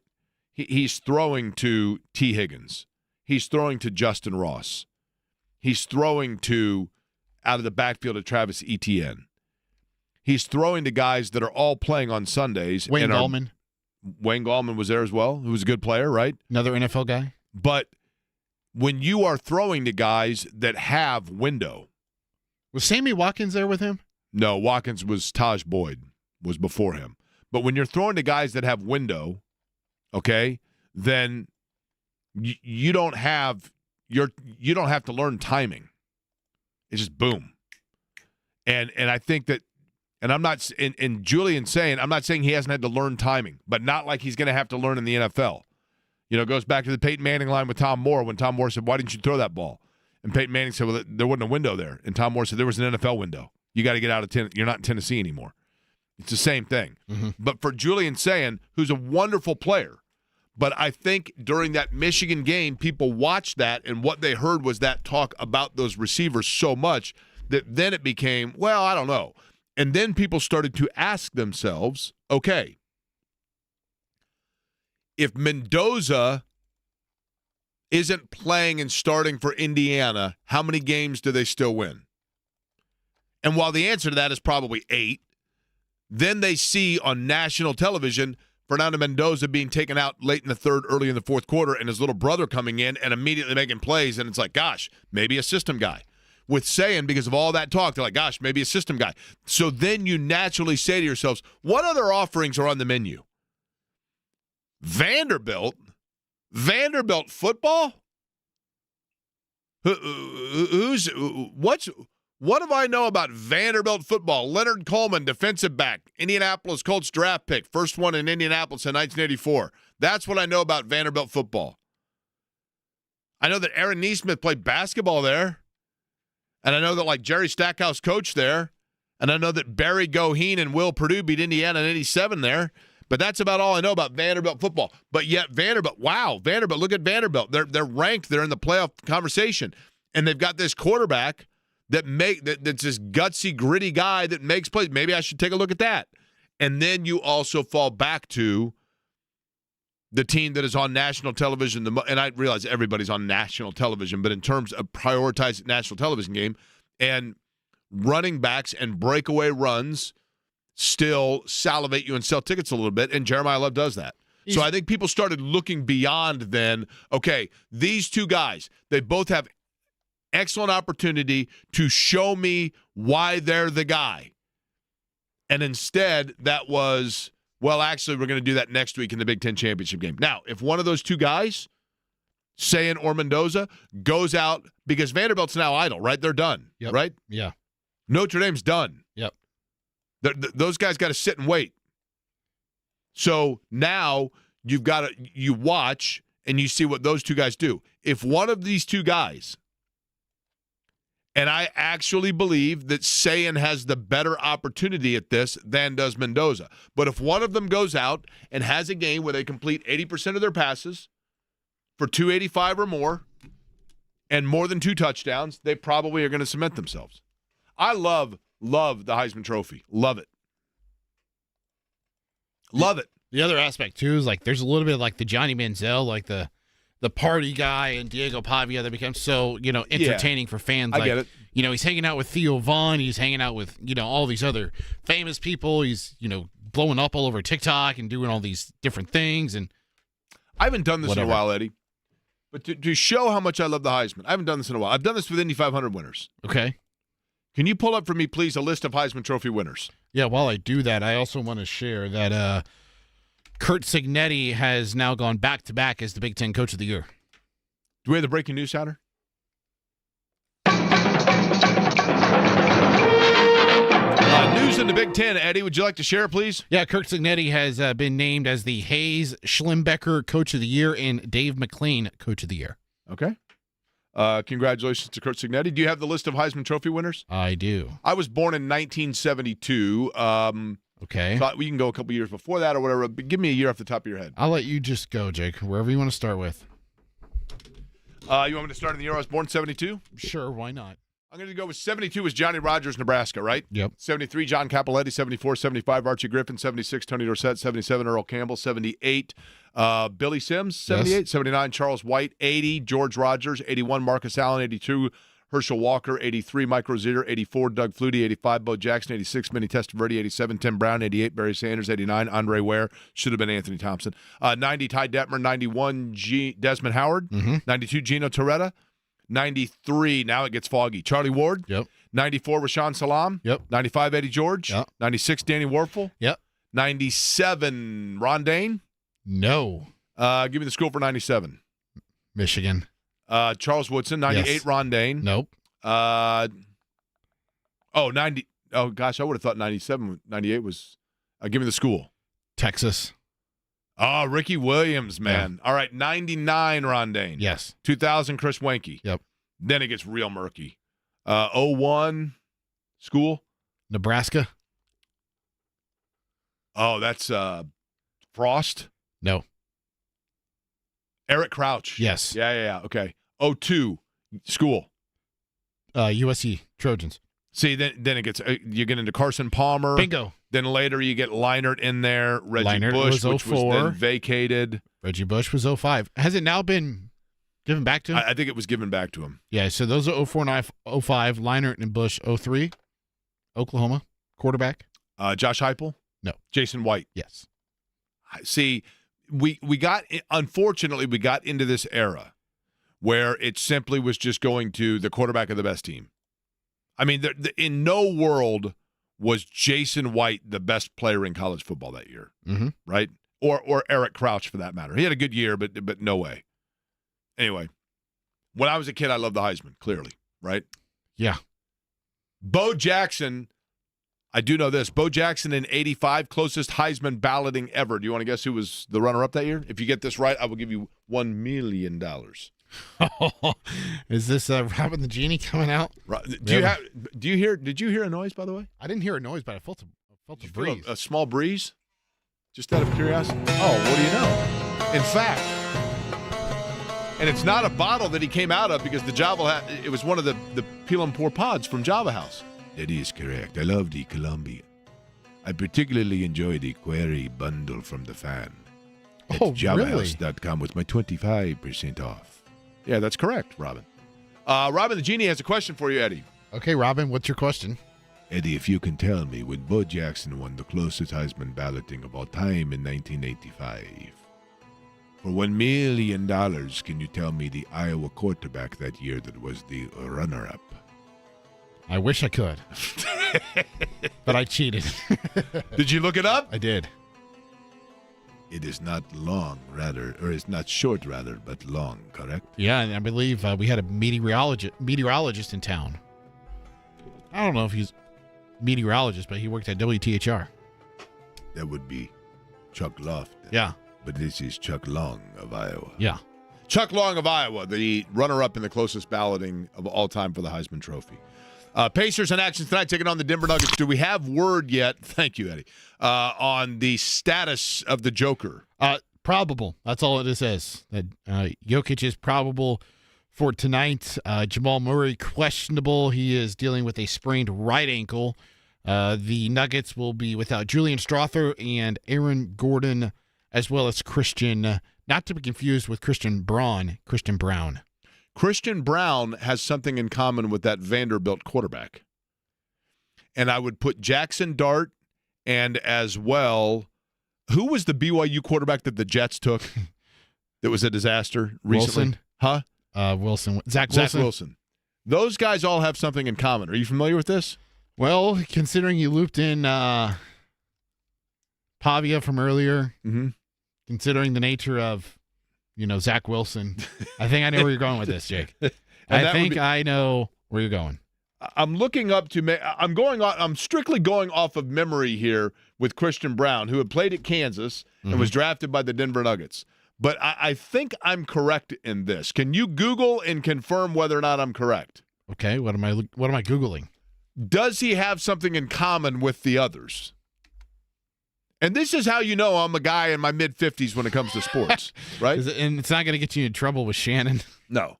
He's throwing to T. Higgins. He's throwing to Justin Ross. He's throwing to, out of the backfield, of Travis Etienne. He's throwing to guys that are all playing on Sundays. Wayne Gallman. Wayne Gallman was there as well, who was a good player, right? Another NFL guy. But when you are throwing to guys that have window. Was Sammy Watkins there with him? No, Watkins was Taj Boyd, was before him. But when you're throwing to guys that have window, okay, then you don't have to learn timing. It's just boom. And I think that, and I'm not, and Julian saying, I'm not saying he hasn't had to learn timing, but not like he's going to have to learn in the NFL. It goes back to the Peyton Manning line with Tom Moore when Tom Moore said, why didn't you throw that ball? And Peyton Manning said, well, there wasn't a window there. And Tom Moore said, there was an NFL window. You got to get out of Tennessee. You're not in Tennessee anymore. It's the same thing. Mm-hmm. But for Julian Sayin, who's a wonderful player, but I think during that Michigan game, people watched that, and what they heard was that talk about those receivers so much that then it became, well, I don't know. And then people started to ask themselves, okay, if Mendoza isn't playing and starting for Indiana, how many games do they still win? And while the answer to that is probably 8, then they see on national television Fernando Mendoza being taken out late in the third, early in the fourth quarter, and his little brother coming in and immediately making plays, and it's like, gosh, maybe a system guy. With Sayin, because of all that talk, they're like, gosh, maybe a system guy. So then you naturally say to yourselves, what other offerings are on the menu? Vanderbilt football? What do I know about Vanderbilt football? Leonard Coleman, defensive back, Indianapolis Colts draft pick, first one in Indianapolis in 1984. That's what I know about Vanderbilt football. I know that Aaron Neesmith played basketball there, and I know that like Jerry Stackhouse coached there, and I know that Barry Goheen and Will Purdue beat Indiana in 87 there. But that's about all I know about Vanderbilt football. But yet Vanderbilt, look at Vanderbilt. They're ranked. They're in the playoff conversation, and they've got this quarterback that's this gutsy, gritty guy that makes plays. Maybe I should take a look at that. And then you also fall back to the team that is on national television. And I realize everybody's on national television, but in terms of prioritized national television game, and running backs and breakaway runs still salivate you and sell tickets a little bit, and Jeremiah Love does that. So I think people started looking beyond then, okay, these two guys, they both have excellent opportunity to show me why they're the guy. And instead, that was, well, actually, we're going to do that next week in the Big Ten championship game. Now, if one of those two guys, Sayin or Mendoza, goes out, because Vanderbilt's now idle, right? They're done, right? Yeah. Notre Dame's done. Yep. Those guys got to sit and wait. So now you watch and you see what those two guys do. If one of these two guys, and I actually believe that Sayin has the better opportunity at this than does Mendoza. But if one of them goes out and has a game where they complete 80% of their passes for 285 or more and more than 2 touchdowns, they probably are going to cement themselves. I love the Heisman Trophy. Love it. Love it. The other aspect, too, is like there's a little bit of like the Johnny Manziel, like the the party guy and Diego Pavia that becomes so, entertaining for fans. I get it. He's hanging out with Theo Vaughn. He's hanging out with, all these other famous people. He's, blowing up all over TikTok and doing all these different things. And I haven't done this whatever. in a while, Eddie. But to show how much I love the Heisman, I haven't done this in a while. I've done this with Indy 500 winners. Okay. Can you pull up for me, please, a list of Heisman Trophy winners? Yeah, while I do that, I also want to share that Kurt Cignetti has now gone back-to-back as the Big Ten Coach of the Year. Do we have the breaking news, Souter? News in the Big Ten, Eddie. Would you like to share, please? Yeah, Kurt Cignetti has been named as the Hayes Schlembecker Coach of the Year and Dave McClain Coach of the Year. Okay. Congratulations to Kurt Cignetti. Do you have the list of Heisman Trophy winners? I do. I was born in 1972. Okay. So we can go a couple years before that or whatever. But give me a year off the top of your head. I'll let you just go, Jake, wherever you want to start with. You want me to start in the year I was born, 72? Sure, why not? I'm going to go with 72 was Johnny Rogers, Nebraska, right? Yep. 73, John Capoletti. 74, 75, Archie Griffin. 76, Tony Dorsett. 77, Earl Campbell. 78, Billy Sims. 78, yes. 79, Charles White. 80, George Rogers. 81, Marcus Allen. 82, Herschel Walker. 83, Mike Rozier. 84, Doug Flutie. 85, Bo Jackson. 86, Minnie Testaverde. 87, Tim Brown. 88, Barry Sanders. 89, Andre Ware. Should have been Anthony Thompson. 90, Ty Detmer. 91, Desmond Howard. 92, Gino Torretta. 93, now it gets foggy. Charlie Ward. Yep. 94, Rashawn Salam. Yep. 95, Eddie George. Yep. 96, Danny Warfel. Yep. 97, Ron Dane. No. Give me the school for 97. Michigan. Charles Woodson. 98, yes. Ron Dane. Nope. 90. Oh, gosh, I would have thought 97. 98 was. Give me the school. Texas. Oh, Ricky Williams, man. Yeah. All right, 99, Ron Dane. Yes. 2000, Chris Wenke. Yep. Then it gets real murky. 01, school. Nebraska. Oh, that's Frost? No. Eric Crouch. Yes. Yeah. Okay. 02, school. USC Trojans. See, then it gets you get into Carson Palmer. Bingo. Then later you get Leinart in there. Reggie Leinart Bush, was which 04. was then vacated. Reggie Bush was 05. Has it now been given back to him? I think it was given back to him. Yeah, so those are 04 and 05. Leinart and Bush 03. Oklahoma. Quarterback. Josh Heupel? No. Jason White? Yes. See, unfortunately, we got into this era where it simply was just going to the quarterback of the best team. I mean, in no world was Jason White the best player in college football that year, right? Or Eric Crouch, for that matter. He had a good year, but no way. Anyway, when I was a kid, I loved the Heisman, clearly, right? Yeah. Bo Jackson, I do know this. Bo Jackson in 85, closest Heisman balloting ever. Do you want to guess who was the runner-up that year? If you get this right, I will give you $1 million. Is this Robin the Genie coming out? Did you hear a noise, by the way? I didn't hear a noise, but I felt a breeze. A small breeze? Just out of curiosity. Oh, what do you know? In fact, and it's not a bottle that he came out of because the Java it was one of the Peel and Pour pods from Java House. That is correct. I love the Colombian. I particularly enjoy the Query bundle from the fan. At JavaHouse.com with my 25% off. Yeah, that's correct, Robin. Robin the Genie has a question for you, Eddie. Okay, Robin, what's your question? Eddie, if you can tell me when Bo Jackson won the closest Heisman balloting of all time in 1985, for $1 million, can you tell me the Iowa quarterback that year that was the runner-up? I wish I could, but I cheated. Did you look it up? I did. It is not long, rather, or it's not short, rather, but long, correct? Yeah, and I believe we had a meteorologist in town. I don't know if he's a meteorologist, but he worked at WTHR. That would be Chuck Lofton. Yeah. But this is Chuck Long of Iowa. Yeah. Chuck Long of Iowa, the runner-up in the closest balloting of all time for the Heisman Trophy. Pacers in action tonight, taking on the Denver Nuggets. Do we have word yet? Thank you, Eddie. On the status of the Joker. Probable. That's all it says. That Jokic is probable for tonight. Jamal Murray questionable. He is dealing with a sprained right ankle. The Nuggets will be without Julian Strother and Aaron Gordon, as well as Christian Not to be confused with Christian Brown. Christian Brown has something in common with that Vanderbilt quarterback. And I would put Jackson Dart and as well, who was the BYU quarterback that the Jets took that was a disaster recently? Wilson? Wilson. Zach Wilson. Those guys all have something in common. Are you familiar with this? Well, considering you looped in Pavia from earlier, considering the nature of, Zach Wilson, I think I know where you're going with this, Jake. I know where you're going. I'm looking up to. I'm strictly going off of memory here with Christian Brown, who had played at Kansas and was drafted by the Denver Nuggets. But I think I'm correct in this. Can you Google and confirm whether or not I'm correct? Okay. What am I Googling? Does he have something in common with the others? And this is how you know I'm a guy in my mid-50s when it comes to sports, right? And it's not going to get you in trouble with Shannon. No.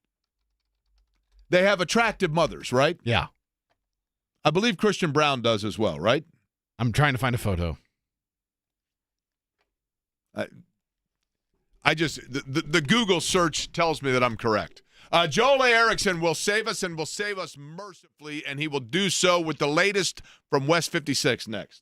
They have attractive mothers, right? Yeah. I believe Christian Brown does as well, right? I'm trying to find a photo. The Google search tells me that I'm correct. Joel Erickson will save us and will save us mercifully, and he will do so with the latest from West 56 next.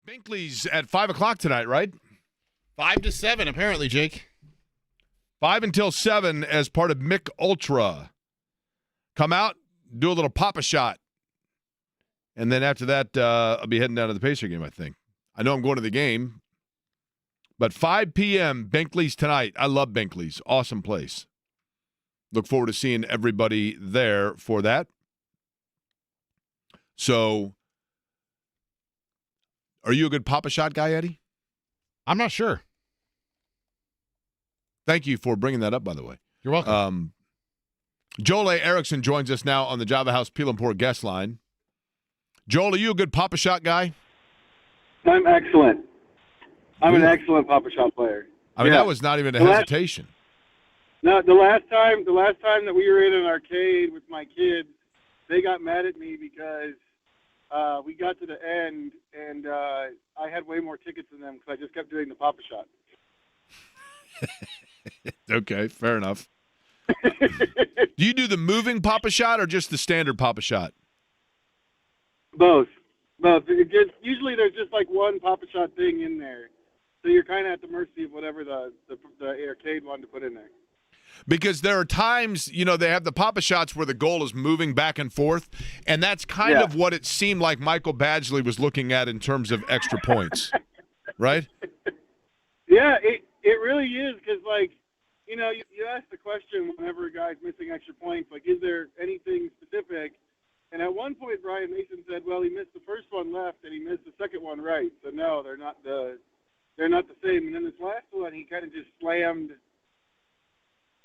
Binkley's at 5 o'clock tonight, right? 5 to 7, apparently, Jake. 5 until 7 as part of Mick Ultra. Come out, do a little Pop-A-Shot. And then after that, I'll be heading down to the Pacer game, I think. I know I'm going to the game. But 5 p.m., Binkley's tonight. I love Binkley's. Awesome place. Look forward to seeing everybody there for that. So, are you a good Pop-A-Shot guy, Eddie? I'm not sure. Thank you for bringing that up, by the way. You're welcome. Joel A. Erickson joins us now on the Java House Peel and Pour guest line. Joel, are you a good Pop-A-Shot guy? I'm excellent. I'm an excellent Pop-A-Shot player. I mean, that was not even a hesitation. No, the last time that we were in an arcade with my kids, they got mad at me because we got to the end and I had way more tickets than them because I just kept doing the Pop-A-Shot. Okay, fair enough. Do you do the moving Pop-A-Shot or just the standard Pop-A-Shot? Both. Usually there's just like one Pop-A-Shot thing in there. So you're kind of at the mercy of whatever the arcade wanted to put in there. Because there are times, they have the Pop-A-Shots where the goal is moving back and forth, and that's kind of what it seemed like Michael Badgley was looking at in terms of extra points, right? Yeah, it really is because, you ask the question whenever a guy's missing extra points, is there anything specific? And at one point, Brian Mason said, well, he missed the first one left and he missed the second one right. So, no, they're not the same. And then this last one, he kind of just slammed,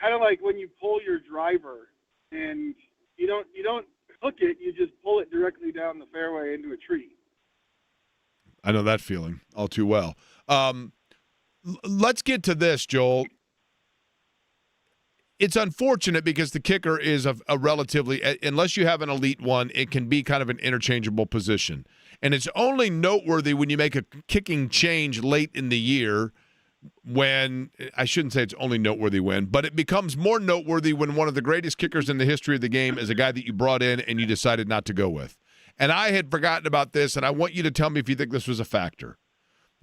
kind of like when you pull your driver and you don't hook it, you just pull it directly down the fairway into a tree. I know that feeling all too well. Let's get to this, Joel. It's unfortunate because the kicker is a relatively, unless you have an elite one, it can be kind of an interchangeable position. And it's only noteworthy when you make a kicking change late in the year when, I shouldn't say it's only noteworthy when, but it becomes more noteworthy when one of the greatest kickers in the history of the game is a guy that you brought in and you decided not to go with. And I had forgotten about this, and I want you to tell me if you think this was a factor.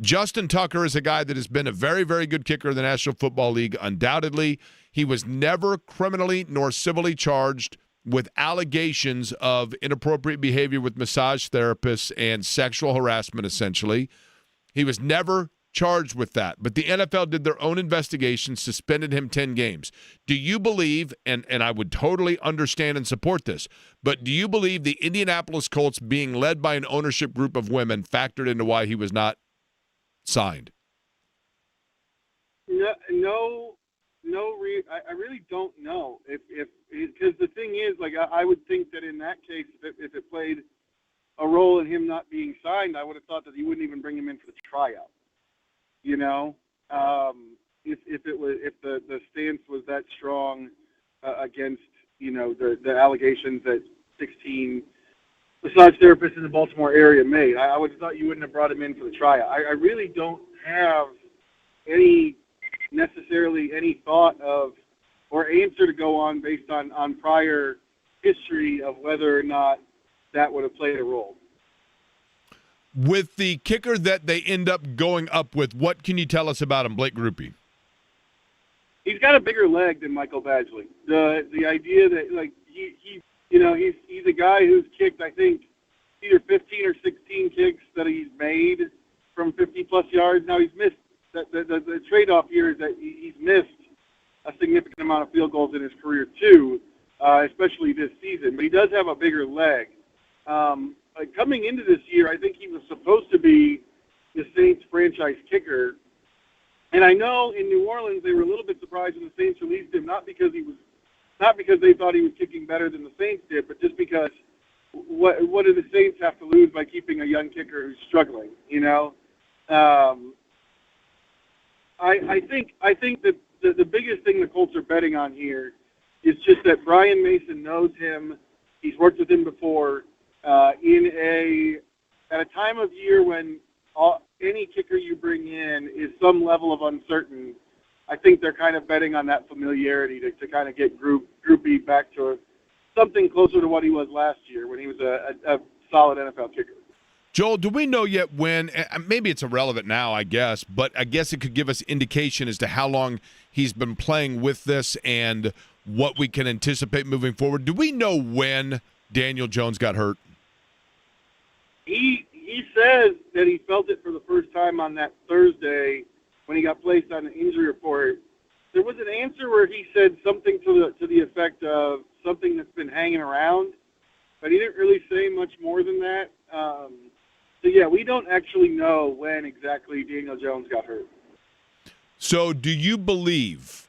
Justin Tucker is a guy that has been a very, very good kicker in the National Football League, undoubtedly. He was never criminally nor civilly charged with allegations of inappropriate behavior with massage therapists and sexual harassment, essentially. He was never charged with that. But the NFL did their own investigation, suspended him 10 games. Do you believe, and I would totally understand and support this, but do you believe the Indianapolis Colts being led by an ownership group of women factored into why he was not signed? I really don't know if because the thing is, I would think that in that case, if it played a role in him not being signed, I would have thought that he wouldn't even bring him in for the tryout. If the stance was that strong against the allegations that 16 massage therapists in the Baltimore area made, I would have thought you wouldn't have brought him in for the tryout. I really don't have any thought of or answer to go on based on prior history of whether or not that would have played a role. With the kicker that they end up going up with, what can you tell us about him, Blake Grupe? He's got a bigger leg than Michael Badgley. The idea that he's a guy who's kicked, I think, either 15 or 16 kicks that he's made from 50-plus yards. Now he's missed. The trade-off here is that he's missed a significant amount of field goals in his career, too, especially this season. But he does have a bigger leg. Coming into this year, I think he was supposed to be the Saints franchise kicker. And I know in New Orleans they were a little bit surprised when the Saints released him, not because they thought he was kicking better than the Saints did, but just because what do the Saints have to lose by keeping a young kicker who's struggling? I think that the biggest thing the Colts are betting on here is just that Brian Mason knows him. He's worked with him before at a time of year when any kicker you bring in is some level of uncertain. I think they're kind of betting on that familiarity to kind of get Grupe back to something closer to what he was last year when he was a solid NFL kicker. Joel, do we know yet when, maybe it's irrelevant now, I guess, but I guess it could give us indication as to how long he's been playing with this and what we can anticipate moving forward. Do we know when Daniel Jones got hurt? He says that he felt it for the first time on that Thursday when he got placed on the injury report. There was an answer where he said something to the effect of something that's been hanging around, but he didn't really say much more than that. So, yeah, we don't actually know when exactly Daniel Jones got hurt. So do you believe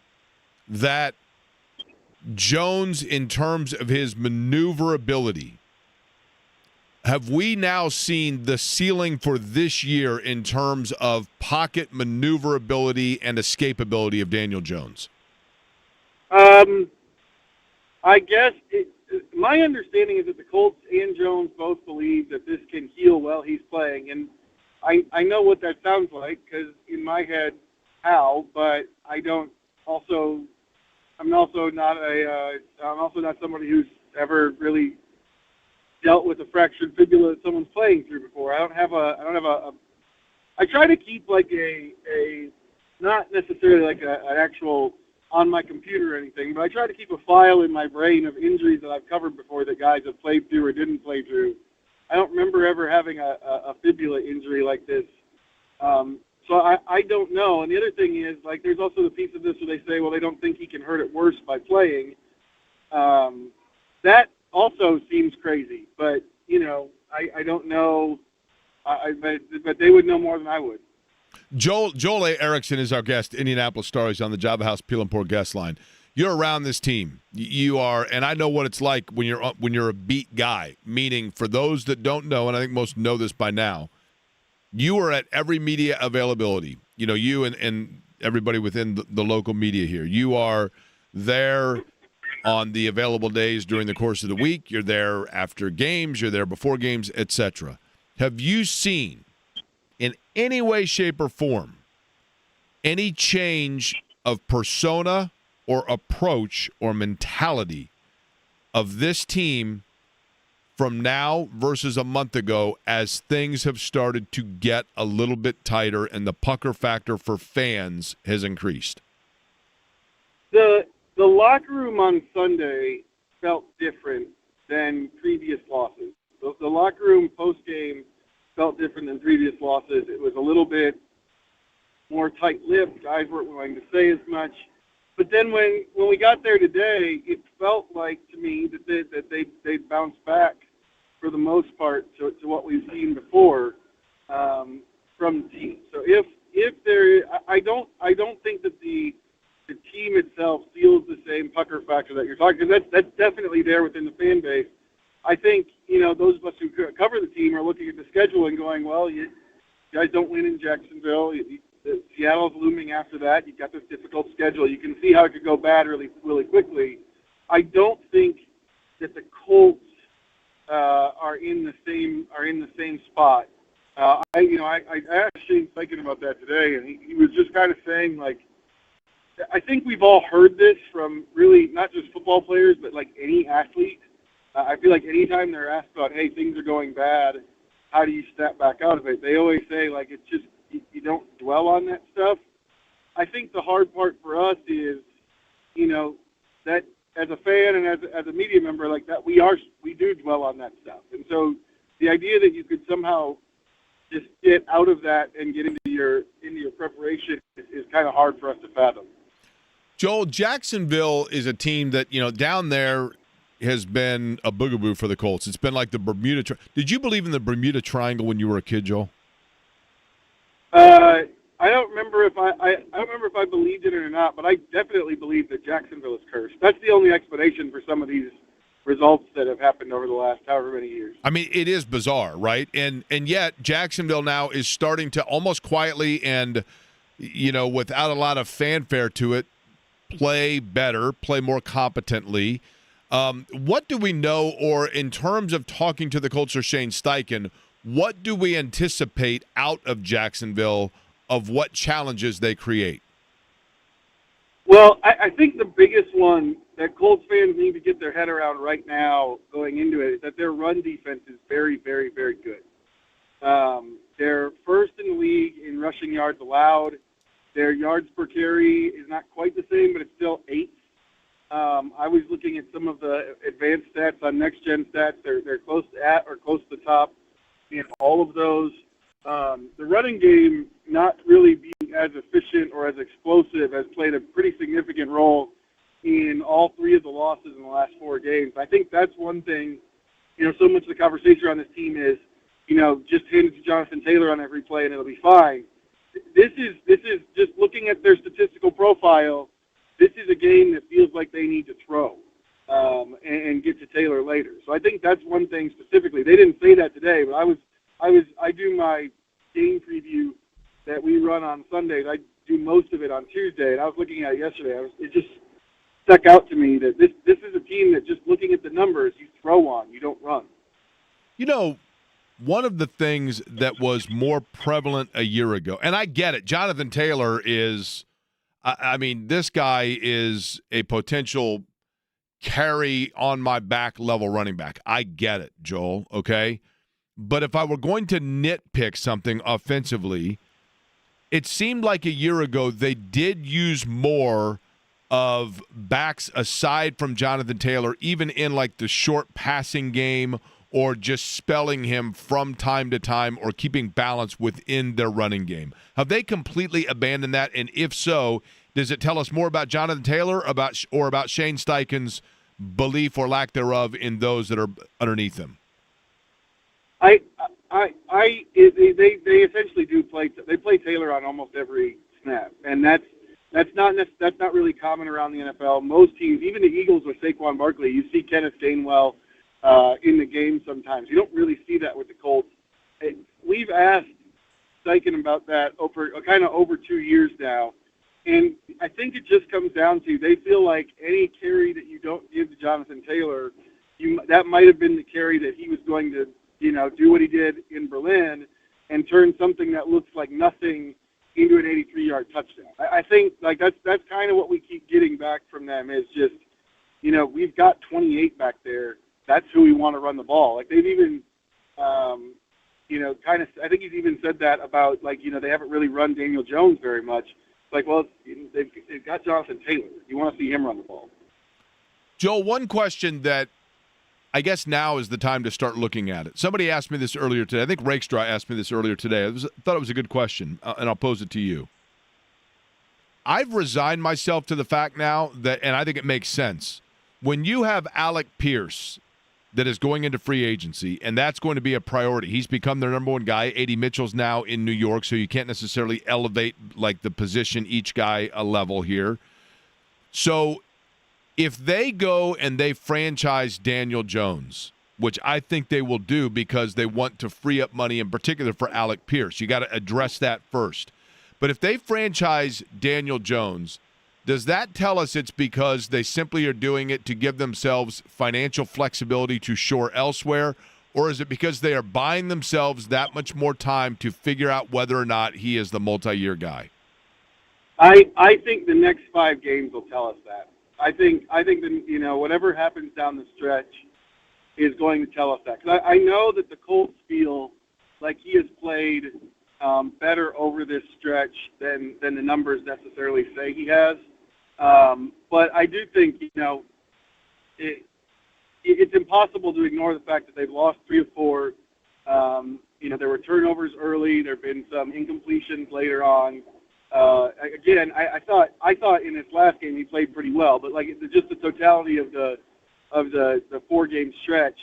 that Jones, in terms of his maneuverability, have we now seen the ceiling for this year in terms of pocket maneuverability and escapability of Daniel Jones? I guess my understanding is that the Colts and Jones both believe that this can heal while he's playing, and I know what that sounds like because in my head, how, but I don't. I'm also not somebody who's ever really dealt with a fractured fibula that someone's playing through before. I try to keep like a not necessarily like an actual on my computer or anything, but I try to keep a file in my brain of injuries that I've covered before that guys have played through or didn't play through. I don't remember ever having a fibula injury like this. So I don't know. And the other thing is, like, there's also the piece of this where they say, well, they don't think he can hurt it worse by playing. That also seems crazy. But, you know, I don't know. But they would know more than I would. Joel A. Erickson is our guest, Indianapolis Star. He's on the Java House Peel and Pour guest line. You're around this team. You are, and I know what it's like when you're a beat guy, meaning for those that don't know, and I think most know this by now, you are at every media availability. You know, you and everybody within the local media here. You are there on the available days during the course of the week. You're there after games. You're there before games, etc. Have you seen, in any way, shape, or form, any change of persona or approach or mentality of this team from now versus a month ago as things have started to get a little bit tighter and the pucker factor for fans has increased? The locker room on Sunday felt different than previous losses. The locker room post-game felt different than previous losses. It was a little bit more tight-lipped. Guys weren't willing to say as much. But then when we got there today, it felt like to me that they bounced back for the most part to what we've seen before from the team. So if there, I don't think that the team itself feels the same pucker factor that you're talking. Because that's definitely there within the fan base. I think, you know, those of us who cover the team are looking at the schedule and going, well, you guys don't win in Jacksonville. Seattle's looming after that. You've got this difficult schedule. You can see how it could go bad really, really quickly. I don't think that the Colts are in the same spot. I asked Shane thinking about that today, and he was just kind of saying, like, I think we've all heard this from really not just football players, but like any athlete. I feel like anytime they're asked about, hey, things are going bad, how do you step back out of it? They always say, like, it's just you don't dwell on that stuff. I think the hard part for us is, you know, that as a fan and as a media member, like that, we do dwell on that stuff. And so the idea that you could somehow just get out of that and get into your preparation is kind of hard for us to fathom. Joel, Jacksonville is a team that, you know, down there has been a boogaboo for the Colts. It's been like the Bermuda Did you believe in the Bermuda Triangle when you were a kid, Joel? I don't remember if I believed it or not, but I definitely believe that Jacksonville is cursed. That's the only explanation for some of these results that have happened over the last however many years. I mean, it is bizarre, right? And yet Jacksonville now is starting to almost quietly and, you know, without a lot of fanfare to it, play better, play more competently. What do we know, or in terms of talking to the Colts or Shane Steichen, what do we anticipate out of Jacksonville of what challenges they create? Well, I think the biggest one that Colts fans need to get their head around right now going into it is that their run defense is very, very, very good. They're first in the league in rushing yards allowed. Their yards per carry is not quite the same, but it's still 8th. I was looking at some of the advanced stats on Next Gen Stats. They're close at or close to the top in all of those. The running game, not really being as efficient or as explosive, has played a pretty significant role in all 3 of the losses in the last 4 games. I think that's one thing. So much of the conversation on this team is, just hand it to Jonathan Taylor on every play and it'll be fine. This is just looking at their statistical profile. This is a game that feels like they need to throw and get to Taylor later. So I think that's one thing specifically. They didn't say that today, but I do my game preview that we run on Sundays. I do most of it on Tuesday, and I was looking at it yesterday. It just stuck out to me that this is a team that, just looking at the numbers, you throw on, you don't run. One of the things that was more prevalent a year ago, and I get it, Jonathan Taylor is, this guy is a potential carry on my back level running back. I get it, Joel, okay? But if I were going to nitpick something offensively, it seemed like a year ago they did use more of backs aside from Jonathan Taylor, even in like the short passing game, or just spelling him from time to time, or keeping balance within their running game. Have they completely abandoned that? And if so, does it tell us more about Jonathan Taylor or about Shane Steichen's belief or lack thereof in those that are underneath him? They essentially do play. They play Taylor on almost every snap, and that's not really common around the NFL. Most teams, even the Eagles with Saquon Barkley, you see Kenneth Gainwell in the game sometimes. You don't really see that with the Colts. We've asked Steichen about that over 2 years now, and I think it just comes down to they feel like any carry that you don't give to Jonathan Taylor, that might have been the carry that he was going to, do what he did in Berlin and turn something that looks like nothing into an 83-yard touchdown. I think that's kind of what we keep getting back from them is just, we've got 28 back there. That's who we want to run the ball. Like they've even, I think he's even said that about they haven't really run Daniel Jones very much. Like, well, they've got Jonathan Taylor. You want to see him run the ball. Joel, one question that I guess now is the time to start looking at it. Somebody asked me this earlier today. I think Rakestraw asked me this earlier today. I thought it was a good question, and I'll pose it to you. I've resigned myself to the fact now that, and I think it makes sense, when you have Alec Pierce that is going into free agency, and that's going to be a priority. He's become their number one guy. A.D. Mitchell's now in New York, so you can't necessarily elevate the position each guy a level here. So if they go and they franchise Daniel Jones, which I think they will do because they want to free up money in particular for Alec Pierce, you got to address that first. But if they franchise Daniel Jones, does that tell us it's because they simply are doing it to give themselves financial flexibility to shore elsewhere, or is it because they are buying themselves that much more time to figure out whether or not he is the multi-year guy? I think the next 5 games will tell us that. I think whatever happens down the stretch is going to tell us that. Because I know that the Colts feel like he has played better over this stretch than the numbers necessarily say he has. But I do think, it's impossible to ignore the fact that they've lost 3 of 4. There were turnovers early. There have been some incompletions later on. Again, I thought in his last game he played pretty well, but just the totality of the 4-game stretch,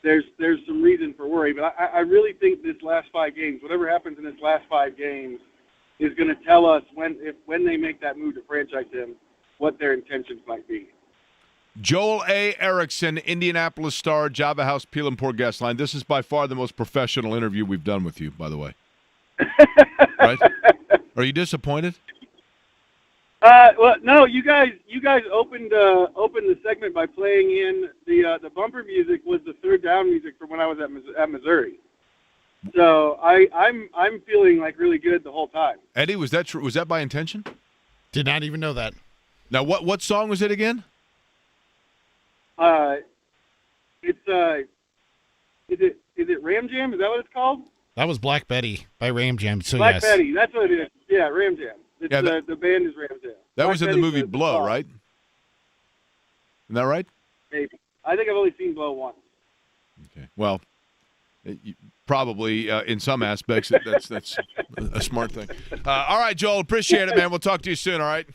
there's some reason for worry. But I really think this last 5 games, whatever happens in this last 5 games, is going to tell us when they make that move to franchise him, what their intentions might be. Joel A. Erickson, Indianapolis Star, Java House, Peel and Pour guest line. This is by far the most professional interview we've done with you, by the way. Right? Are you disappointed? Well, no. You guys opened the segment by playing in the bumper music was the third down music from when I was at Missouri. So I'm feeling really good the whole time. Eddie, was that true? Was that by intention? Did not even know that. Now, what song was it again? Is it Ram Jam? Is that what it's called? That was Black Betty by Ram Jam. So Black yes. Betty, that's what it is. Yeah, Ram Jam. It's Yeah, the band is Ram Jam. That Black was in the Betty's movie Blow, song. right? Isn't that right? Maybe. I think I've only seen Blow once. Okay. Well, probably in some aspects, that's a smart thing. All right, Joel. Appreciate it, man. We'll talk to you soon. All right.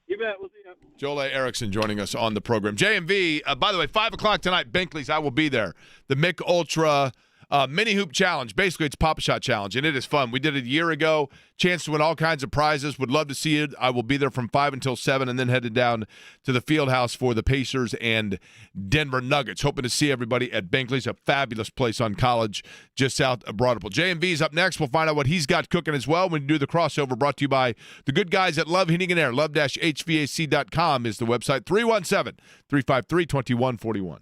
You bet. We'll see you. Joel A. Erickson joining us on the program. JMV, by the way, 5 o'clock tonight, Binkley's, I will be there. The Mick Ultra Mini Hoop Challenge. Basically, it's Pop Shot Challenge, and it is fun. We did it a year ago. Chance to win all kinds of prizes. Would love to see it. I will be there from 5 until 7 and then headed down to the field house for the Pacers and Denver Nuggets. Hoping to see everybody at Binkley's, a fabulous place on College just south of Broadwell. JMV's up next. We'll find out what he's got cooking as well when we do the crossover, brought to you by the good guys at Love Heating and Air. Love-HVAC.com is the website. 317-353-2141.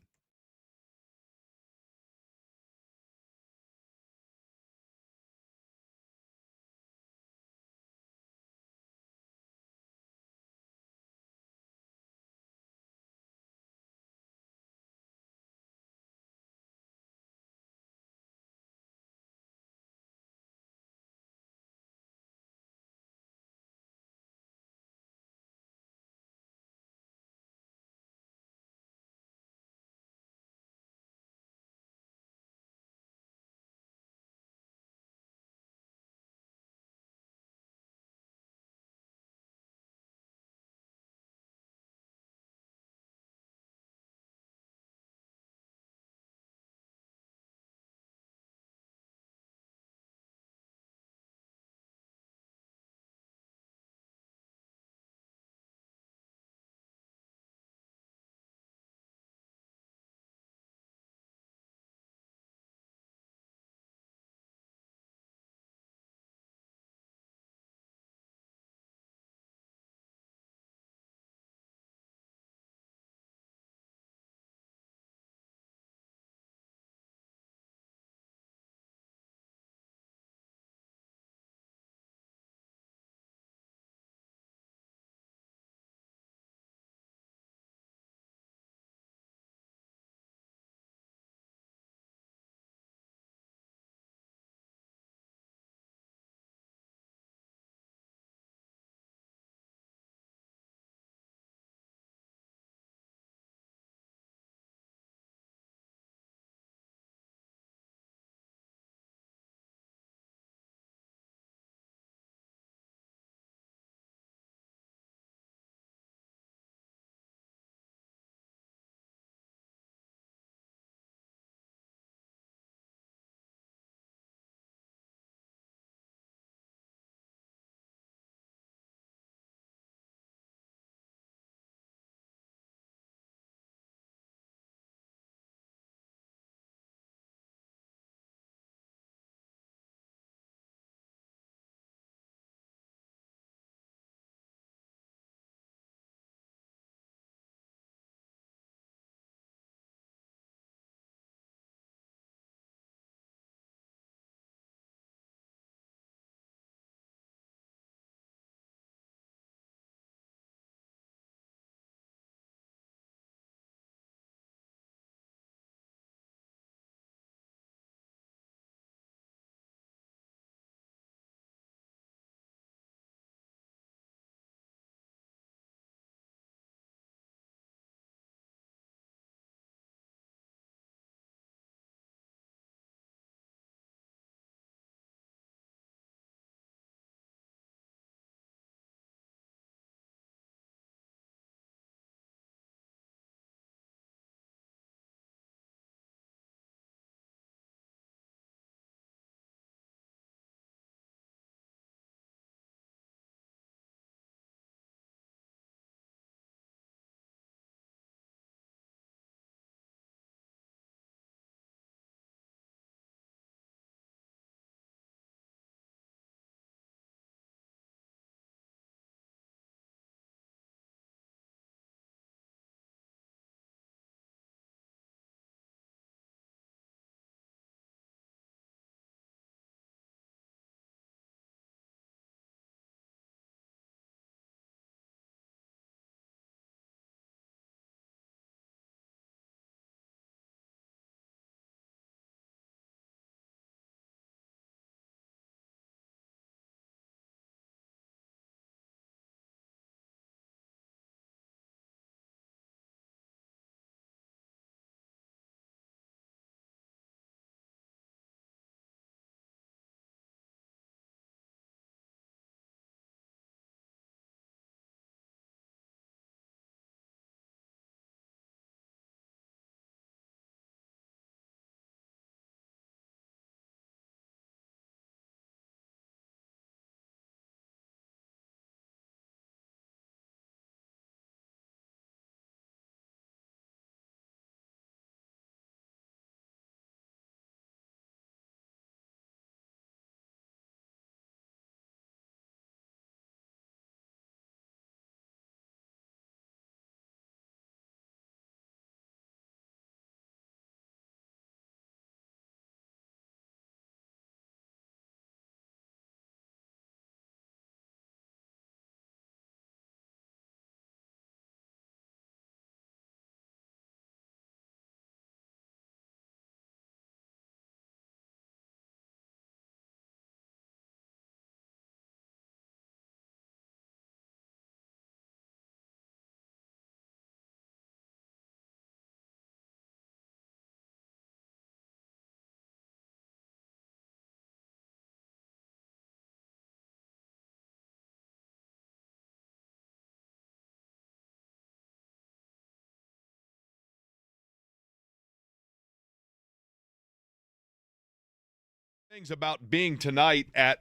Things about being tonight at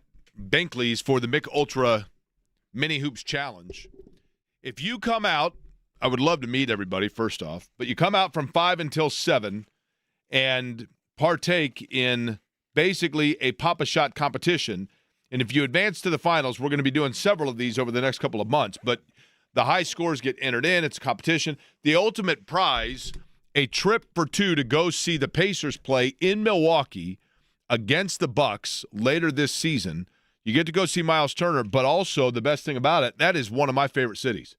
Binkley's for the Mick Ultra Mini Hoops Challenge. If you come out, I would love to meet everybody first off, but you come out from 5 until 7 and partake in basically a Pop-A-Shot competition. And if you advance to the finals, we're going to be doing several of these over the next couple of months, but the high scores get entered in. It's a competition. The ultimate prize, a trip for two to go see the Pacers play in Milwaukee against the Bucks later this season. You get to go see Miles Turner, but also the best thing about it, that is one of my favorite cities.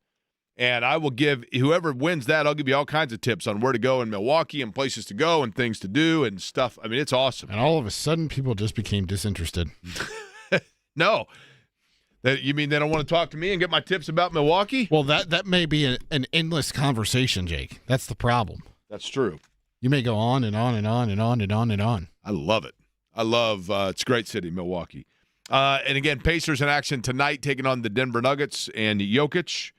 And I will give whoever wins that, I'll give you all kinds of tips on where to go in Milwaukee and places to go and things to do and stuff. I mean, it's awesome. And all of a sudden, people just became disinterested. No. You mean they don't want to talk to me and get my tips about Milwaukee? Well, that may be an endless conversation, Jake. That's the problem. That's true. You may go on and on and on and on and on and on. I love it. I love it's a great city, Milwaukee. And again, Pacers in action tonight, taking on the Denver Nuggets and Jokic.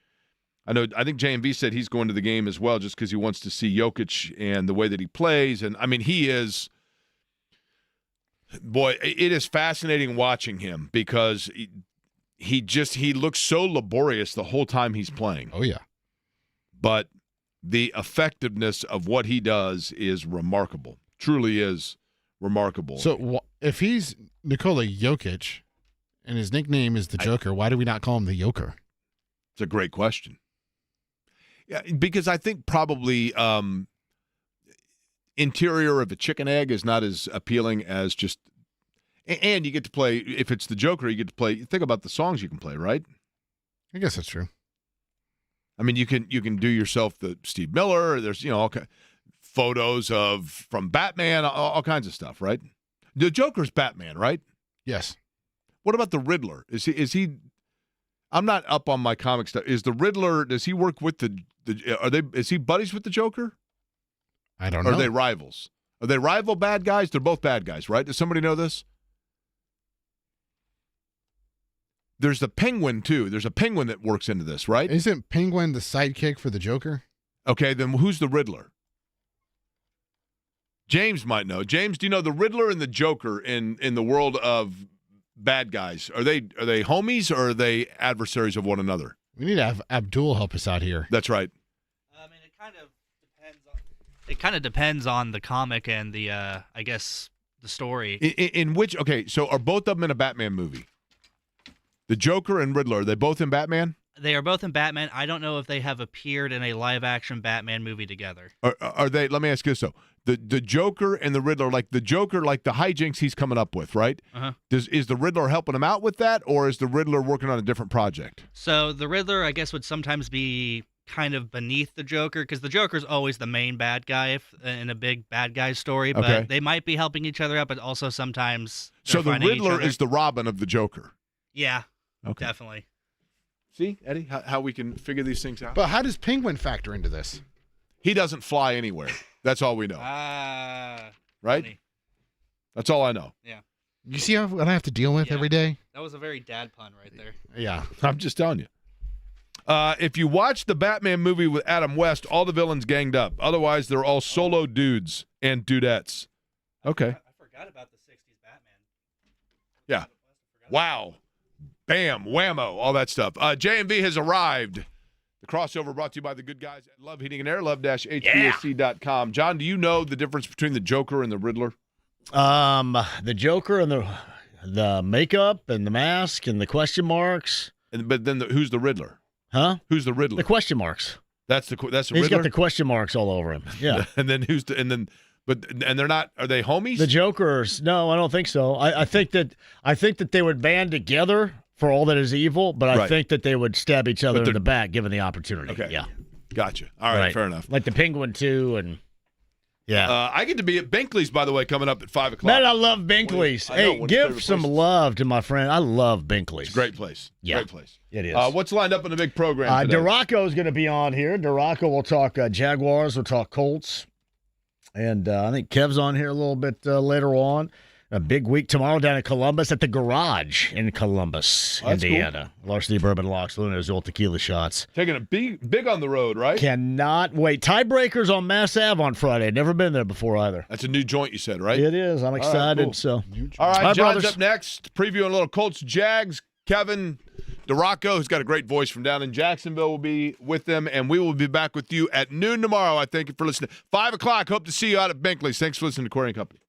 I think J&V said he's going to the game as well just because he wants to see Jokic and the way that he plays. And, I mean, he is – boy, it is fascinating watching him because he looks so laborious the whole time he's playing. Oh, yeah. But the effectiveness of what he does is remarkable. Truly is remarkable. So if he's Nikola Jokic and his nickname is the Joker, why do we not call him the Joker? It's a great question. Yeah, because I think probably interior of a chicken egg is not as appealing as just – and you get to play – if it's the Joker, you get to play – think about the songs you can play, right? I guess that's true. I mean, you can do yourself the Steve Miller. There's, all photos from Batman, all kinds of stuff, right? The Joker's Batman, right? Yes. What about the Riddler? Is he I'm not up on my comic stuff. Is the Riddler, does he work with is he buddies with the Joker? I don't know. Or are they rivals? Are they rival bad guys? They're both bad guys, right? Does somebody know this? There's the Penguin, too. There's a Penguin that works into this, right? Isn't Penguin the sidekick for the Joker? Okay, then who's the Riddler? James might know. James, do you know the Riddler and the Joker in the world of bad guys? Are they homies or are they adversaries of one another? We need to have Abdul help us out here. That's right. I mean, it kind of depends on the comic and the I guess the story. In which, okay, so are both of them in a Batman movie? The Joker and Riddler, are they both in Batman? They are both in Batman. I don't know if they have appeared in a live-action Batman movie together. Are they? Let me ask you this, though. The Joker and the Riddler, like the Joker, like the hijinks he's coming up with, right? Uh-huh. Is the Riddler helping him out with that, or is the Riddler working on a different project? So the Riddler, I guess, would sometimes be kind of beneath the Joker, because the Joker's always the main bad guy in a big bad guy story, but okay. They might be helping each other out, but also sometimes so the Riddler is the Robin of the Joker? Yeah, okay. Definitely. See, Eddie, how we can figure these things out? But how does Penguin factor into this? He doesn't fly anywhere. That's all we know. Right? Funny. That's all I know. Yeah. You see what I have to deal with every day? That was a very dad pun right there. Yeah. I'm just telling you. If you watch the Batman movie with Adam West, all the villains ganged up. Otherwise, they're all solo dudes and dudettes. Okay. I forgot about the 60s Batman. Yeah. Wow. Bam, whammo, all that stuff. J&V has arrived. The crossover brought to you by the good guys at Love Heating and Air, love-hbsc.com. John, do you know the difference between the Joker and the Riddler? The Joker and the makeup and the mask and the question marks. But then who's the Riddler? Huh? Who's the Riddler? The question marks. That's the Riddler? He's got the question marks all over him. Yeah. And then they're not, are they homies? The Jokers. No, I don't think so. I think that they would band together for all that is evil, but I think that they would stab each other in the back given the opportunity. Okay. Yeah. Gotcha. All right, fair enough. Like the Penguin, too, and yeah. I get to be at Binkley's, by the way, coming up at 5 o'clock. Man, I love Binkley's. Hey, give some love to my friend. I love Binkley's. It's a great place. Yeah. Great place. It is. What's lined up in the big program today? Duraco's going to be on here. Duraco will talk Jaguars. We'll talk Colts. And I think Kev's on here a little bit later on. A big week tomorrow down in Columbus at the Garage in Columbus, Indiana. Cool. Larceny Bourbon Locks, Luna's Old Tequila Shots. Taking it big on the road, right? Cannot wait. Tiebreakers on Mass Ave on Friday. Never been there before either. That's a new joint you said, right? It is. I'm excited. Cool. So, all right, John's brothers. up next. Previewing a little Colts, Jags. Kevin DeRocco, who's got a great voice from down in Jacksonville, will be with them, and we will be back with you at noon tomorrow. I thank you for listening. 5 o'clock. Hope to see you out at Binkley's. Thanks for listening to Corey & Company.